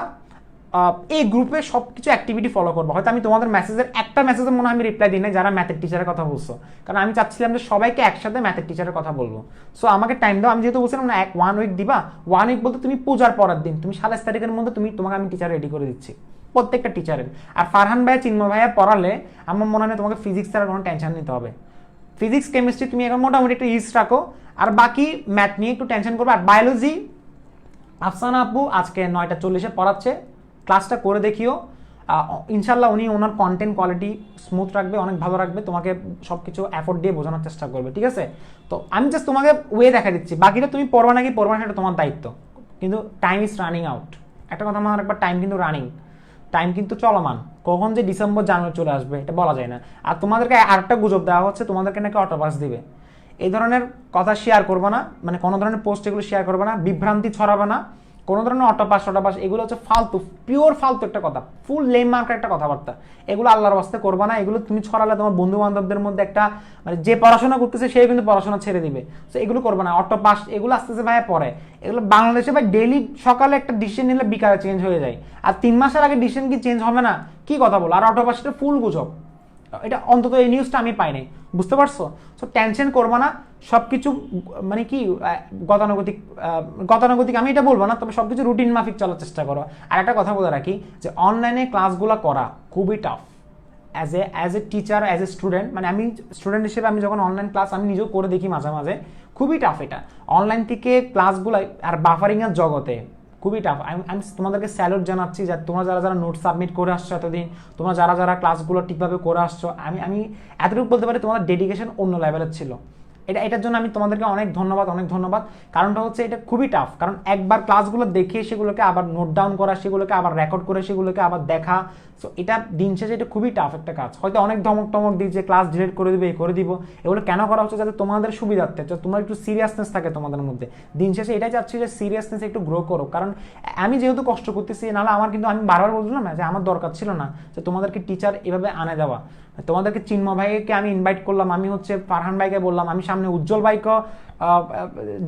এই গ্রুপে সব কিছু অ্যাক্টিভিটি ফলো করবো। হয়তো আমি তোমাদের মেসেজের একটা মেসেজে মনে হয় আমি রিপ্লাই দিই না, যারা ম্যাথের টিচারের কথা বলছো, কারণ আমি চাচ্ছিলাম যে সবাইকে একসাথে ম্যাথের টিচারের কথা বলবো। সো আমাকে টাইম দাও, আমি যেহেতু বলছিলাম না 1 উইক দিবা, 1 উইক বলতে তুমি পূজার পরের দিন, তুমি 27 তারিখের মধ্যে তোমাকে আমি টিচার রেডি করে দিচ্ছি, প্রত্যেকটা টিচারের। আর ফারহান ভাইয়া, চিন্ময় ভাইয়া পড়ালে আমার মনে হয় তোমাকে ফিজিক্স ছাড়া কোনো টেনশন নিতে হবে। ফিজিক্স কেমিস্ট্রি তুমি এখন মোটামুটি একটু ইজ রাখো, আর বাকি ম্যাথ নিয়ে একটু টেনশন করবে। আর বায়োলজি আফসানা আপু আজকে 9:40 পড়াচ্ছে, ক্লাসটা করে দেখিও। ইনশাল্লাহ উনি ওনার কন্টেন্ট কোয়ালিটি স্মুথ রাখবে, অনেক ভালো রাখবে, তোমাকে সব কিছু এফোর্ট দিয়ে বোঝানোর চেষ্টা করবে, ঠিক আছে। তো আমি জাস্ট তোমাকে ওয়ে দেখা দিচ্ছি, বাকিটা তুমি পড়বা নাকি পড়বা না সেটা তোমার দায়িত্ব, কিন্তু টাইম ইজ রানিং আউট। একটা কথা আমার একবার, টাইম কিন্তু রানিং, টাইম কিন্তু চলমান, কখন যে ডিসেম্বর জানুয়ারি চলে আসবে এটা বলা যায় না। আর তোমাদেরকে আরেকটা গুজব দেওয়া হচ্ছে, তোমাদেরকে নাকি অটোপাস দিবে, এই ধরনের কথা শেয়ার করবে না, মানে কোনো ধরনের পোস্ট এগুলো শেয়ার করবে না, বিভ্রান্তি ছড়াবে না, কোনো ধরনের অটোপাস এগুলো হচ্ছে ফালতু, পিওর ফালতু একটা কথা, ফুল লেম মার্কের একটা কথাবার্তা, এগুলো আল্লাহর বাস্তে করবে না। এগুলো তুমি ছড়ালে তোমার বন্ধু বান্ধবদের মধ্যে একটা, মানে যে পড়াশোনা করতেছে সে কিন্তু পড়াশোনা ছেড়ে দিবে। তো এগুলো করবে না, অটোপাস এগুলো আস্তে আস্তে ভাই পড়ে, এগুলো বাংলাদেশে ভাই ডেইলি সকালে একটা ডিসিশন নিলে বিকালে চেঞ্জ হয়ে যায়, আর 3 মাসের আগে ডিসিশন কি চেঞ্জ হবে না, কি কথা বলো। আর অটোপাসটা ফুল গুজব, এটা অন্তত এই নিউজটা আমি পাইনি, বুঝতে পারছো। সো টেনশন করবো না, সবকিছু মানে কি গতানুগতিক আমি এটা বলবো না, তবে সবকিছু রুটিন মাফিক চলার চেষ্টা করো। আর একটা কথা বলে রাখি, যে অনলাইনে ক্লাসগুলো করা খুবই tough, as a teacher, as a student, মানে আমি স্টুডেন্ট হিসেবে আমি যখন অনলাইন ক্লাস আমি নিজেও করে দেখি মাঝে মাঝে, খুবই টাফ এটা অনলাইন থেকে ক্লাসগুলো। আর বাফারিংয়ের জগতে খুবই টাফ। আমি তোমাদেরকে স্যালুট জানাচ্ছি, যে তোমরা যারা যারা নোট সাবমিট করে আসছো এতদিন, তোমরা যারা যারা ক্লাসগুলো ঠিকভাবে করে আসছো, আমি এতটুকু বলতে পারি তোমাদের ডেডিকেশন অন্য লেভেলের ছিল। এটার জন্য আমি তোমাদেরকে অনেক ধন্যবাদ। কারণটা হচ্ছে এটা খুবই টাফ, কারণ একবার ক্লাসগুলো দেখে সেগুলোকে আবার নোট ডাউন করা, সেগুলোকে আবার রেকর্ড করে সেগুলোকে আবার দেখা, সো এটা দিন শেষে এটা খুবই টাফ একটা কাজ। হয়তো অনেক ধমক দিই যে ক্লাস ডিলিট করে দিবে, করে দিব, এগুলো কেন করা হচ্ছে যাতে তোমাদের সুবিধার্থে, যাতে তোমার একটু সিরিয়াসনেস থাকে তোমাদের মধ্যে। দিন শেষে এটাই চাচ্ছি যে সিরিয়াসনেস একটু গ্রো করো, কারণ আমি যেহেতু কষ্ট করতেছি, নাহলে আমার কিন্তু, আমি বারবার বলছিলাম না যে আমার দরকার ছিল না যে তোমাদেরকে টিচার এভাবে আনে দেওয়া। তোমাদেরকে চিন্ময় ভাইকে আমি ইনভাইট করলাম, আমি হচ্ছে ফারহান ভাইকে বললাম, আমি সামনে উজ্জ্বল ভাইকে,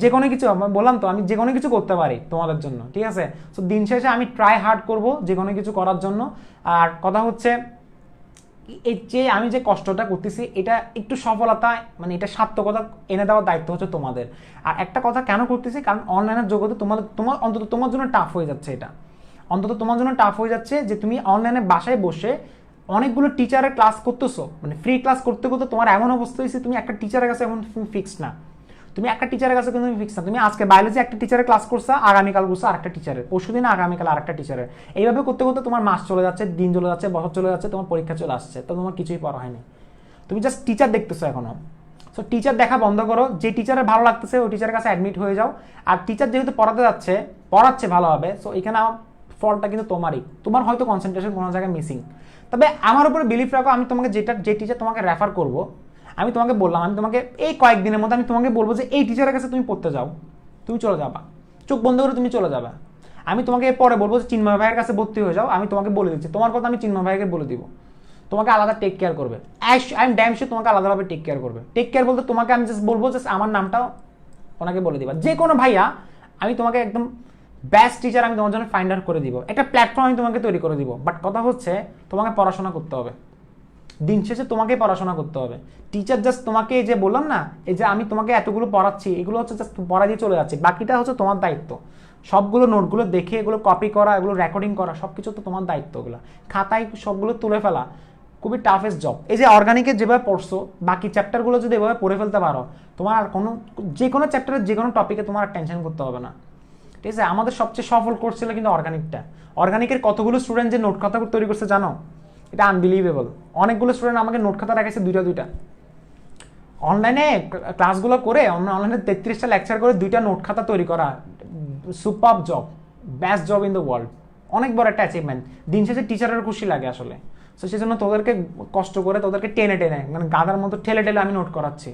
যে কোনো কিছু বললাম, তো আমি যে কোনো কিছু করতে পারি তোমাদের জন্য, ঠিক আছে। সো দিন শেষে আমি ট্রাই হার্ড করব যে কোনো কিছু করার জন্য। আর কথা হচ্ছে এই যে আমি যে কষ্টটা করতেছি, এটা একটু সফলতা, মানে এটা সার্থকতা এনে দেওয়ার দায়িত্ব হচ্ছে তোমাদের। আর একটা কথা কেন করতেছি, কারণ অনলাইনের জগতে তোমার অন্তত তোমার জন্য টাফ হয়ে যাচ্ছে, এটা অন্তত তোমার জন্য টাফ হয়ে যাচ্ছে যে তুমি অনলাইনে বাসায় বসে অনেকগুলো টিচারের ক্লাস করতেছো, মানে ফ্রি ক্লাস করতে করতে তোমার এমন অবস্থা হয়েছে তুমি একটা টিচারের কাছে এখন তুমি ফিক্স না, তুমি একটা টিচারের কাছে কিন্তু তুমি ফিক্স না। তুমি আজকে বায়োলজি একটা টিচারের ক্লাস করছো, আগামীকাল করছো আরেকটা টিচারের, পরশুদিন আগামীকাল আরেকটা টিচারের, এইভাবে করতে করতে তোমার মাস চলে যাচ্ছে, দিন চলে যাচ্ছে, বছর চলে যাচ্ছে, তোমার পরীক্ষা চলে আসছে, তো তোমার কিছুই পড়া হয়নি, তুমি জাস্ট টিচার দেখতেছো এখনো। সো টিচার দেখা বন্ধ করো, যে টিচারের ভালো লাগতেছে ওই টিচারের কাছে অ্যাডমিট হয়ে যাও। আর টিচার যেহেতু পড়াচ্ছে ভালোভাবে, সো এখানে ফলটা কিন্তু তোমারই, তোমার হয়তো কনসেন্ট্রেশন কোনো জায়গায় মিসিং। তবে আমার উপরে বিলিফ রাখো, আমি তোমাকে যে টিচার তোমাকে রেফার করবো, আমি তোমাকে বললাম, আমি তোমাকে এই কয়েকদিনের মধ্যে আমি তোমাকে বলবো যে এই টিচারের কাছে তুমি পড়তে যাও, তুমি চলে যাবা, চোখ বন্ধ করে তুমি চলে যাবা। আমি তোমাকে পরে বলবো যে চিন্ময় ভাইয়ের কাছে ভর্তি হয়ে যাও, আমি তোমাকে বলে দিচ্ছি, তোমার কথা আমি চিন্ময় ভাইকে বলে দিব, তোমাকে আলাদা টেক কেয়ার করবে, আই এম ড্যাম শিওর তোমাকে আলাদাভাবে টেক কেয়ার করবে। টেক কেয়ার বলতে তোমাকে আমি জাস্ট বলবো, জাস্ট আমার নামটা ওনাকে বলে দিবা, যে কোনো ভাইয়া, আমি তোমাকে একদম বেস্ট টিচার আমি তোমার জন্য ফাইন্ড আউট করে দিব, একটা প্ল্যাটফর্ম আমি তোমাকে তৈরি করে দিব। বাট কথা হচ্ছে তোমাকে পড়াশোনা করতে হবে, দিন শেষে তোমাকেই পড়াশোনা করতে হবে। টিচার জাস্ট তোমাকে এই যে বললাম না, এই যে আমি তোমাকে এতগুলো পড়াচ্ছি, এগুলো হচ্ছে জাস্ট পড়া দিয়ে চলে যাচ্ছে, বাকিটা হচ্ছে তোমার দায়িত্ব। সবগুলো নোটগুলো দেখে এগুলো কপি করা, এগুলো রেকর্ডিং করা, সব কিছু তো তোমার দায়িত্ব। ওগুলো খাতায় সবগুলো তুলে ফেলা খুবই টাফেস্ট জব। এই যে অর্গানিকে যেভাবে পড়ছো, বাকি চ্যাপ্টারগুলো যদি এভাবে পড়ে ফেলতে পারো, তোমার আর কোনো যে কোনো চ্যাপ্টারের যে কোনো টপিকে তোমার আর টেনশন করতে হবে না। ঠিক আছে, আমাদের সবচেয়ে সফল কোর্স ছিল কিন্তু অর্গানিকটা। অর্গানিকের কতগুলো স্টুডেন্ট যে নোট খাতা তৈরি করছে জানো, এটা আনবিলিভেবল। অনেকগুলো স্টুডেন্ট আমাকে নোট খাতা রাখাইছে দুইটা। অনলাইনে ক্লাসগুলো করে, অনলাইনে 33টা লেকচার করে 2টা নোট খাতা তৈরি করা, super job, best job in the world. অনেক বড় একটা অ্যাচিভমেন্ট। দিন শেষে টিচারের খুশি লাগে আসলে। তো সেই জন্য তোদেরকে কষ্ট করে, তোদেরকে টেনে মানে গাধার মতো ঠেলে আমি নোট করাচ্ছি।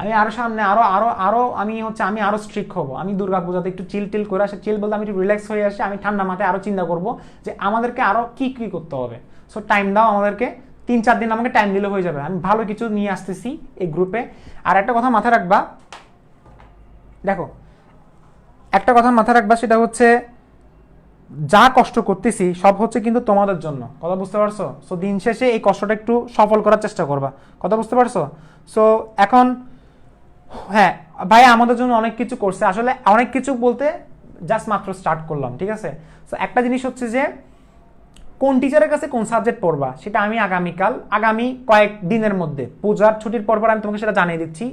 আমি আরো সামনে আরো আমি আরো স্ট্রিক্ট হবো। আমি দুর্গাপূজাতে একটু চিল করে আসে, চিল বলতে আমি একটু রিল্যাক্স হয়ে আসি, আমি ঠান্ডা মাথায় আরো চিন্তা করবো যে আমাদেরকে আরো কি করতে হবে। সো টাইম দাও আমাদেরকে, 3-4 দিন আমাকে টাইম দিলে হয়ে যাবে। আমি ভালো কিছু নিয়ে আসতেছি এই গ্রুপে। আর একটা কথা মাথায় রাখবা, দেখো একটা কথা মাথায় রাখবা, সেটা হচ্ছে যা কষ্ট করতেছি সব হচ্ছে কিন্তু তোমাদের জন্য। কথা বুঝতে পারছো? সো দিন শেষে এই কষ্টটা একটু সফল করার চেষ্টা করবা। কথা বুঝতে পারছো? সো এখন হ্যাঁ ভাই, আমাদের জন্য অনেক কিছু করছে, আসলে অনেক কিছু বলতে জাস্ট মাত্র স্টার্ট করলাম। ঠিক আছে, সো একটা জিনিস হচ্ছে যে কোন টিচারের কাছে কোন সাবজেক্ট পড়বা সেটা আমি আগামী কয়েক দিনের মধ্যে, পূজার ছুটির পর আমি তোমাকে সেটা জানিয়ে দিচ্ছি।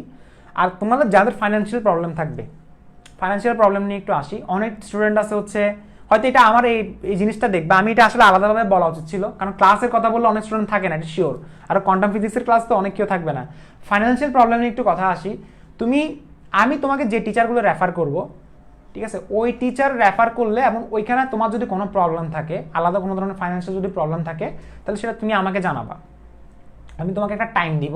আর তোমাদের যাদের ফাইন্যান্সিয়াল প্রবলেম থাকবে, ফাইন্যান্সিয়াল প্রবলেম নিয়ে একটু আসি। অনেক স্টুডেন্ট আছে হচ্ছে হয়তো এটা আমার এই জিনিসটা দেখবে, আমি এটা আসলে আলাদাভাবে বলা উচিত ছিল, কারণ ক্লাসের কথা বললে অনেক স্টুডেন্ট থাকে না, এটা শিওর। আর কোয়ান্টাম ফিজিক্সের ক্লাস তো অনেক কেউ থাকবে না। ফাইন্যান্সিয়াল প্রবলেম নিয়ে একটু কথা আসি। আমি তোমাকে যে টিচারগুলো রেফার করব, ঠিক আছে, ওই টিচার রেফার করলে এবং ওইখানে তোমার যদি কোনো প্রবলেম থাকে, আলাদা কোনো ধরনের ফাইন্যান্সিয়াল যদি প্রবলেম থাকে, তাহলে সেটা তুমি আমাকে জানাবা। আমি তোমাকে একটা টাইম দিব,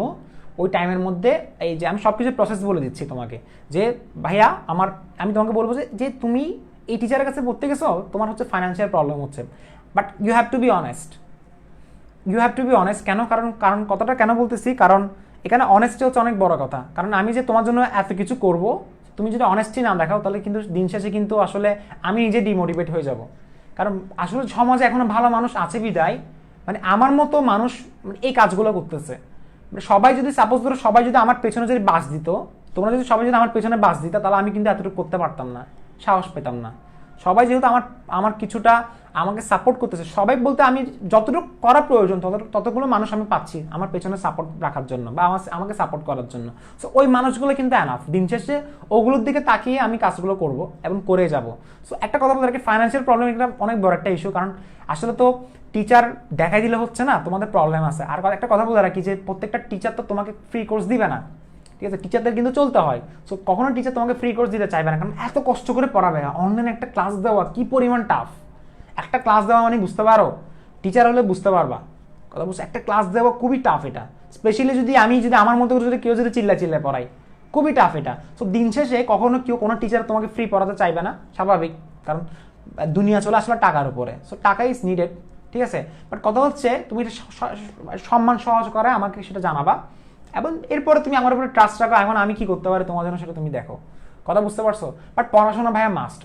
ওই টাইমের মধ্যে এই যে আমি সব কিছু প্রসেস বলে দিচ্ছি তোমাকে, যে ভাইয়া আমি তোমাকে বলবো যে তুমি এই টিচারের কাছে পড়তে গেছো, তোমার হচ্ছে ফাইন্যান্সিয়াল প্রবলেম হচ্ছে, but you have to be honest. কেন? কারণ কথাটা কেন বলতেছি, কারণ এখানে অনেস্টি হচ্ছে অনেক বড় কথা। কারণ আমি যে তোমার জন্য এত কিছু করব, তুমি যদি অনেস্টি না দেখাও, তাহলে কিন্তু দিন শেষে কিন্তু আসলে আমি নিজে ডিমোটিভেট হয়ে যাব। কারণ আসলে সমাজে এখনো ভালো মানুষ আছে বিদায়, মানে আমার মতো মানুষ এই কাজগুলো করতেছে। সবাই যদি আমার পেছনে যদি বাস দিত, তোমরা যদি সবাই যদি আমার পেছনে বাস দিতা, তাহলে আমি কিন্তু এতটুকু করতে পারতাম না, সাহস পেতাম না। সবাই যেহেতু আমার কিছুটা আমাকে সাপোর্ট করতেছে, সবাই বলতে আমি যতটুকু করা প্রয়োজন ততগুলো মানুষ আমি পাচ্ছি আমার পেছনে সাপোর্ট রাখার জন্য বা আমাকে সাপোর্ট করার জন্য। সো ওই মানুষগুলো কিন্তু এনাফ। দিন শেষে ওগুলোর দিকে তাকিয়ে আমি কাজগুলো করব এবং করে যাব। সো একটা কথা বলতে, ফাইন্যান্সিয়াল প্রবলেম এটা অনেক বড় একটা ইস্যু, কারণ আসলে তো টিচার দেখাই দিলে হচ্ছে না, তোমাদের প্রবলেম আছে। আর একটা কথা বলে রাখি, যে প্রত্যেকটা টিচার তো তোমাকে ফ্রি কোর্স দিবে না। ঠিক আছে, টিচারদের কিন্তু চলতে হয়। সো কখনো টিচার তোমাকে ফ্রি কোর্স দিতে চাইবে না, কারণ এত কষ্ট করে পড়াবে। অনলাইনে একটা ক্লাস দেওয়া কি পরিমাণ টাফ। একটা ক্লাস দেওয়া মানে বুঝতে পারো, টিচার হলে বুঝতে পারবা। কথা বুঝছো? একটা ক্লাস দেওয়া খুবই টাফ এটা। স্পেশালি যদি আমার মতো করে কেউ যদি চিল্লা পড়াই, খুবই টাফ এটা। সো দিন শেষে কখনো কোনো টিচার তোমাকে ফ্রি পড়াতে চাইবে না, স্বাভাবিক, কারণ দুনিয়া চলে আসলে টাকার উপরে। সো টাকা ইজ নিডেড। ঠিক আছে, বাট কথা হচ্ছে তুমি সম্মান সহজ করে আমাকে সেটা জানাবা, এবং এরপরে তুমি আমার উপরে ট্রাস্ট রাখো। এখন আমি কি করতে পারি তোমার জন্য সেটা তুমি দেখো। কথা বুঝতে পারছো? বাট পড়াশোনা ভাইয়া মাস্ট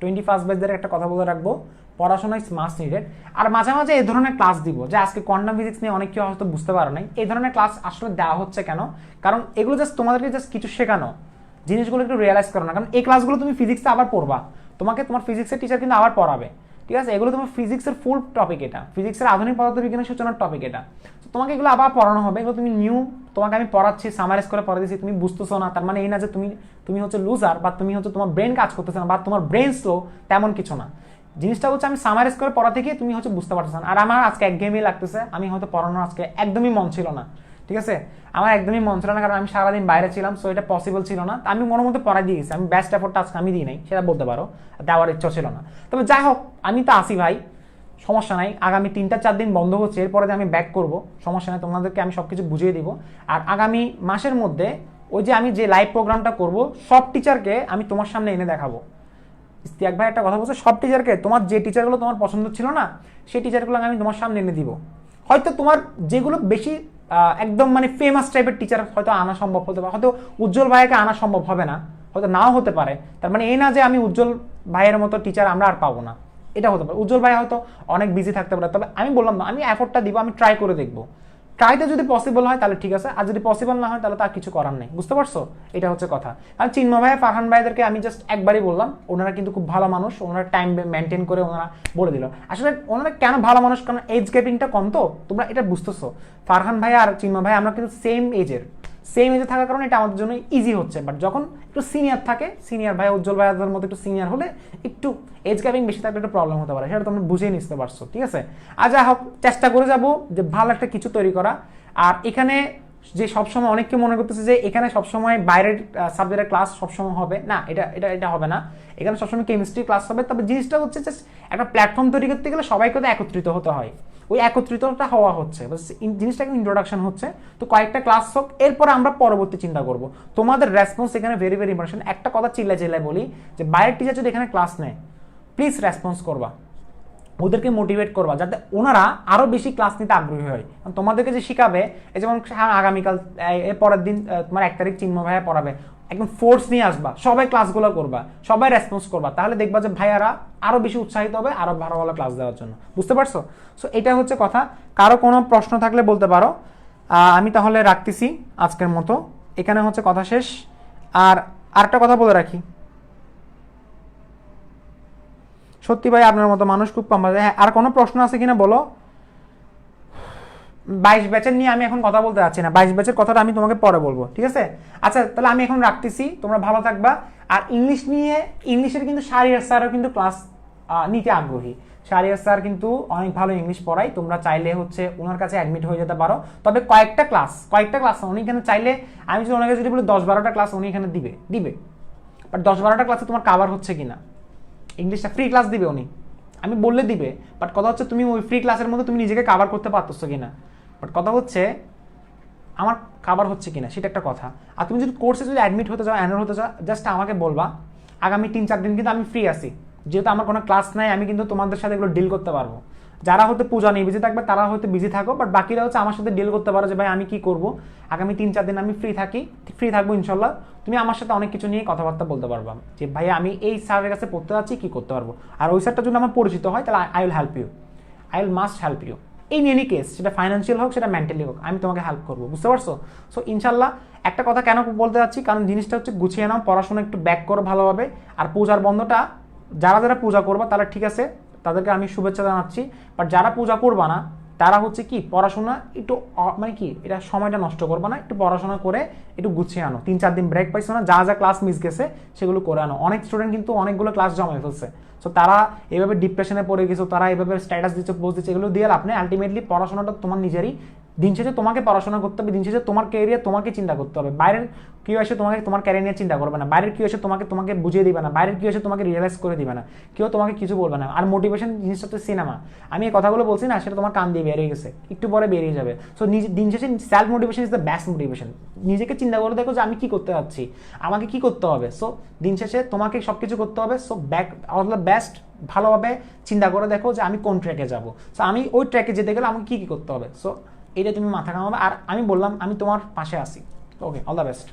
21st ব্যাচদের একটা কথা বলে রাখবো, পড়াশোনা ইজ মাস্ট নিডেড। আর মাঝে মাঝে এই ধরনের ক্লাস দিব, যে আজকে কোয়ান্টাম ফিজিক্স নিয়ে অনেক কেউ হয়তো বুঝতে পারো নাই, এই ধরনের ক্লাস আসলে দেওয়া হচ্ছে কেন? কারণ এগুলো জাস্ট তোমাদেরকে জাস্ট কিছু শেখানো, জিনিসগুলো একটু রিয়েলাইজ করো না। কারণ এই ক্লাসগুলো তুমি ফিজিক্সে আবার পড়বা, তোমার ফিজিক্সের টিচার কিন্তু আবার পড়াবে। ঠিক আছে, এগুলো তোমার ফিজিক্সের ফুল টপিক, এটা ফিজিক্সের আধুনিক পদার্থবিজ্ঞানের সূচনার টপিক এটা। তো তোমাকে এগুলো আবার পড়ানো হবে। এগুলো তুমি তোমাকে আমি পড়াচ্ছি, সামারাইজ করে পড়া দিচ্ছি, তুমি বুঝতেছো না, তার মানে এই না যে তুমি হচ্ছে লুজার, বা তুমি হচ্ছে তোমার ব্রেন কাজ করতেছে না, বা তোমার ব্রেন স্লো, তেমন কিছু না। জিনিসটা হচ্ছে আমি সামারাইজ করে পড়া থেকে তুমি হচ্ছে বুঝতে পারতেছো না। আর আমার আজকে একঘেয়েমি লাগতেছে, আমি হয়তো পড়ানোর আজকে একদমই মন ছিল না। ঠিক আছে, আমার একদমই মন ছিল না, কারণ আমি সারাদিন বাইরে ছিলাম, সো এটা পসিবল ছিল না। আমি মনের মধ্যে পড়া দিয়ে গেছি, আমি বেস্ট এফোর্টটা আজকে আমি দিই নাই, সেটা বলতে পারো, দেওয়ার ইচ্ছা ছিল না। তবে যাই হোক, আমি তো আসি ভাই, সমস্যা নাই। আগামী 3-4 দিন বন্ধ হচ্ছে, এরপরে আমি ব্যাক করব, সমস্যা নাই, তোমাদেরকে আমি সবকিছু বুঝিয়ে দিব। আর আগামী মাসের মধ্যে ওই যে আমি যে লাইভ প্রোগ্রামটা করব, সব টিচারকে আমি তোমার সামনে এনে দেখাবো। ইস্তিয়াক ভাই একটা কথা বলছে, সব টিচারকে, তোমার যে টিচারগুলো তোমার পছন্দ ছিল না, সেই টিচারগুলো আমি তোমার সামনে এনে দিব। হয়তো তোমার যেগুলো বেশি একদম মানে ফেমাস টাইপের টিচার হয়তো আনা সম্ভব হতে পারে, হয়তো উজ্জ্বল ভাইকে আনা সম্ভব হবে না, হয়তো নাও হতে পারে। তার মানে এই না যে আমি উজ্জ্বল ভাইয়ের মতো টিচার আমরা আর পাবো না, এটা হতে পারে। উজ্জ্বল ভাই হয়তো অনেক বিজি থাকতে পারে, তবে আমি বললাম না, আমি এফোর্টটা দিব, আমি ট্রাই করে দেখবো। ট্রাইতে যদি পসিবল হয় তাহলে ঠিক আছে, আর যদি পসিবল না হয় তাহলে তার কিছু করার নেই, বুঝতে পারছো? এটা হচ্ছে কথা। আর চিন্ময় ভাই, ফারহান ভাইদেরকে আমি জাস্ট একবারই বললাম, ওনারা কিন্তু খুব ভালো মানুষ, ওনারা টাইম মেনটেন করে ওনারা বলে দিল। আসলে ওনারা কেন ভালো মানুষ, কারণ এজ গ্যাপিংটা কম, তো তোমরা এটা বুঝতেছো। ফারহান ভাই আর চিন্ময় ভাই আমরা কিন্তু সেম এজে থাকার কারণে এটা আমাদের জন্য ইজি হচ্ছে। বাট যখন একটু সিনিয়র থাকে, সিনিয়র ভাই উজ্জ্বল ভাইয়াদের মতো একটু সিনিয়র হলে একটু এজ গ্যাপিং বেশি থাকলে একটা প্রবলেম হতে পারে, সেটা তোমরা বুঝিয়ে নিতে পারছো, ঠিক আছে? আর যা হোক, চেষ্টা করে যাবো যে ভালো একটা কিছু তৈরি করা। আর এখানে যে সবসময় অনেকে মনে করতেছে যে এখানে সবসময় বাইরের সাবজেক্টের ক্লাস সবসময় হবে না, এটা হবে না। এখানে সবসময় কেমিস্ট্রি ক্লাস হবে, তবে জিনিসটা হচ্ছে জাস্ট একটা প্ল্যাটফর্ম তৈরি করতে গেলে সবাইকে তো একত্রিত হতে হয়, ওই একত্রিতটা হওয়া হচ্ছে, জিনিসটা কিন্তু ইন্ট্রোডাকশন হচ্ছে। তো কয়েকটা ক্লাস হোক, এরপর আমরা পরবর্তী চিন্তা করব। তোমাদের রেসপন্স এখানে ভেরি ভেরি ইম্পর্টেন্ট। একটা কথা চিল্লায় বলি যে বাইরের টিচার যদি এখানে ক্লাস নেয়, প্লিজ রেসপন্স করবা, ওদেরকে মোটিভেট করবা যাতে ওনারা আরো বেশি ক্লাস নিতে আগ্রহী হয়। তোমাদেরকে যে শিখাবে, এই যেমন আগামীকাল এর পরের দিন তোমার 1 তারিখ চিন্ময় ভাইয়া পড়াবে, একদম ফোর্স নিয়ে আসবা, সবাই ক্লাসগুলো করবা, সবাই রেসপন্স করবা, তাহলে দেখবা যে ভাইয়ারা আরো বেশি উৎসাহিত হবে আরো ভালো ভালো ক্লাস দেওয়ার জন্য, বুঝতে পারছো? সো এটা হচ্ছে কথা। কারো কোনো প্রশ্ন থাকলে বলতে পারো। আমি তাহলে রাখতেছি আজকের মতো, এখানে হচ্ছে কথা শেষ। আর আরেকটা কথা বলে রাখি, সত্যি ভাই আপনার মতো মানুষ খুব কম। হ্যাঁ, আর কোনো প্রশ্ন আছে কিনা বলো। 22 ব্যাচের নিয়ে আমি এখন কথা বলতে যাচ্ছি না, 22 ব্যাচের কথাটা আমি তোমাকে পরে বলবো, ঠিক আছে? আচ্ছা, তাহলে আমি এখন রাখতেছি, তোমরা ভালো থাকবা। আর ইংলিশ নিয়ে, ইংলিশের কিন্তু শাহরিয়ার স্যারও কিন্তু ক্লাস নিতে আগ্রহী। শাহরিয়ার স্যার কিন্তু অনেক ভালো ইংলিশ পড়ায়, তোমরা চাইলে হচ্ছে ওনার কাছে অ্যাডমিট হয়ে যেতে পারো। তবে কয়েকটা ক্লাস উনি এখানে চাইলে, আমি যদি ওনাকে যদি বলি 10-12টা ক্লাস উনি এখানে দিবে, বাট 10-12টা ক্লাসে তোমার কাভার হচ্ছে কিনা, ইংলিশটা ফ্রি ক্লাস দিবে উনি, আমি বললে দিবে, বাট কথা হচ্ছে তুমি ওই ফ্রি ক্লাসের মধ্যে তুমি নিজেকে কাভার করতে পারতেছো কিনা, বাট কথা হচ্ছে আমার কাভার হচ্ছে কিনা, সেটা একটা কথা। আর তুমি যদি কোর্সে যদি অ্যাডমিট হতে চাও, এনরোল হতে চাও, জাস্ট আমাকে বলবা। আগামী 3-4 দিন কিন্তু আমি ফ্রি আছি, যেহেতু আমার কোনো ক্লাস নাই, আমি কিন্তু তোমাদের সাথে এগুলো ডিল করতে পারবো। যারা হয়তো পূজা নিয়ে বিজি থাকবে তারা হয়তো বিজি থাকো, বাট বাকিরা হচ্ছে আমার সাথে ডিল করতে পারো যে ভাই আমি কি করব। আগামী 3-4 দিন আমি ফ্রি থাকবো ইনশাল্লাহ। তুমি আমার সাথে অনেক কিছু নিয়ে কথাবার্তা বলতে পারবা যে ভাই আমি এই স্যারের কাছে পড়তে যাচ্ছি, কি করতে পারবো। আর ওই স্যারটা যদি আমার পরিচিত হয় তাহলে I will must help you in any case, সেটা ফাইন্যান্সিয়াল হোক, সেটা মেন্টালি হোক, আমি তোমাকে হেল্প করবো, বুঝতে পারছো? সো ইনশাল্লাহ। একটা কথা কেন বলতে যাচ্ছি, কারণ জিনিসটা হচ্ছে গুছিয়ে নাও, পড়াশোনা একটু ব্যাক করো ভালোভাবে। আর পূজার বন্ধটা যারা পূজা করবা তারা ঠিক আছে, তাদেরকে আমি শুভেচ্ছা জানাচ্ছি। বাট যারা পূজা করবা না, তারা হচ্ছে কি পড়াশোনা একটু মানে কি এটা সময়টা নষ্ট করবা না, একটু পড়াশোনা করে একটু গুছিয়ে আনো। 3-4 দিন ব্রেক পাইছো না, যা ক্লাস মিস গেছে সেগুলো করে আনো। অনেক স্টুডেন্ট কিন্তু অনেকগুলো ক্লাস জমা ফেলছে, সো তারা এভাবে ডিপ্রেশনে পড়ে গেছো, তারা এভাবে স্ট্যাটাস দিচ্ছে, পোস্ট দিচ্ছে, এগুলো দিয়ে আপনি আলটিমেটলি পড়াশোনাটা তোমার নিজেরই। দিন শেষে তোমাকে পড়াশোনা করতে হবে, দিন শেষে তোমার ক্যারিয়ার তোমাকে চিন্তা করতে হবে। বাইরের কেউ এসে তোমার ক্যারিয়ার নিয়ে চিন্তা করবে না, বাইরের কেউ এসে তোমাকে বুঝিয়ে দিবে না, বাইরের কেউ এসে তোমাকে রিয়েলাইজ করে দিবে না, কেউ তোমাকে কিছু বলবে না। আর মোটিভেশন জিনিসটা হচ্ছে সিনেমা, আমি এই কথাগুলো বলছি না, সেটা তোমার কান দিয়ে বেরিয়ে গেছে, একটু পরে বেরিয়ে যাবে। সো দিন শেষে self motivation is the best motivation. নিজেকে চিন্তা করে দেখো যে আমি কি করতে যাচ্ছি, আমাকে কি করতে হবে। সো দিন শেষে তোমাকে সবকিছু করতে হবে। সো অল দ্য বেস্ট, ভালোভাবে চিন্তা করে দেখো যে আমি কোন ট্র্যাকে যাবো। সো আমি ওই ট্র্যাকে যেতে গেলে আমাকে কি করতে হবে। সো এটা তুমি মাথা ঘামাবে। আর আমি বললাম আমি তোমার পাশে আছি। ওকে, অল দ্য বেস্ট।